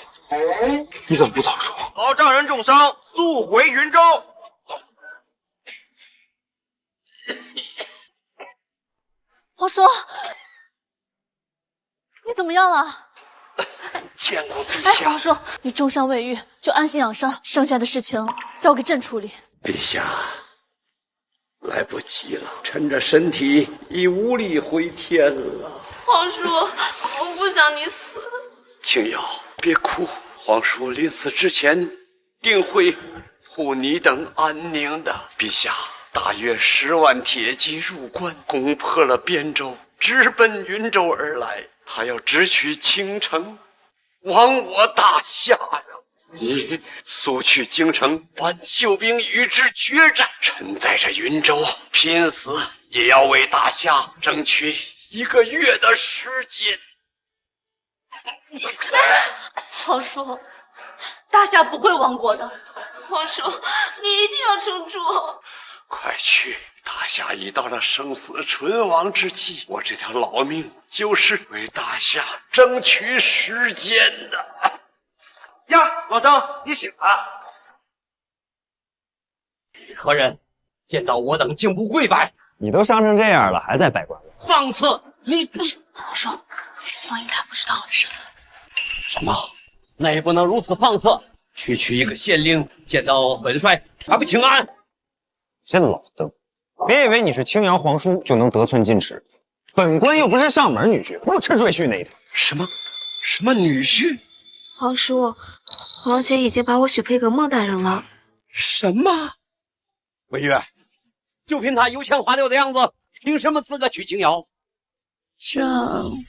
你怎么不早说？老丈人重伤，速回云州。皇叔，你怎么样了？见过陛哎，下。皇叔，你重伤未愈，就安心养伤，剩下的事情交给朕处理。陛下，来不及了，臣这身体已无力回天了。皇叔，我不想你死。青瑶，别哭，皇叔临死之前定会护你等安宁的。陛下，大约10万铁骑入关，攻破了边州，直奔云州而来。他要直取京城，亡我大夏呀！你速去京城，把秀兵与之决战。臣在这云州拼死也要为大夏争取1个月的时间。皇叔，大夏不会亡国的。皇叔，你一定要撑住。快去！大夏已到了生死存亡之际，我这条老命就是为大夏争取时间的。呀，老登，你醒了？何人？见到我等竟不跪拜？你都伤成这样了，还在拜官？放肆！你皇叔，王爷他不知道我的身份。什么？那也不能如此放肆！区区一个县令，见到本帅还不请安？这老登，别以为你是青瑶皇叔就能得寸进尺，本官又不是上门女婿，不吃赘婿那一套。什么女婿？皇叔，王姐已经把我许配给孟大人了。什么？魏月，就凭他油腔滑调的样子，凭什么资格娶青瑶？这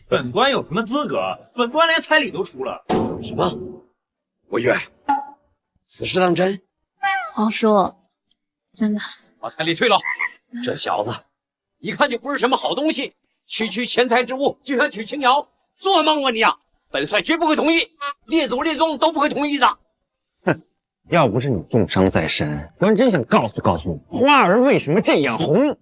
本官有什么资格？本官连彩礼都出了。什么？魏月，此事当真？皇叔，真的。把彩礼退了。这小子一看就不是什么好东西，区区钱财之物就想娶青瑶，做梦啊你啊！本帅绝不会同意，列祖列宗都不会同意的。哼，要不是你重伤在身，官真想告诉你，花儿为什么这样红。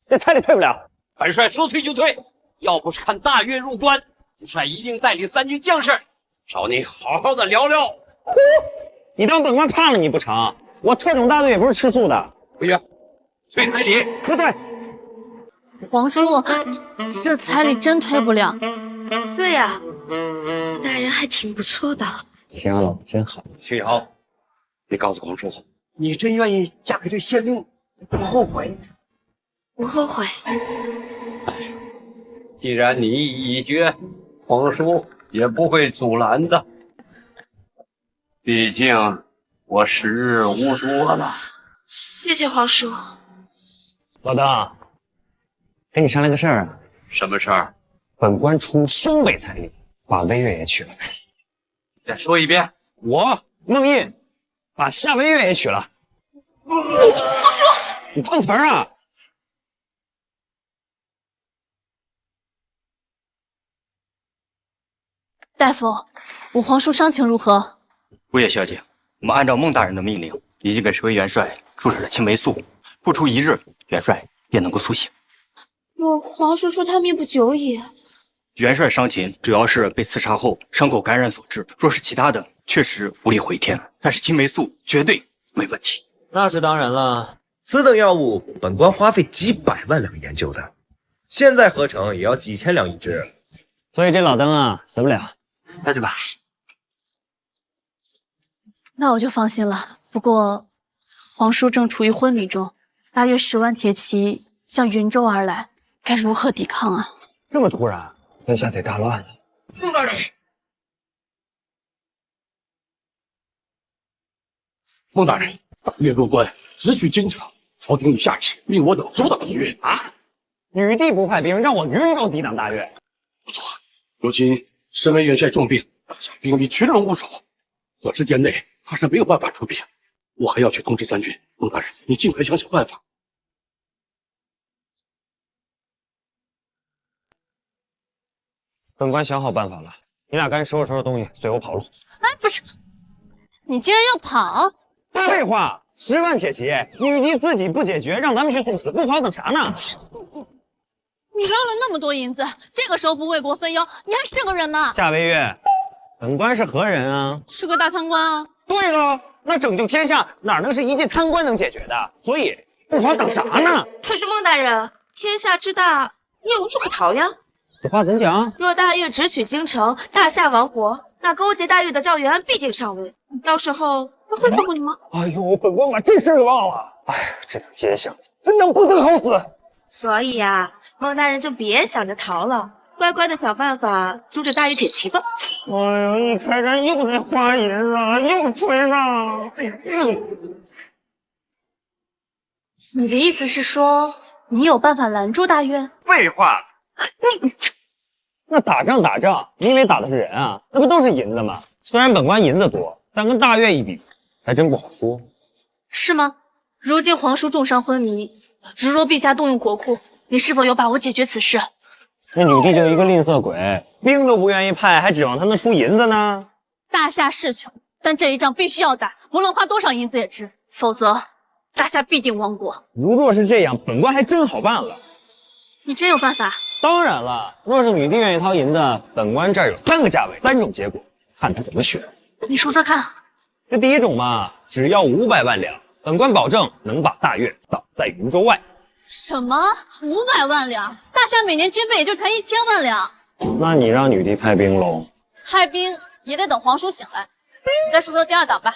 这彩礼退不了，本帅说退就退。要不是看大越入关，本帅一定带领3军将士找你好好的聊聊。你当本官怕了你不成？我特种大队也不是吃素的。不约，退彩礼。不对，皇叔，这彩礼真退不了。对呀，大人还挺不错的。青瑶老婆真好。青瑶，你告诉皇叔，你真愿意嫁给这县令，不后悔？不后悔。既然你已决，皇叔也不会阻拦的。毕竟我时日无多了。谢谢皇叔。老邓，跟你商量个事儿啊。什么事儿？本官出双倍彩礼，把魏月也娶了。再说一遍。我孟毅把夏魏月也娶了。皇叔，你碰瓷儿啊！大夫，我皇叔伤情如何？吴野小姐，我们按照孟大人的命令，已经给十位元帅注射了青霉素，不出1日，元帅便能够苏醒。我皇叔说他命不久矣。元帅伤情主要是被刺杀后伤口感染所致，若是其他的，确实无力回天，但是青霉素绝对没问题。那是当然了，此等药物，本官花费几百万两研究的，现在合成也要几千两一支，所以这老登啊死不了。下去吧。那我就放心了。不过，皇叔正处于昏迷中，大约10万铁骑向云州而来，该如何抵抗啊？这么突然，天下得大乱了。孟大人，孟大人，大越入关，直取京城，朝廷已下旨命我等阻挡一越啊！女帝不派兵，让我云州抵挡大越。不错，如今身为元帅重病，大夏兵力群龙无首，短时间内怕是没有办法出兵。我还要去通知三军。孟大人，你尽快想想办法。本官想好办法了，你俩赶紧收拾收拾东西，随我跑路。哎，不是，你竟然要跑？废话，10万铁骑，女帝自己不解决，让咱们去送死，不跑等啥呢？你捞了那么多银子，这个时候不为国分忧，你还是个人吗？夏魏月，本官是何人啊？是个大贪官啊！对了，那拯救天下哪能是一介贪官能解决的？所以不跑等啥呢？可是孟大人，天下之大，也无处可逃呀。此话怎讲？若大越直取京城，大夏亡国，那勾结大越的赵元安必定上位，到时候他会放过你吗？哎呦，本官把这事儿给忘了。哎呀，这等奸相真当不得好死。所以呀，孟大人就别想着逃了，乖乖的想办法阻止大越铁骑吧。哎呀，一开战又得花银了，又推呢。你的意思是说，你有办法拦住大越？废话。那打仗，你以为打的是人啊？那不都是银子吗？虽然本官银子多，但跟大越一比，还真不好说。是吗？如今皇叔重伤昏迷，如若陛下动用国库，你是否有把握解决此事？那女帝就一个吝啬鬼，兵都不愿意派，还指望他能出银子呢？大夏是穷，但这一仗必须要打，无论花多少银子也值，否则大夏必定亡国。如若是这样，本官还真好办了。你真有办法？当然了，若是女帝愿意掏银子，本官这儿有3个价位，3种结果，看她怎么选。你说说看。这第一种嘛，只要500万两，本官保证能把大越挡在云州外。什么500万两？大夏每年军费也就才1000万两。那你让女帝派兵喽？派兵也得等皇叔醒来。你再说说第二档吧。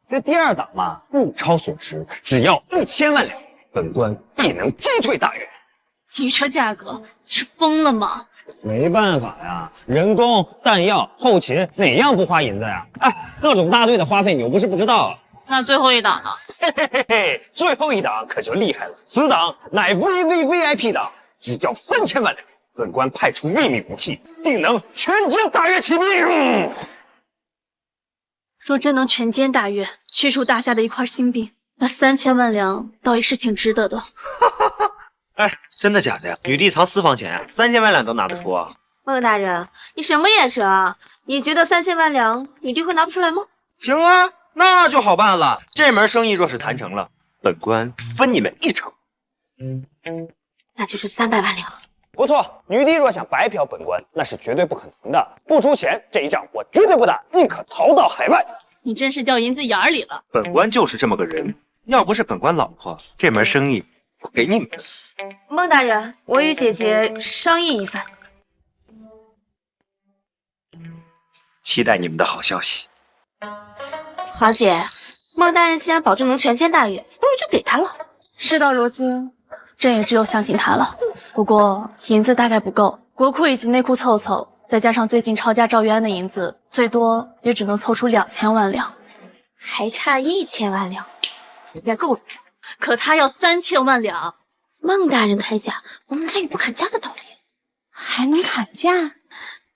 这第二档嘛，物超所值，只要1000万两，本官必能击退大越。你这价格是疯了吗？没办法呀，人工、弹药、后勤哪样不花银子呀？哎，各种大队的花费你又不是不知道啊。那最后一档呢？嘿嘿嘿嘿，最后一档可就厉害了，此档乃 VVVIP 档，只要3000万两，本官派出秘密武器，定能全歼大越骑兵。若真能全歼大越，去除大夏的一块心病，那3000万两倒也是挺值得的。哎，真的假的呀？女帝藏私房钱呀，3000万两都拿得出啊？孟大人，你什么眼神啊？你觉得3000万两女帝会拿不出来吗？行啊，那就好办了。这门生意若是谈成了，本官分你们1成。那就是300万两。不错，女帝若想白嫖本官，那是绝对不可能的。不出钱，这一仗我绝对不打，宁可逃到海外。你真是掉银子眼里了。本官就是这么个人，要不是本官老婆，这门生意不给你们。孟大人，我与姐姐商议一番。期待你们的好消息。华姐，孟大人既然保证能全歼大越，不如就给他了。事到如今，朕也只有相信他了。不过银子大概不够，国库以及内库凑凑，再加上最近抄家赵玉安的银子，最多也只能凑出2000万两，还差1000万两，应该够了。可他要3000万两。孟大人开价，我们哪有不砍价的道理？还能砍价？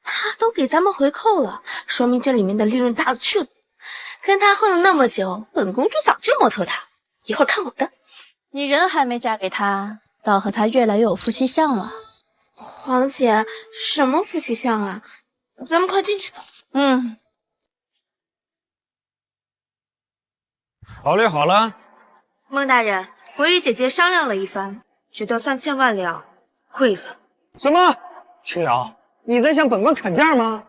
他都给咱们回扣了，说明这里面的利润大了去了。跟他混了那么久，本公主早就摸透他，一会儿看我的。你人还没嫁给他，倒和他越来越有夫妻相了。皇姐，什么夫妻相啊？咱们快进去吧。考虑好了。孟大人，我与姐姐商量了一番，觉得3000万两贵了。什么？青瑶，你在向本官砍价吗？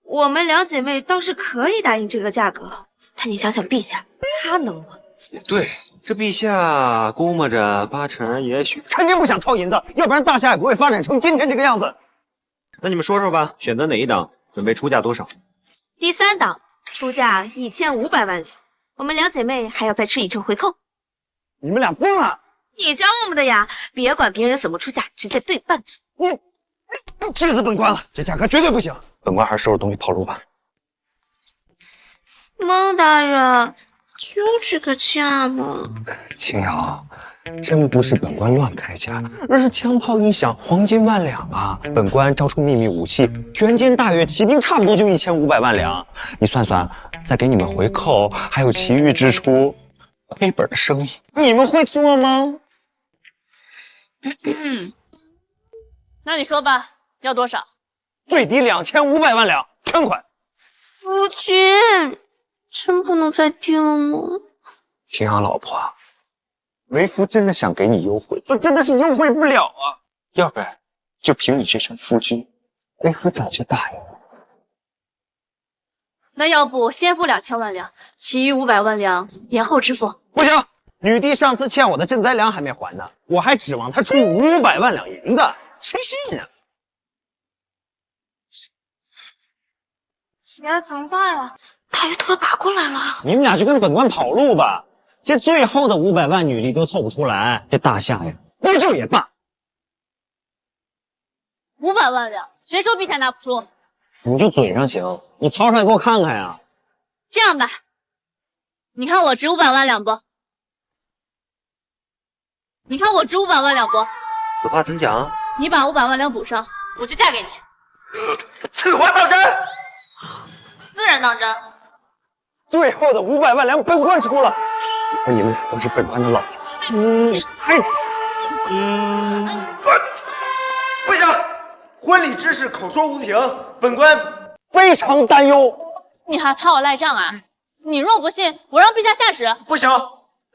我们两姐妹倒是可以答应这个价格，但你想想陛下，他能吗？也对，这陛下估摸着8成也许肯定不想掏银子，要不然大夏也不会发展成今天这个样子。那你们说说吧，选择哪一档？准备出价多少？第3档出价1500万两，我们两姐妹还要再吃1成回扣。你们俩疯了！你教我们的呀，别管别人怎么出价，直接对半子。你气死本官了！这价格绝对不行，本官还是收拾东西跑路吧。孟大人，就这个价吗？青瑶，真不是本官乱开价，而是枪炮一响，黄金万两啊！本官招出秘密武器，全歼大越骑兵，差不多就1500万两。你算算，再给你们回扣，还有其余支出，亏本的生意，你们会做吗？那你说吧，要多少？最低2500万两，全款。夫君，真不能再低了吗？青瑶老婆，为夫真的想给你优惠，我真的是优惠不了啊！要不然就凭你这身夫君，为夫早就答应了。那要不先付2000万两，其余500万两延后支付？不行，女帝上次欠我的赈灾粮还没还呢，我还指望她出500万两银子，谁信啊？姐，怎么办呀？大越都要打过来了。你们俩就跟本官跑路吧，这最后的500万女帝都凑不出来，这大夏呀，不救也罢。500万两，谁说陛下拿不出？你就嘴上行，你掏出来给我看看呀。这样吧，你看我值500万两不？你看我值500万两不？此话怎讲？你把500万两补上，我就嫁给你。此话当真？自然当真。最后的500万两本官出了，以后你们俩都是本官的老婆。不行，婚礼之事口说无凭，本官非常担忧。你还怕我赖账啊？你若不信，我让陛下下旨。不行，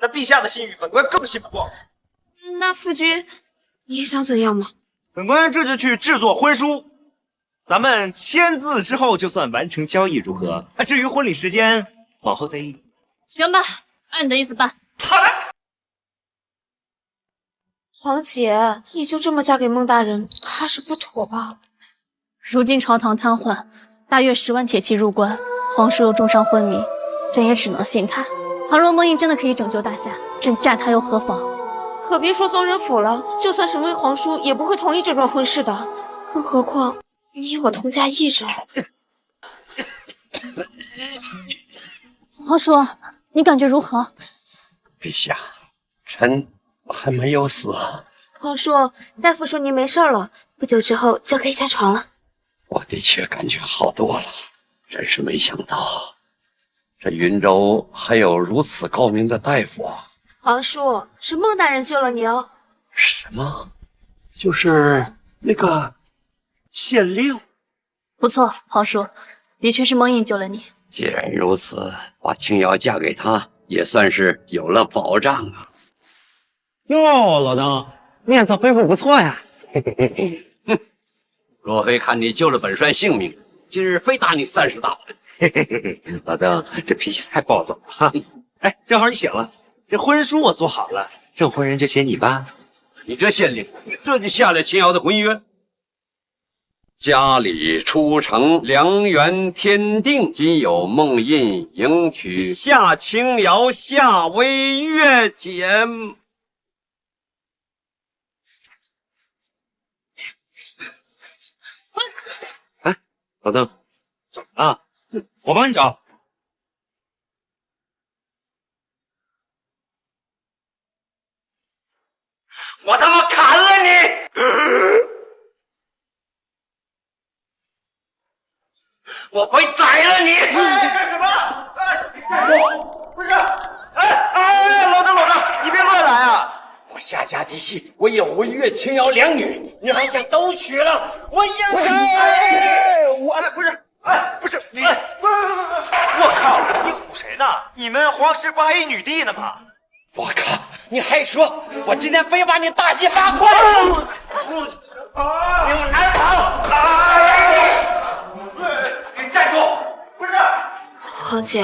那陛下的信誉本官更信不过。那夫君，你想怎样吗？本官这就去制作婚书，咱们签字之后就算完成交易，如何？至于婚礼时间，往后再议。行吧，按你的意思办。好嘞。皇姐，你就这么嫁给孟大人，怕是不妥吧？如今朝堂瘫痪，大约10万铁骑入关，皇叔又重伤昏迷，朕也只能信他。倘若孟英真的可以拯救大夏，朕嫁他又何妨？可别说宗人府了，就算是魏皇叔也不会同意这桩婚事的。更何况你我同嫁一人。皇叔，你感觉如何？陛下，臣还没有死。皇叔，大夫说您没事了，不久之后就可以下床了。我的确感觉好多了，真是没想到，这云州还有如此高明的大夫啊！皇叔，是孟大人救了你哦。什么？就是那个县令？不错，皇叔，的确是孟英救了你。既然如此，把青瑶嫁给他，也算是有了保障啊。哟，老邓，面色恢复不错呀。嘿嘿嘿嘿。若非看你救了本帅性命，今日非打你30大板。嘿嘿嘿嘿，老邓这脾气太暴躁了哈。哎，正好你醒了，这婚书我做好了，证婚人就写你吧。你这县令，这就下了秦瑶的婚约。家里出城，良缘天定，今有梦印迎娶，下秦瑶，下为月姐。哎，老邓，怎么了？我帮你找。我他妈砍了你！我会宰了你！干什么？我不是，老邓，你别乱来啊！我夏家嫡系，我有文月、青瑶两女，你还想都娶了？我想。不是你，我靠，你唬谁呢？你们皇室不还一女帝呢吗？我靠！你还说，我今天非把你大卸八块！你往哪跑？你站住！不是，皇姐，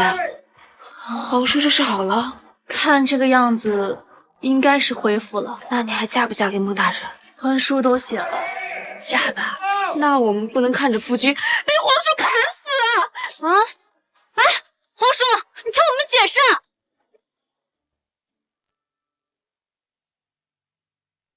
皇叔这是好了？看这个样子，应该是恢复了。那你还嫁不嫁给孟大人？婚书都写了，嫁吧。那我们不能看着夫君被皇叔砍死啊！哎，皇叔，你听我们解释。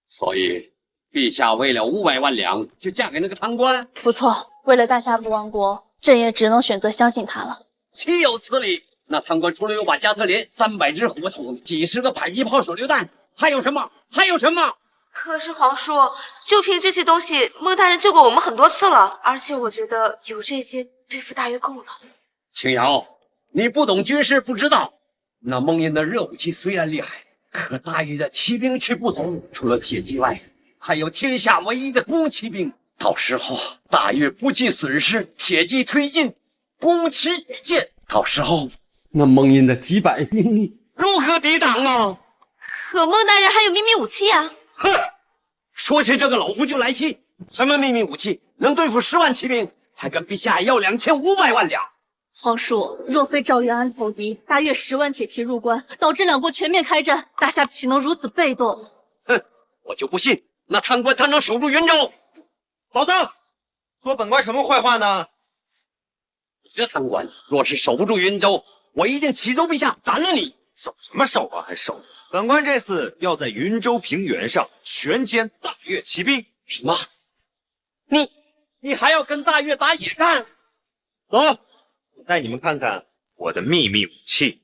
所以，陛下为了500万两就嫁给那个贪官？不错，为了大夏不亡国，朕也只能选择相信他了。岂有此理！那贪官除了有把加特林、300支火筒、几十个迫击炮手榴弹，还有什么？还有什么？可是皇叔，就凭这些东西，孟大人救过我们很多次了，而且我觉得有这些对付大约够了。青瑶，你不懂军事，不知道。那孟印的热武器虽然厉害，可大禹的骑兵却不同，除了铁骑外，还有天下唯一的弓骑兵。到时候大禹不计损失，铁骑推进，弓骑与箭，到时候那孟印的几百兵力如何抵挡啊？可孟大人还有秘密武器啊！哼，说起这个老夫就来气。什么秘密武器能对付10万骑兵，还跟陛下要2500万两？皇叔，若非赵元安投敌，大约10万铁骑入关，导致两国全面开战，大夏岂能如此被动？哼，我就不信那贪官他能守住云州。老邓，说本官什么坏话呢？你这贪官若是守不住云州，我一定启奏陛下斩了你！守什么守啊，还守？本官这次要在云州平原上全歼大越骑兵。什么？你还要跟大越打野战？走，我带你们看看我的秘密武器。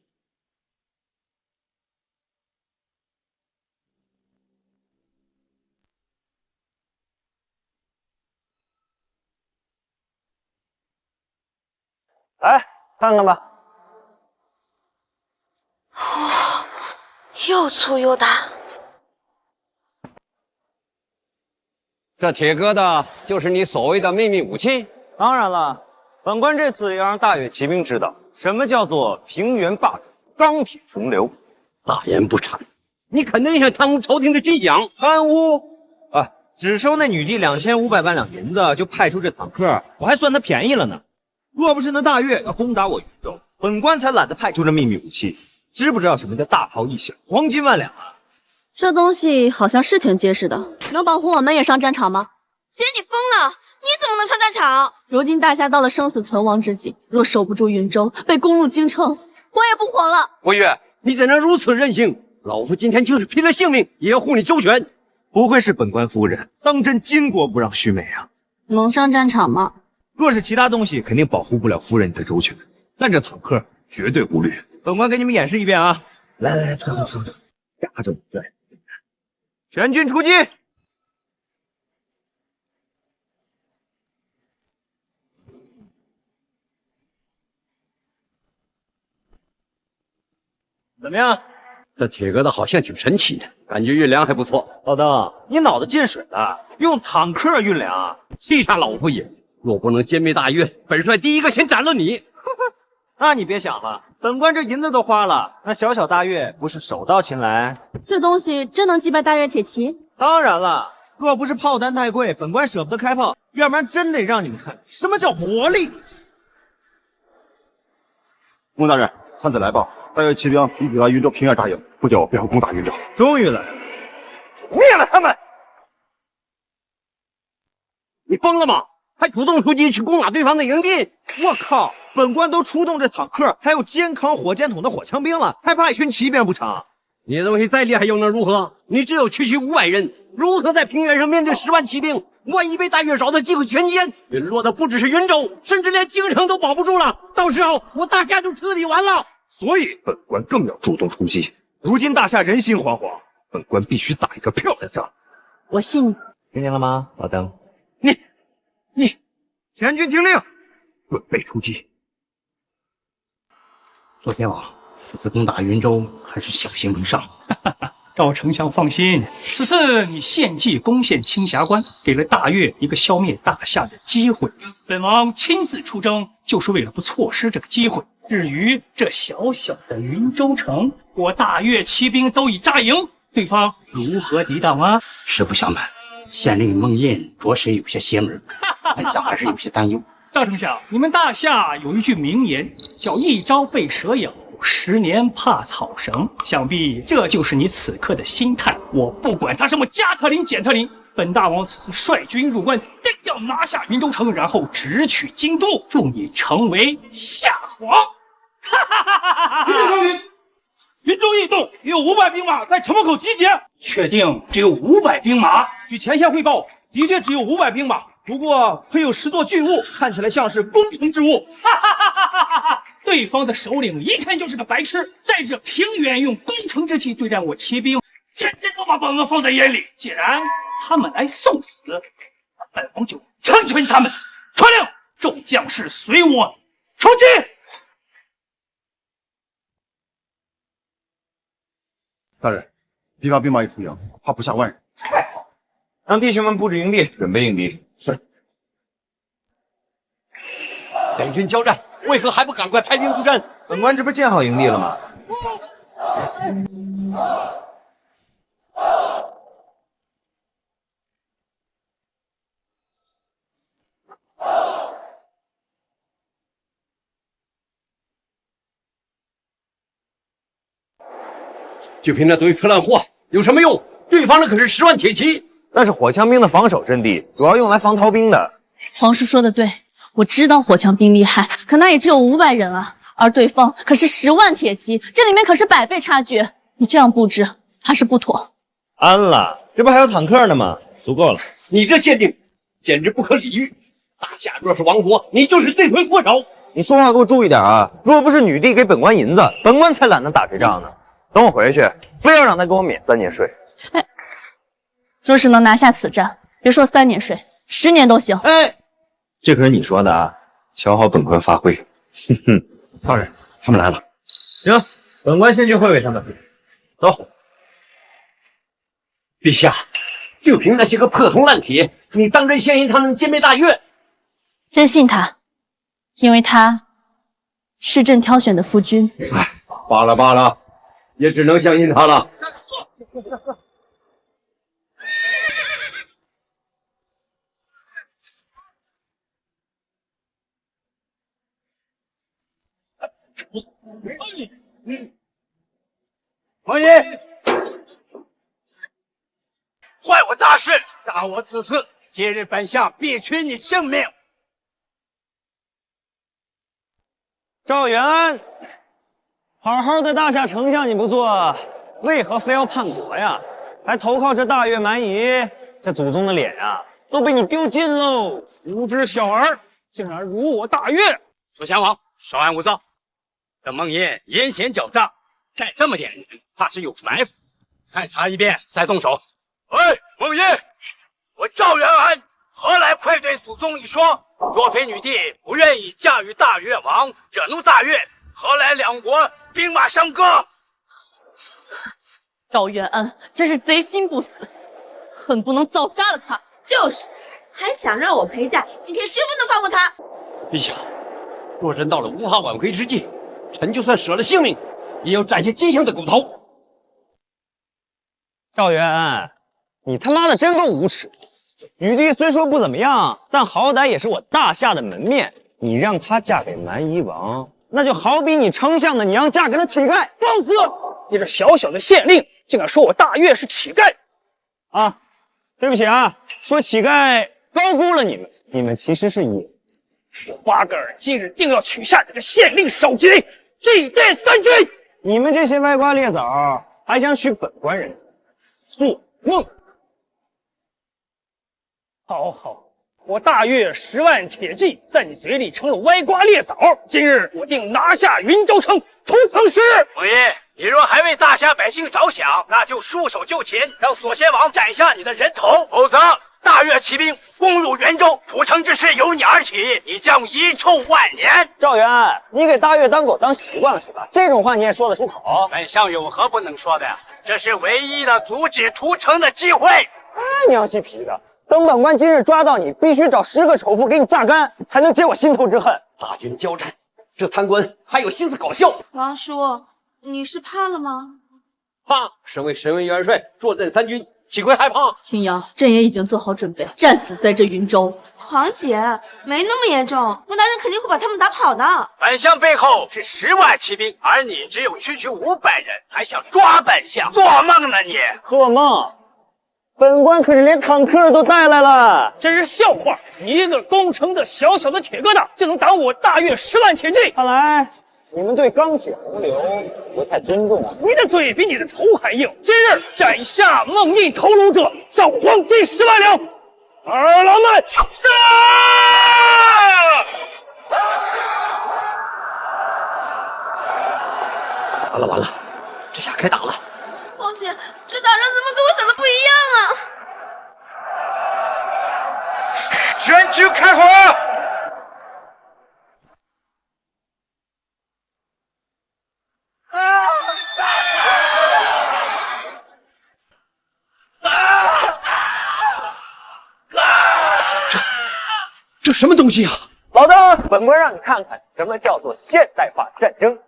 来看看吧。哇，又粗又大。这铁疙瘩就是你所谓的秘密武器？当然了，本官这次要让大越骑兵知道什么叫做平原霸主、钢铁洪流。大言不惭，你肯定想贪污朝廷的军饷。贪污啊！只收那女帝2500万两银子，就派出这坦克，我还算他便宜了呢。若不是那大越要攻打我云州，本官才懒得派出这秘密武器。知不知道什么叫大炮一响，黄金万两啊？这东西好像是挺结实的，能保护我们也上战场吗？姐，你疯了！你怎么能上战场？如今大夏到了生死存亡之际，若守不住云州，被攻入京城，我也不活了。文月，你怎能如此任性？老夫今天就是拼了性命也要护你周全。不愧是本官夫人，当真巾帼不让须眉啊！能上战场吗？若是其他东西，肯定保护不了夫人你的周全，但这坦克绝对无虑。本官给你们演示一遍啊！来，退后，压着我在，全军出击！怎么样？这铁疙瘩好像挺神奇的，感觉运粮还不错。老邓，你脑子进水了，用坦克运粮，气煞老夫也！若不能歼灭大越，本帅第一个先斩了你！那你别想了，本官这银子都花了，那小小大越不是手到擒来？这东西真能击败大越铁骑？当然了，若不是炮弹太贵，本官舍不得开炮，要不然真得让你们看什么叫活力。孟大人，探子来报，大越骑兵已抵达云州平原扎营，不久便会攻打云州。终于来了，灭了他们！你疯了吗？还主动出击去攻打对方的营地？我靠！本官都出动着坦克，还有肩扛火箭筒的火枪兵了，还怕一群骑兵不成？你的东西再厉害又能如何？你只有区区500人，如何在平原上面对10万骑兵？万一被大越找到机会全歼，陨落的不只是云州，甚至连京城都保不住了。到时候我大夏就彻底完了。所以本官更要主动出击。如今大夏人心惶惶，本官必须打一个漂亮仗。我信你。听见了吗，老登？你，全军听令，准备出击。左天王，此次攻打云州还是小心为上。赵丞相放心，此次你献计攻陷青霞关，给了大越一个消灭大夏的机会。本王亲自出征，就是为了不错失这个机会。至于这小小的云州城，我大越骑兵都已扎营，对方如何抵挡啊？实不相瞒，县令孟燕着实有些邪门，本相还是有些担忧。赵丞相，你们大夏有一句名言，叫一朝被蛇咬，10年怕草绳。想必这就是你此刻的心态。我不管他什么加特林、减特林，本大王此次率军入关，定要拿下云州城，然后直取京都，助你成为夏皇。军令将军，云州异动，已有500兵马在城门口集结。确定只有500兵马？据前线汇报，的确只有500兵马。不过配有10座巨物，看起来像是攻城之物。对方的首领一看就是个白痴，在这平原用攻城之气对战我骑兵，真不把本王放在眼里。既然他们来送死，本王就成全他们。传令，众将士随我出击。大人，敌方兵马已出营，怕不下万人。太好，让弟兄们布置营地，准备应敌。是。两军交战，为何还不赶快派兵布阵？本官这不建好营地了吗？就凭那堆破烂货有什么用？对方的可是10万铁骑，那是火枪兵的防守阵地，主要用来防逃兵的。皇叔说的对，我知道火枪兵厉害，可那也只有500人啊，而对方可是10万铁骑，这里面可是100倍差距。你这样布置怕是不妥。安了，这不还有坦克呢吗？足够了。你这限定简直不可理喻！大夏若是亡国，你就是罪魁祸首。你说话给我注意点啊！若不是女帝给本官银子，本官才懒得打这仗呢。等我回去，非要让他给我免3年税。哎，若是能拿下此战，别说3年税，10年都行。哎，这可是你说的啊！瞧好本官发挥。哼哼，大人，他们来了。行，本官先去会会他们。走。陛下，就凭那些个破铜烂铁，你当真相信他能歼灭大越？真信他，因为他是朕挑选的夫君。哎，罢了，也只能相信他了。王爷，坏我大事，杀我此次，今日本相必取你性命。赵元安，好好的大夏丞相你不做，为何非要叛国呀？还投靠这大越蛮夷，这祖宗的脸啊，都被你丢尽喽！无知小儿，竟然辱我大越！左贤王，稍安勿躁。这孟爷阴险狡诈，带这么点人，怕是有埋伏。探查一遍再动手。哎，孟爷，我赵元安何来愧对祖宗一说？若非女帝不愿意嫁与大越王，惹怒大越，何来两国兵马相割？赵元安真是贼心不死，恨不能早杀了他。就是，还想让我陪嫁，今天绝不能放过他。陛下，若真到了无法挽回之际，臣就算舍了性命，也要展现金星的骨头。赵元安，你他妈的真够无耻！雨滴虽说不怎么样，但好歹也是我大夏的门面。你让她嫁给蛮夷王，那就好比你丞相的娘嫁给了乞丐。放肆！你这小小的县令，竟敢说我大越是乞丐！啊，对不起啊，说乞丐高估了你们，你们其实是野。我八个儿今日定要取下你这县令首级，祭奠三军！你们这些歪瓜裂枣，还想娶本官人？做梦！好好，我大越10万铁骑在你嘴里成了歪瓜裂枣。今日我定拿下云州城，屠城师。王爷，你若还为大夏百姓着想，那就束手就擒，让左贤王斩下你的人头，否则大越骑兵攻入元州，屠城之事由你而起，你将遗臭万年。赵元，你给大越当狗当习惯了是吧？这种话你也说得出口？本相有何不能说的呀？这是唯一的阻止屠城的机会。娘西皮的！等本官今日抓到你，必须找10个丑妇给你榨干，才能解我心头之恨。大军交战，这贪官还有心思搞笑？王叔，你是怕了吗？怕！身为神威元帅，坐镇三军，岂会害怕？青瑶，朕也已经做好准备，战死在这云州。皇姐，没那么严重，穆大人肯定会把他们打跑的。本相背后是10万骑兵，而你只有区区500人，还想抓本相？做梦呢你！做梦！本官可是连坦克都带来了，真是笑话！你一个攻城的小小的铁疙瘩，就能挡我大越10万铁骑？看来你们对钢铁洪流不太尊重啊！你的嘴比你的头还硬！今日斩下梦印头颅者，赏黄金10万两。儿郎们，完了完了，这下开打了！皇姐，这打仗怎么跟我想的不一样啊？全军开火！这什么东西啊？老邓，本官让你看看什么叫做现代化战争。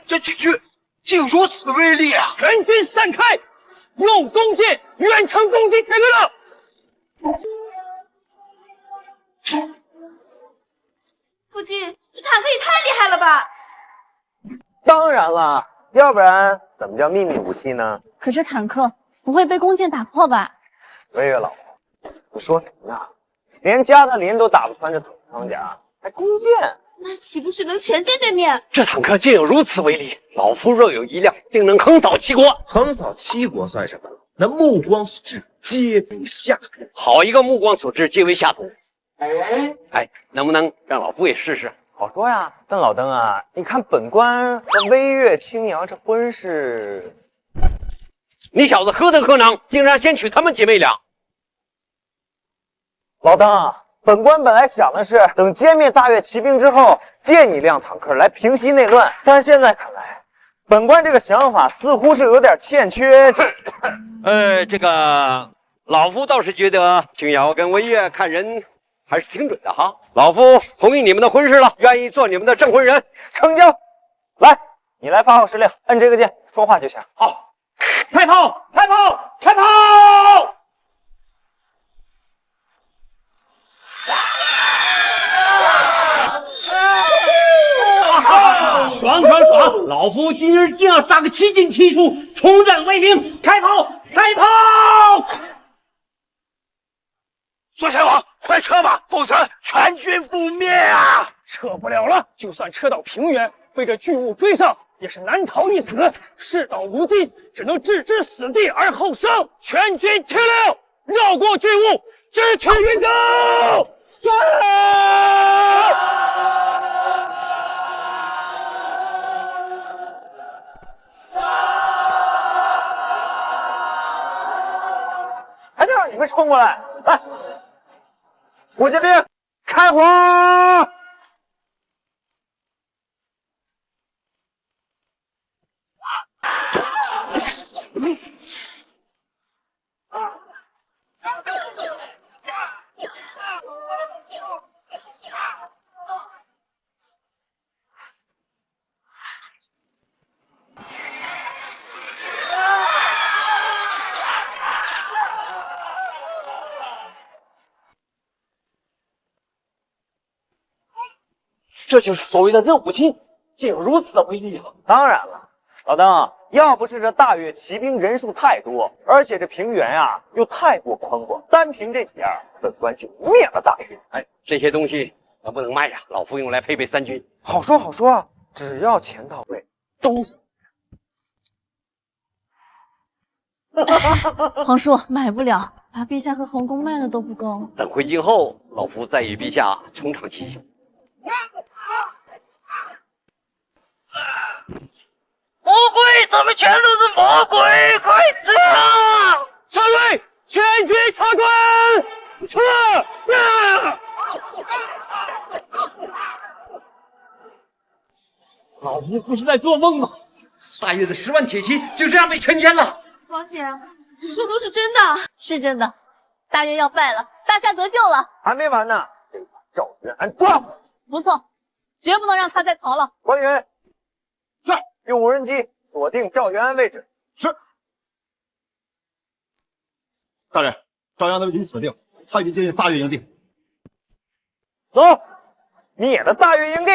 这铁具竟如此威力啊！全军散开，用弓箭远程攻击铁疙瘩。夫君，这坦克也太厉害了吧！当然了，要不然怎么叫秘密武器呢？可是坦克不会被弓箭打破吧？魏月老婆，你说什么呢？连加特林都打不穿这土装甲，还弓箭？那岂不是能全歼对面？这坦克竟有如此威力，老夫若有一辆，定能横扫齐国。横扫齐国算什么？那目光所至，皆为下毒。好一个目光所至，皆为下毒！哎，能不能让老夫也试试？好说呀，但老邓啊，你看本官和微月、青瑶这婚事，你小子何德何能，竟然先娶他们姐妹俩？老邓，本官本来想的是等歼灭大越骑兵之后，借你辆坦克来平息内乱，但现在看来，本官这个想法似乎是有点欠缺。这个老夫倒是觉得青瑶跟微月看人还是挺准的哈。老夫同意你们的婚事了，愿意做你们的证婚人，成交。来，你来发号施令，摁这个键，说话就行。好，开炮！开炮！开炮！爽爽爽！老夫今日定要杀个七进七出，重振威名！开炮！开炮！左贤王，快撤吧，否则全军覆灭啊！撤不了了，就算撤到平原，被这巨物追上，也是难逃一死。事到如今，只能置之死地而后生。全军听令，绕过巨物，直取云州！还得让你们冲过来！来，火箭兵开火！这就是所谓的热武器，竟有如此的威力啊！当然了，老邓，要不是这大越骑兵人数太多，而且这平原啊又太过宽广，单凭这几样，本官就灭了大越。哎，这些东西能不能卖呀？老夫用来配备三军。好说好说，只要钱到位，都行。皇叔买不了，把陛下和后宫卖了都不够。等回京后，老夫再与陛下从长计议。魔鬼，他们全都是魔鬼！快撤！撤退！全军察官！撤！老夫不是在做梦吗？大越的10万铁骑就这样被全歼了。王姐，说都是真的。是真的，大越要败了，大夏得救了。还没完呢，得把赵元安抓回来。不错，绝不能让他再逃了。官员，在用无人机锁定赵元安位置。是。大人，赵元安的位置锁定，他已经接近大越营地。走，灭了大越营地。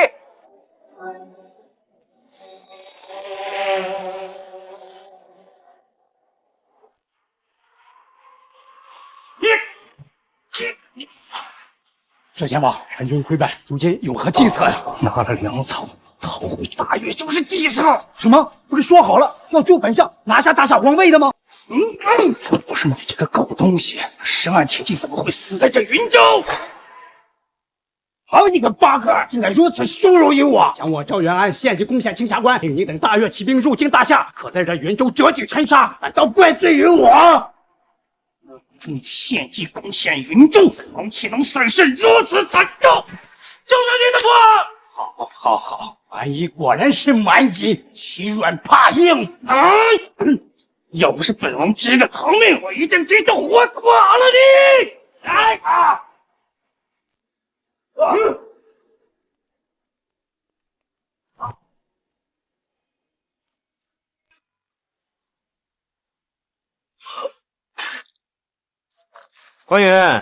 这前王，全军溃败，如今有何计策呀？拿了粮草逃回大越就是计策。什么？不是说好了要救本相，拿下大夏皇位的吗？不是你这个狗东西，10万铁骑怎么会死在这云州？好你个八哥，竟敢如此羞辱于我！将我赵元安献祭攻陷青霞关，令你等大越骑兵入京大夏，可在这云州折戟沉沙，难道怪罪于我？你献祭攻陷云州，本王岂能损失如此惨重？就是你的错！好，蛮夷果然是蛮夷，欺软怕硬啊！要不是本王急着逃命，我一定这就活剐了你！来啊！官员，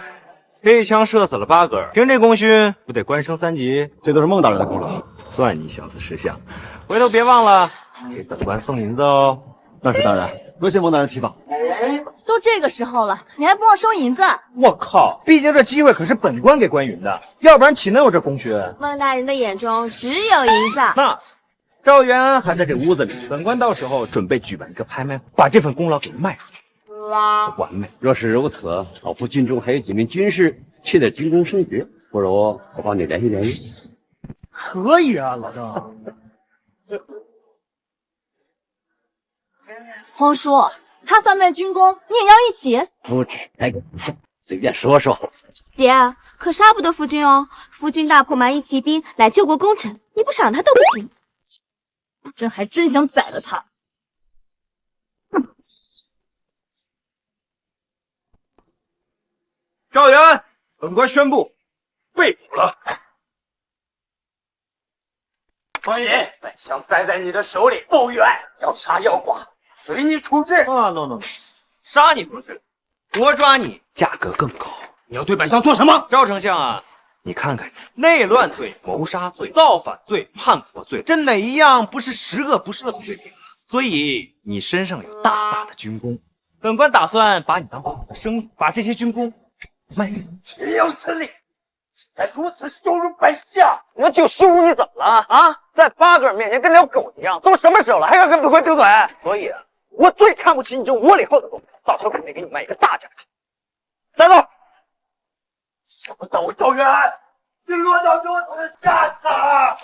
这一枪射死了8个，凭这功勋，不得官升3级？这都是孟大人的功劳，算你小子识相。回头别忘了给本官送银子哦。那是当然，多谢孟大人提拔。都这个时候了，你还不忘收银子？我靠！毕竟这机会可是本官给关云的，要不然岂能有这功勋？孟大人的眼中只有银子。那赵元安还在这屋子里，本官到时候准备举办一个拍卖会，把这份功劳给卖出去。完美。若是如此，老夫军中还有几名军士缺点军功升职，不如我帮你联系联系。可以啊，老郑。皇叔，他贩卖军功，你也要一起？不只是开个玩笑，随便说说。姐，可杀不得夫君哦。夫君大破蛮夷骑兵，乃救国功臣，你不赏他都不行。朕还真想宰了他。赵元安，本官宣布被捕了。官爷，本相栽在你的手里不远，要杀要剐，随你处置。啊 ，no， 杀你不是，活抓你，价格更高。你要对本相做什么？赵丞相啊，你看看你，内乱罪、谋杀罪、造反罪、叛国罪，这哪一样不是10恶不赦的罪名？所以你身上有大大的军功，本官打算把你当我的生意，把这些军功卖给你。岂有此理！敢如此羞辱本相！我就羞辱你怎么了啊？在8个人面前跟条狗一样，都什么时候了还敢跟本官顶嘴？所以我最看不起你这无礼后的狗，到时候肯定给你卖一个大价钱。带走！想不到我赵元安竟落到如此下场！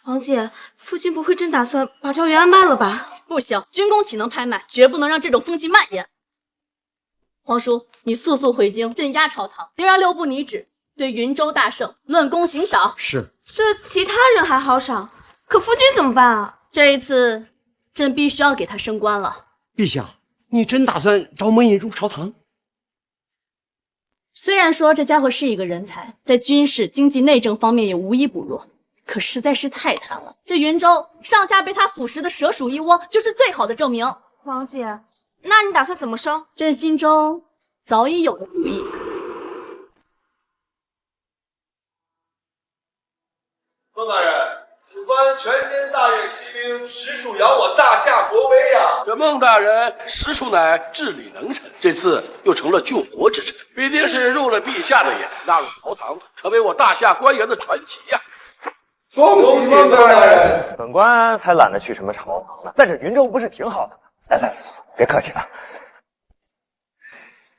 王姐，夫君不会真打算把赵元安卖了吧？不行，军功岂能拍卖？绝不能让这种风气蔓延。皇叔，你速速回京镇压朝堂，并让6部拟旨，对云州大胜论功行赏。是。这其他人还好赏，可夫君怎么办啊？这一次，朕必须要给他升官了。陛下，你真打算招孟引入朝堂？虽然说这家伙是一个人才，在军事、经济、内政方面也无一不弱，可实在是太贪了。这云州上下被他腐蚀的蛇鼠一窝，就是最好的证明。王姐，那你打算怎么升？朕心中早已有了主意。孟大人，此番全歼大越骑兵，实属扬我大夏国威呀！这孟大人实属乃治理能臣，这次又成了救国之臣，必定是入了陛下的眼，纳入朝堂，成为我大夏官员的传奇呀！恭喜孟大人！本官才懒得去什么朝堂呢，在这云州不是挺好的吗？来，别客气了。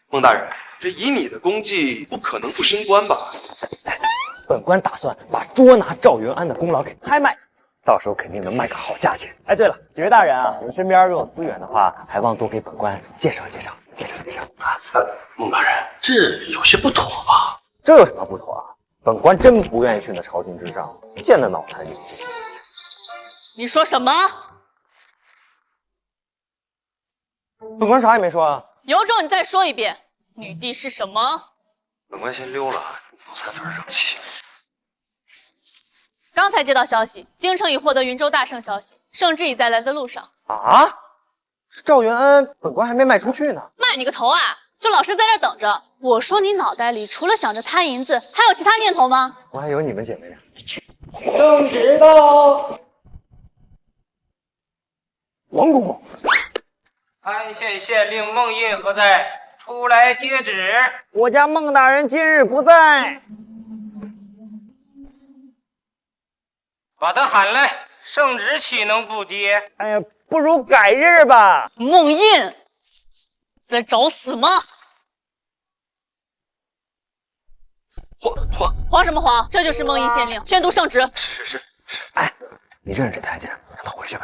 孟大人，这以你的功绩，不可能不升官吧？本官打算把捉拿赵元安的功劳给拍卖，到时候肯定能卖个好价钱。哎，对了，几位大人啊，你们身边若有资源的话，还望多给本官介绍啊。孟大人，这有些不妥吧？这有什么不妥啊？本官真不愿意去那朝廷之上见那脑残女。你说什么？本官啥也没说啊。有种你再说一遍，女帝是什么？本官先溜了，脑残粉生气。刚才接到消息，京城已获得云州大胜消息，圣旨已在来的路上。啊？赵元安，本官还没卖出去呢。卖你个头啊！就老实在这等着。我说你脑袋里除了想着贪银子，还有其他念头吗？我还以为你们姐妹呢。圣旨到。王公公，安县县令孟印何在？出来接旨。我家孟大人今日不在。把他喊来，圣旨岂能不接？哎呀，不如改日吧。孟印，在找死吗？慌什么慌？这就是孟印县令宣读圣旨。是。哎，你认识这太监，让他回去呗。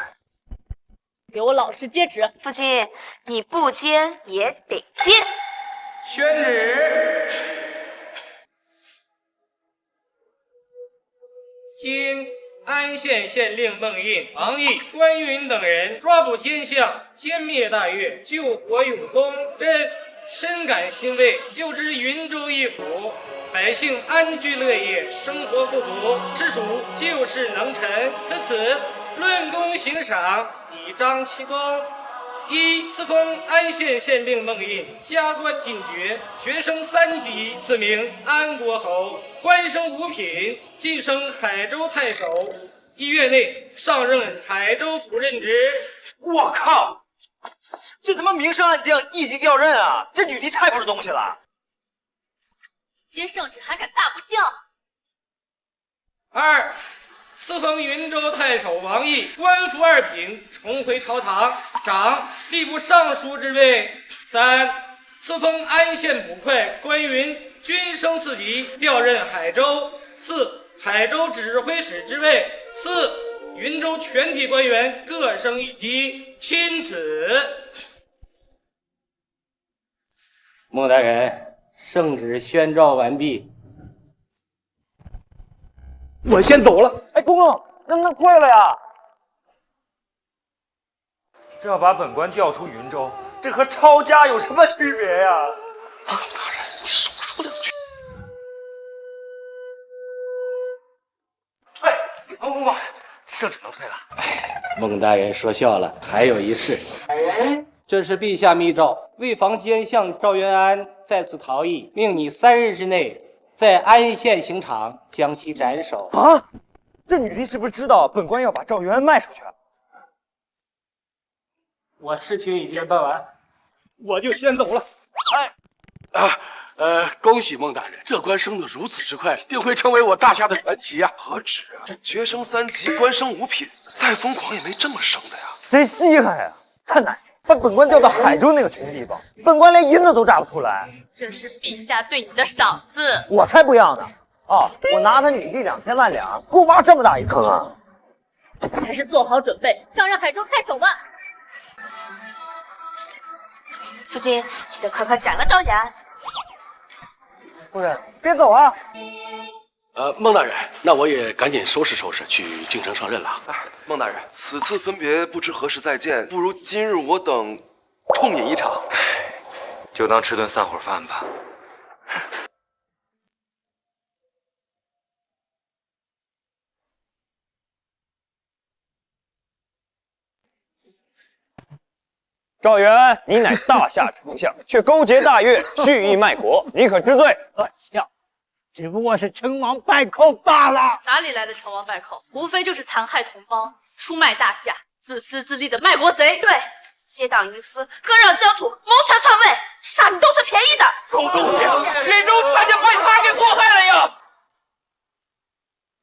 给我老实接旨。父亲，你不接也得接。宣旨。今安县县令孟印、王毅、关云等人抓捕奸相，歼灭大越，救国有功，朕深感欣慰。又知云州一府百姓安居乐业，生活富足，实属救世能臣。此论功行赏，以彰其功。一，赐封安县县令孟印，加官进爵，爵升3级，赐名安国侯，官升5品，晋升海州太守。1月内上任海州府任职。我靠，这他妈明升暗降，一级调任啊！这女帝太不是东西了。接圣旨还敢大不叫？2，赐封云州太守王毅，官复2品，重回朝堂，掌吏部尚书之位。3，赐封安县捕快关云，均升4级，调任海州，赐海州指挥使之位。4，云州全体官员各升1级，钦此。孟大人，圣旨宣召完毕。我先走了。哎，公公，能不能快了呀？这要把本官调出云州，这和抄家有什么区别呀？大人，你少说2句。哎，公公，圣旨能退了。孟大人说笑了，还有一事。这是陛下密诏，为防奸相赵元安再次逃逸，命你3日之内在安县刑场将其斩首。啊！这女帝是不是知道本官要把赵元安卖出去？我事情已经办完，我就先走了。恭喜孟大人，这官升得如此之快，定会成为我大夏的传奇呀！何止啊，这爵升3级，官升5品，再疯狂也没这么升的呀！贼稀罕呀！太难，把本官调到海州那个穷地方，本官连银子都榨不出来。这是陛下对你的赏赐。我才不要呢！哦，我拿他女帝2000万两，给我挖这么大一坑啊！还是做好准备，上任海州太守吧。夫君，记得快快斩了赵元安。夫人，别走啊！孟大人，那我也赶紧收拾收拾，去京城上任了。孟大人，此次分别不知何时再见，不如今日我等痛饮一场。就当吃顿散伙饭吧。赵元安，你乃大夏丞相，却勾结大越，蓄意卖国，你可知罪？在下只不过是成王败寇罢了。哪里来的成王败寇？无非就是残害同胞、出卖大夏、自私自利的卖国贼。对，结党营私，割让疆土，谋权篡位，杀你都是便宜的。臭东西，云州差点被他给祸害了呀！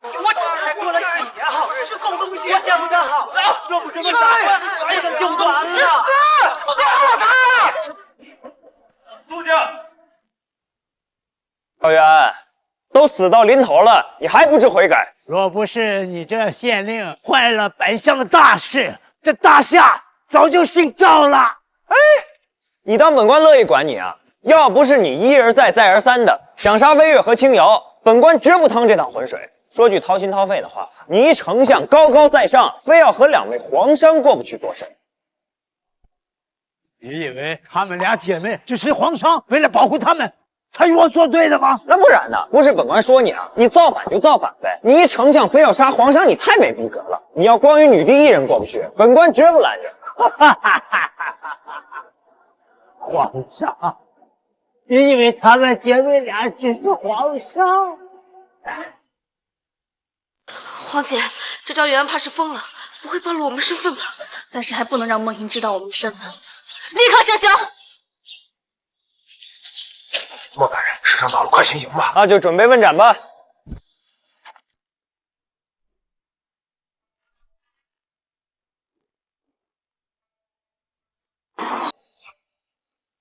我才过了几年好日子，狗东西，我想得好，若不是那大官来的就断了。杀他！苏家，赵元安，都死到临头了，你还不知悔改？若不是你这县令坏了本相的大事，这大夏早就姓赵了。哎，你当本官乐意管你啊？要不是你一而再再而三的想杀魏越和青瑶，本官绝不趟这趟浑水。说句掏心掏肺的话，你一丞相高高在上，非要和2位皇商过不去做甚？你以为她们俩姐妹只是皇商为了保护她们才与我作对的吗？那不然呢？不是本官说你啊，你造反就造反呗！你一丞相非要杀皇商，你太没逼格了！你要光与女帝一人过不去，本官绝不拦着。皇上，你以为她们姐妹俩只是皇商？皇姐，这赵元安怕是疯了，不会暴露我们身份吧？暂时还不能让梦莹知道我们的身份，立刻行刑！孟大人，时辰到了，快行刑吧！那就准备问斩吧。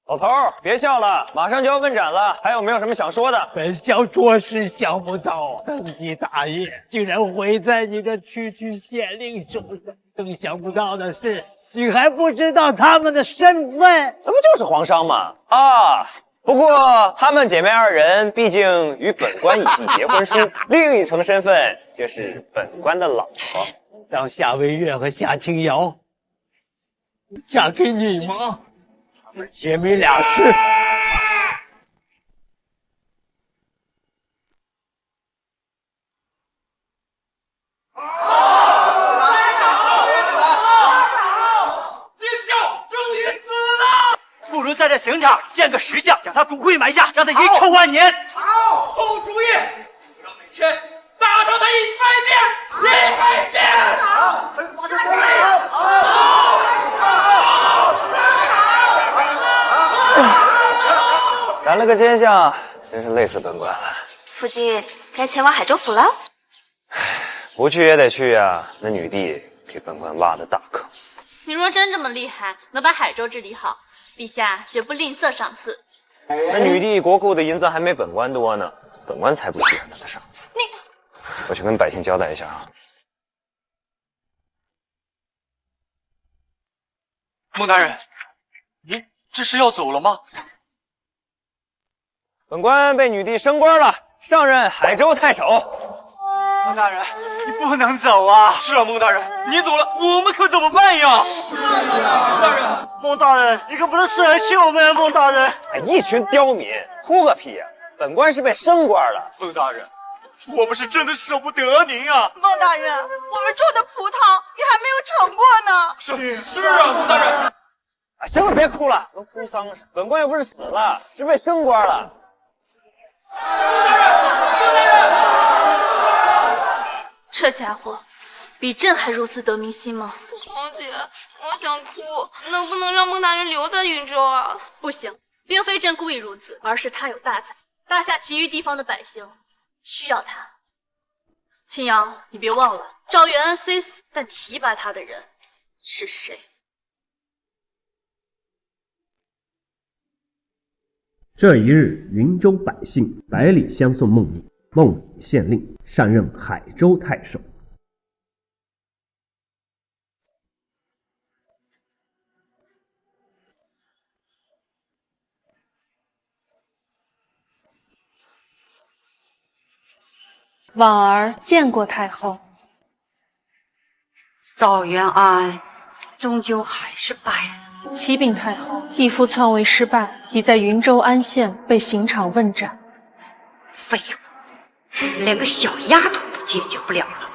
老头儿，别笑了，马上就要问斩了，还有没有什么想说的？本校着实想不到，登基大业竟然毁在你这区县令手上。更想不到的是，你还不知道他们的身份，这不就是皇商吗？啊！不过她们姐妹2人毕竟与本官已经结婚书，另一层身份就是本官的老婆。让夏薇月和夏清瑶嫁给你吗？她们姐妹俩是。不如在这刑场建个石像，将他骨灰埋下，让他遗臭万年。好主意，让美谦打上他100遍，100遍。斩了个奸相，真是累死本官了。父亲该前往海州府了。不去也得去呀，那女帝给本官挖的大坑。你若真这么厉害，能把海州治理好，陛下绝不吝啬赏赐。那女帝国库的银子还没本官多呢，本官才不稀罕她的赏赐。我去跟百姓交代一下啊。孟大人，您这是要走了吗？本官被女帝升官了，上任海州太守。孟大人，你不能走啊！是啊，孟大人，你走了，我们可怎么办呀？孟大人，你可不能舍弃我们，孟大人！哎，一群刁民，哭个屁呀！本官是被升官了。孟大人，我们是真的舍不得您啊！孟大人，我们种的葡萄也还没有成过呢。是啊，孟大人。行了，别哭了，跟哭丧似的。本官又不是死了，是被升官了。这家伙比朕还如此得民心吗？皇姐，我想哭，能不能让孟大人留在云州啊？不行，并非朕故意如此，而是他有大才，大夏其余地方的百姓需要他。青瑶，你别忘了，赵元安虽死，但提拔他的人是谁？这一日，云州百姓百里相送孟颖，孟颖县令上任海州太守。婉儿见过太后。赵元安终究还是败了。启禀太后，义父篡位失败，已在云州安县被刑场问斩。废物，连个小丫头都解决不了了。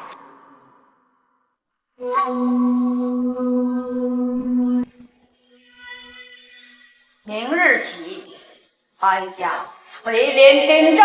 明日起，安家垂帘听政。